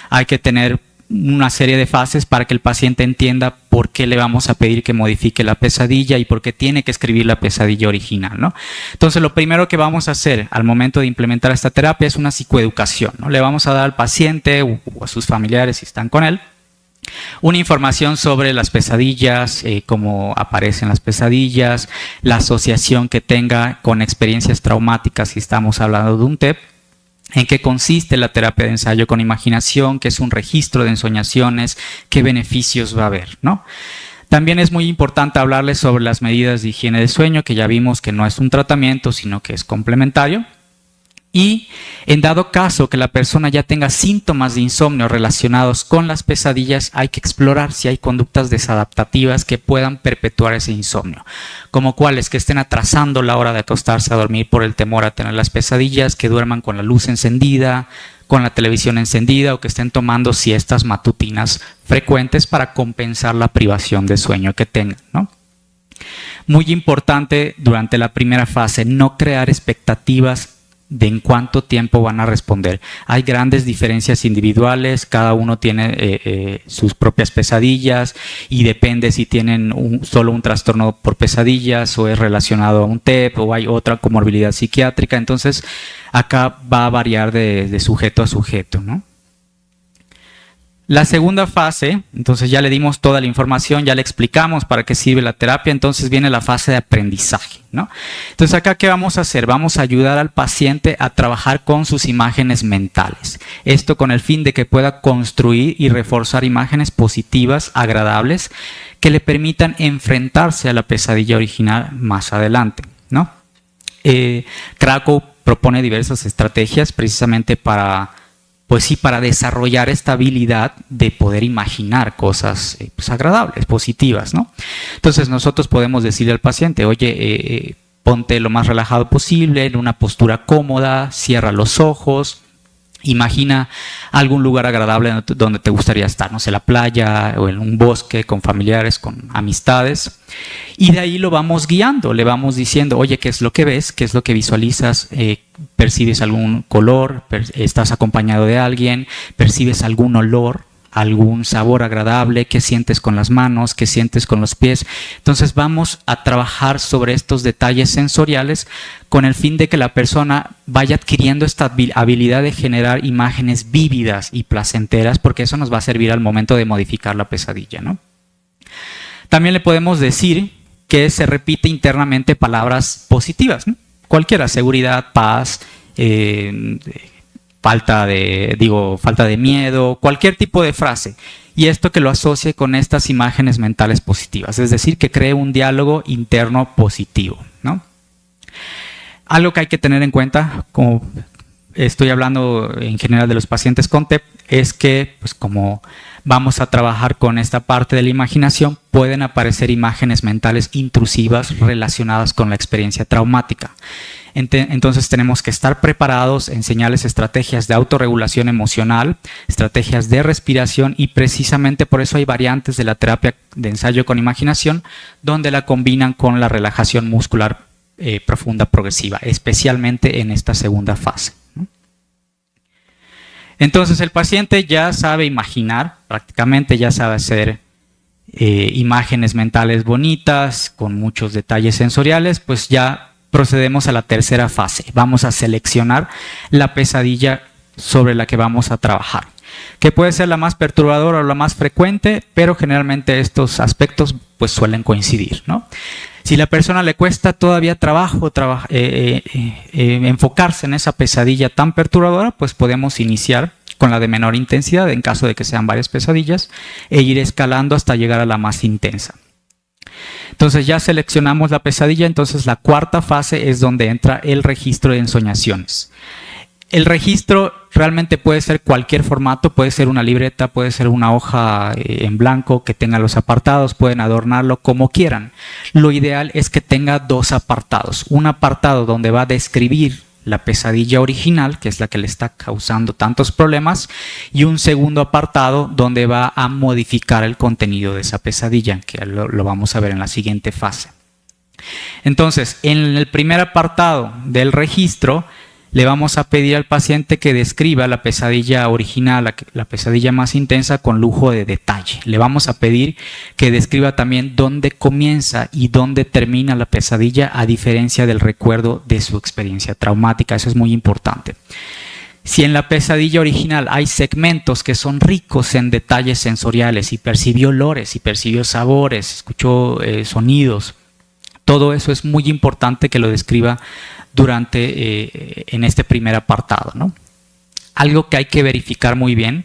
Hay que tener una serie de fases para que el paciente entienda por qué le vamos a pedir que modifique la pesadilla y por qué tiene que escribir la pesadilla original, ¿no? Entonces lo primero que vamos a hacer al momento de implementar esta terapia es una psicoeducación, ¿no? Le vamos a dar al paciente o a sus familiares si están con él una información sobre las pesadillas, cómo aparecen las pesadillas, la asociación que tenga con experiencias traumáticas si estamos hablando de un TEP, en qué consiste la terapia de ensayo con imaginación, qué es un registro de ensoñaciones, qué beneficios va a haber, ¿no? También es muy importante hablarles sobre las medidas de higiene de sueño, que ya vimos que no es un tratamiento, sino que es complementario. Y en dado caso que la persona ya tenga síntomas de insomnio relacionados con las pesadillas, hay que explorar si hay conductas desadaptativas que puedan perpetuar ese insomnio, como cuáles que estén atrasando la hora de acostarse a dormir por el temor a tener las pesadillas, que duerman con la luz encendida, con la televisión encendida o que estén tomando siestas matutinas frecuentes para compensar la privación de sueño que tengan, ¿no? Muy importante durante la primera fase no crear expectativas de en cuánto tiempo van a responder. Hay grandes diferencias individuales, cada uno tiene sus propias pesadillas y depende si tienen solo un trastorno por pesadillas o es relacionado a un TEP o hay otra comorbilidad psiquiátrica. Entonces, acá va a variar de sujeto a sujeto, ¿no? La segunda fase, entonces ya le dimos toda la información, ya le explicamos para qué sirve la terapia, entonces viene la fase de aprendizaje, ¿no? Entonces acá, ¿qué vamos a hacer? Vamos a ayudar al paciente a trabajar con sus imágenes mentales. Esto con el fin de que pueda construir y reforzar imágenes positivas, agradables, que le permitan enfrentarse a la pesadilla original más adelante, ¿no? Krakow propone diversas estrategias precisamente para desarrollar esta habilidad de poder imaginar cosas pues agradables, positivas, ¿no? Entonces nosotros podemos decirle al paciente, oye, ponte lo más relajado posible, en una postura cómoda, cierra los ojos, imagina algún lugar agradable donde te gustaría estar, no sé, la playa o en un bosque con familiares, con amistades, y de ahí lo vamos guiando, le vamos diciendo, oye, ¿qué es lo que ves? ¿Qué es lo que visualizas? ¿Percibes algún color? ¿Estás acompañado de alguien? ¿Percibes algún olor? ¿Algún sabor agradable? ¿Qué sientes con las manos? ¿Qué sientes con los pies? Entonces vamos a trabajar sobre estos detalles sensoriales con el fin de que la persona vaya adquiriendo esta habilidad de generar imágenes vívidas y placenteras, porque eso nos va a servir al momento de modificar la pesadilla, ¿no? También le podemos decir que se repite internamente palabras positivas, ¿no? Cualquiera, seguridad, paz, falta de miedo, cualquier tipo de frase. Y esto que lo asocie con estas imágenes mentales positivas, es decir, que cree un diálogo interno positivo, ¿no? Algo que hay que tener en cuenta, como estoy hablando en general de los pacientes con TEP, es que, pues como vamos a trabajar con esta parte de la imaginación, pueden aparecer imágenes mentales intrusivas relacionadas con la experiencia traumática. Entonces tenemos que estar preparados, enseñarles estrategias de autorregulación emocional, estrategias de respiración, y precisamente por eso hay variantes de la terapia de ensayo con imaginación donde la combinan con la relajación muscular profunda progresiva, especialmente en esta segunda fase. Entonces el paciente ya sabe imaginar, prácticamente ya sabe hacer imágenes mentales bonitas, con muchos detalles sensoriales, pues ya procedemos a la tercera fase. Vamos a seleccionar la pesadilla sobre la que vamos a trabajar, que puede ser la más perturbadora o la más frecuente, pero generalmente estos aspectos pues suelen coincidir, ¿no? Si la persona le cuesta todavía trabajo enfocarse en esa pesadilla tan perturbadora, pues podemos iniciar con la de menor intensidad en caso de que sean varias pesadillas e ir escalando hasta llegar a la más intensa. Entonces ya seleccionamos la pesadilla, entonces la cuarta fase es donde entra el registro de ensoñaciones. El registro realmente puede ser cualquier formato, puede ser una libreta, puede ser una hoja en blanco que tenga los apartados, pueden adornarlo como quieran. Lo ideal es que tenga dos apartados. Un apartado donde va a describir la pesadilla original, que es la que le está causando tantos problemas, y un segundo apartado donde va a modificar el contenido de esa pesadilla, que lo vamos a ver en la siguiente fase. Entonces, en el primer apartado del registro, le vamos a pedir al paciente que describa la pesadilla original, la pesadilla más intensa, con lujo de detalle. Le vamos a pedir que describa también dónde comienza y dónde termina la pesadilla, a diferencia del recuerdo de su experiencia traumática. Eso es muy importante. Si en la pesadilla original hay segmentos que son ricos en detalles sensoriales, y percibió olores, y percibió sabores, escuchó sonidos, todo eso es muy importante que lo describa en este primer apartado, ¿no? Algo que hay que verificar muy bien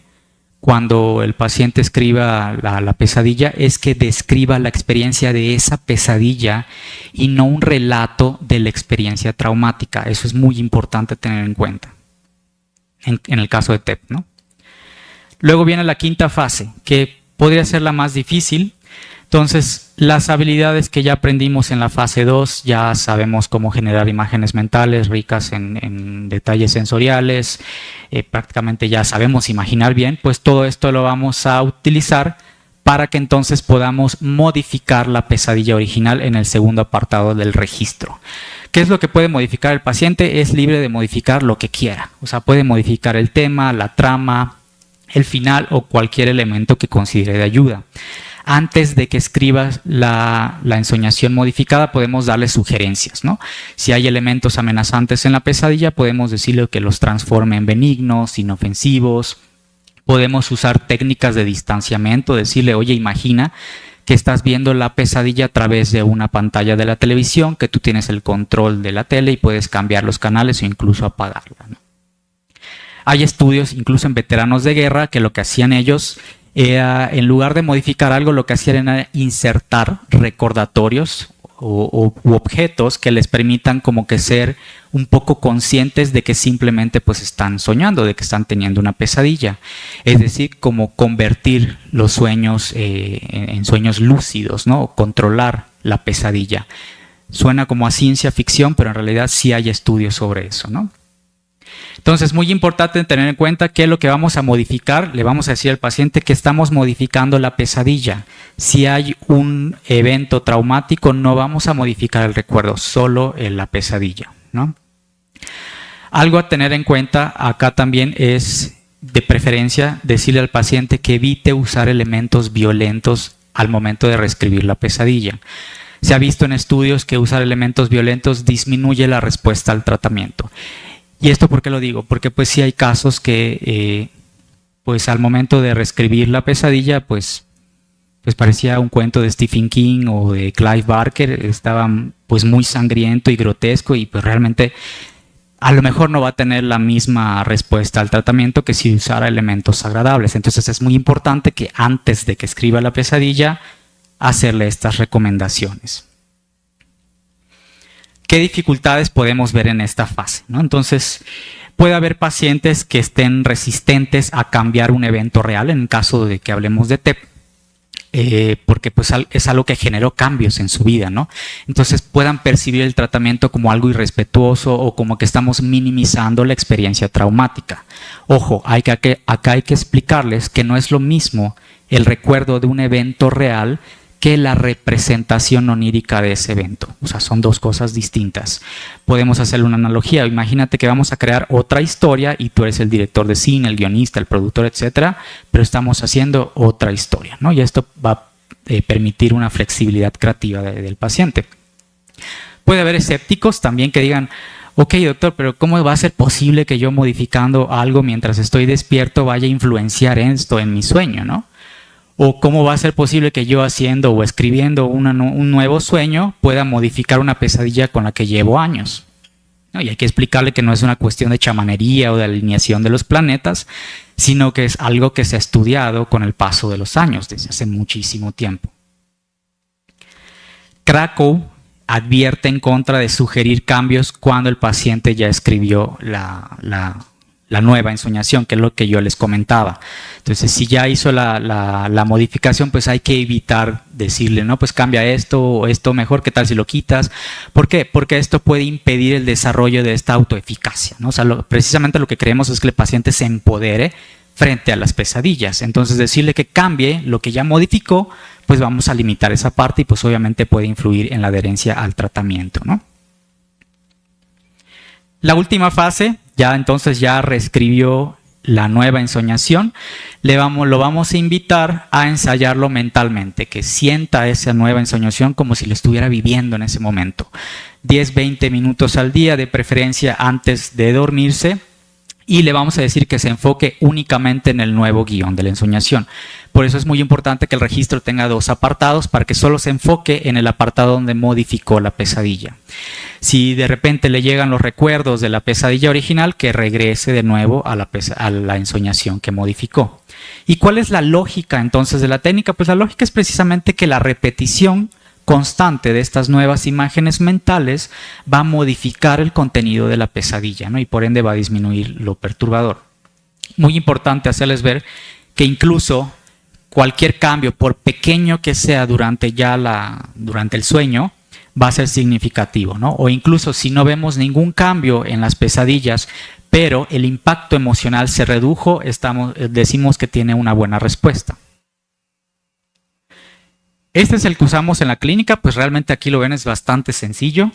cuando el paciente escriba la pesadilla es que describa la experiencia de esa pesadilla y no un relato de la experiencia traumática. Eso es muy importante tener en cuenta en el caso de TEP, ¿no? Luego viene la quinta fase, que podría ser la más difícil. Entonces, las habilidades que ya aprendimos en la fase 2, ya sabemos cómo generar imágenes mentales ricas en detalles sensoriales, prácticamente ya sabemos imaginar bien, pues todo esto lo vamos a utilizar para que entonces podamos modificar la pesadilla original en el segundo apartado del registro. ¿Qué es lo que puede modificar el paciente? Es libre de modificar lo que quiera, o sea, puede modificar el tema, la trama, el final o cualquier elemento que considere de ayuda. Antes de que escribas la ensoñación modificada, podemos darle sugerencias, ¿no? Si hay elementos amenazantes en la pesadilla, podemos decirle que los transforme en benignos, inofensivos. Podemos usar técnicas de distanciamiento, decirle, oye, imagina que estás viendo la pesadilla a través de una pantalla de la televisión, que tú tienes el control de la tele y puedes cambiar los canales o incluso apagarla, ¿no? Hay estudios, incluso en veteranos de guerra, que lo que hacían ellos era, en lugar de modificar algo, lo que hacían era insertar recordatorios u objetos que les permitan como que ser un poco conscientes de que simplemente pues están soñando, de que están teniendo una pesadilla. Es decir, como convertir los sueños en sueños lúcidos, ¿no? O controlar la pesadilla. Suena como a ciencia ficción, pero en realidad sí hay estudios sobre eso, ¿no? Entonces, muy importante tener en cuenta que lo que vamos a modificar, le vamos a decir al paciente que estamos modificando la pesadilla. Si hay un evento traumático, no vamos a modificar el recuerdo, solo la pesadilla, ¿no? Algo a tener en cuenta acá también es, de preferencia, decirle al paciente que evite usar elementos violentos al momento de reescribir la pesadilla. Se ha visto en estudios que usar elementos violentos disminuye la respuesta al tratamiento. ¿Y esto por qué lo digo? Porque pues sí hay casos que pues al momento de reescribir la pesadilla pues parecía un cuento de Stephen King o de Clive Barker, estaba pues muy sangriento y grotesco y pues realmente a lo mejor no va a tener la misma respuesta al tratamiento que si usara elementos agradables. Entonces es muy importante que antes de que escriba la pesadilla hacerle estas recomendaciones. ¿Qué dificultades podemos ver en esta fase, ¿no? Entonces, puede haber pacientes que estén resistentes a cambiar un evento real, en caso de que hablemos de TEP, porque pues es algo que generó cambios en su vida, ¿no? Entonces, puedan percibir el tratamiento como algo irrespetuoso o como que estamos minimizando la experiencia traumática. Ojo, acá hay que explicarles que no es lo mismo el recuerdo de un evento real que la representación onírica de ese evento. O sea, son dos cosas distintas. Podemos hacerle una analogía. Imagínate que vamos a crear otra historia y tú eres el director de cine, el guionista, el productor, etcétera, pero estamos haciendo otra historia, ¿no? Y esto va a permitir una flexibilidad creativa del paciente. Puede haber escépticos también que digan, ok, doctor, pero ¿cómo va a ser posible que yo modificando algo mientras estoy despierto vaya a influenciar esto en mi sueño, ¿no? O cómo va a ser posible que yo haciendo o escribiendo un nuevo sueño pueda modificar una pesadilla con la que llevo años, ¿no? Y hay que explicarle que no es una cuestión de chamanería o de alineación de los planetas, sino que es algo que se ha estudiado con el paso de los años, desde hace muchísimo tiempo. Krakow advierte en contra de sugerir cambios cuando el paciente ya escribió la nueva ensoñación, que es lo que yo les comentaba. Entonces, si ya hizo la modificación, pues hay que evitar decirle, no, pues cambia esto o esto mejor, ¿qué tal si lo quitas? ¿Por qué? Porque esto puede impedir el desarrollo de esta autoeficacia, ¿no? O sea, precisamente lo que queremos es que el paciente se empodere frente a las pesadillas. Entonces, decirle que cambie lo que ya modificó, pues vamos a limitar esa parte y pues obviamente puede influir en la adherencia al tratamiento, ¿no? La última fase, entonces ya reescribió la nueva ensoñación, lo vamos a invitar a ensayarlo mentalmente, que sienta esa nueva ensoñación como si lo estuviera viviendo en ese momento. 10-20 minutos al día, de preferencia antes de dormirse, y le vamos a decir que se enfoque únicamente en el nuevo guión de la ensoñación. Por eso es muy importante que el registro tenga 2 apartados para que solo se enfoque en el apartado donde modificó la pesadilla. Si de repente le llegan los recuerdos de la pesadilla original, que regrese de nuevo a la ensoñación que modificó. ¿Y cuál es la lógica entonces de la técnica? Pues la lógica es precisamente que la repetición constante de estas nuevas imágenes mentales va a modificar el contenido de la pesadilla, ¿no? Y por ende va a disminuir lo perturbador. Muy importante hacerles ver que incluso cualquier cambio, por pequeño que sea durante el sueño, va a ser significativo, ¿no? O incluso si no vemos ningún cambio en las pesadillas, pero el impacto emocional se redujo, decimos que tiene una buena respuesta. Este es el que usamos en la clínica, pues realmente aquí lo ven, es bastante sencillo.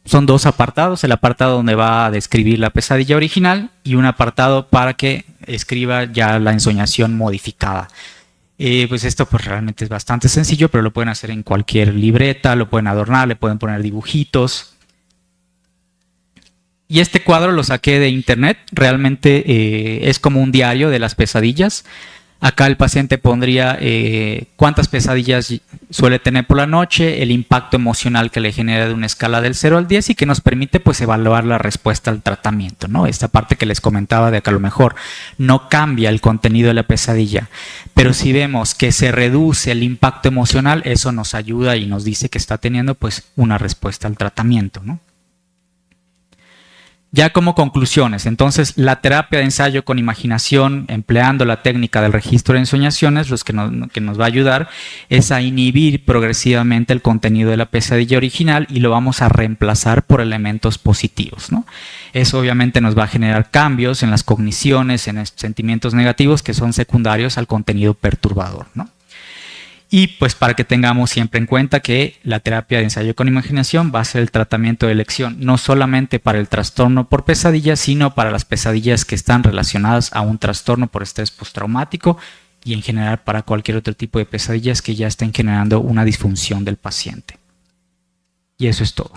Son 2 apartados, el apartado donde va a describir la pesadilla original y un apartado para que escriba ya la ensoñación modificada. Pues esto pues realmente es bastante sencillo, pero lo pueden hacer en cualquier libreta, lo pueden adornar, le pueden poner dibujitos. Y este cuadro lo saqué de internet, realmente es como un diario de las pesadillas. Acá el paciente pondría cuántas pesadillas suele tener por la noche, el impacto emocional que le genera de una escala del 0 al 10 y que nos permite pues evaluar la respuesta al tratamiento, ¿no? Esta parte que les comentaba de que a lo mejor no cambia el contenido de la pesadilla, pero si vemos que se reduce el impacto emocional, eso nos ayuda y nos dice que está teniendo pues una respuesta al tratamiento, ¿no? Ya como conclusiones, entonces la terapia de ensayo con imaginación, empleando la técnica del registro de ensoñaciones, que nos va a ayudar es a inhibir progresivamente el contenido de la pesadilla original y lo vamos a reemplazar por elementos positivos, ¿no? Eso obviamente nos va a generar cambios en las cogniciones, en sentimientos negativos que son secundarios al contenido perturbador, ¿no? Y pues para que tengamos siempre en cuenta que la terapia de ensayo con imaginación va a ser el tratamiento de elección, no solamente para el trastorno por pesadillas, sino para las pesadillas que están relacionadas a un trastorno por estrés postraumático y en general para cualquier otro tipo de pesadillas que ya estén generando una disfunción del paciente. Y eso es todo.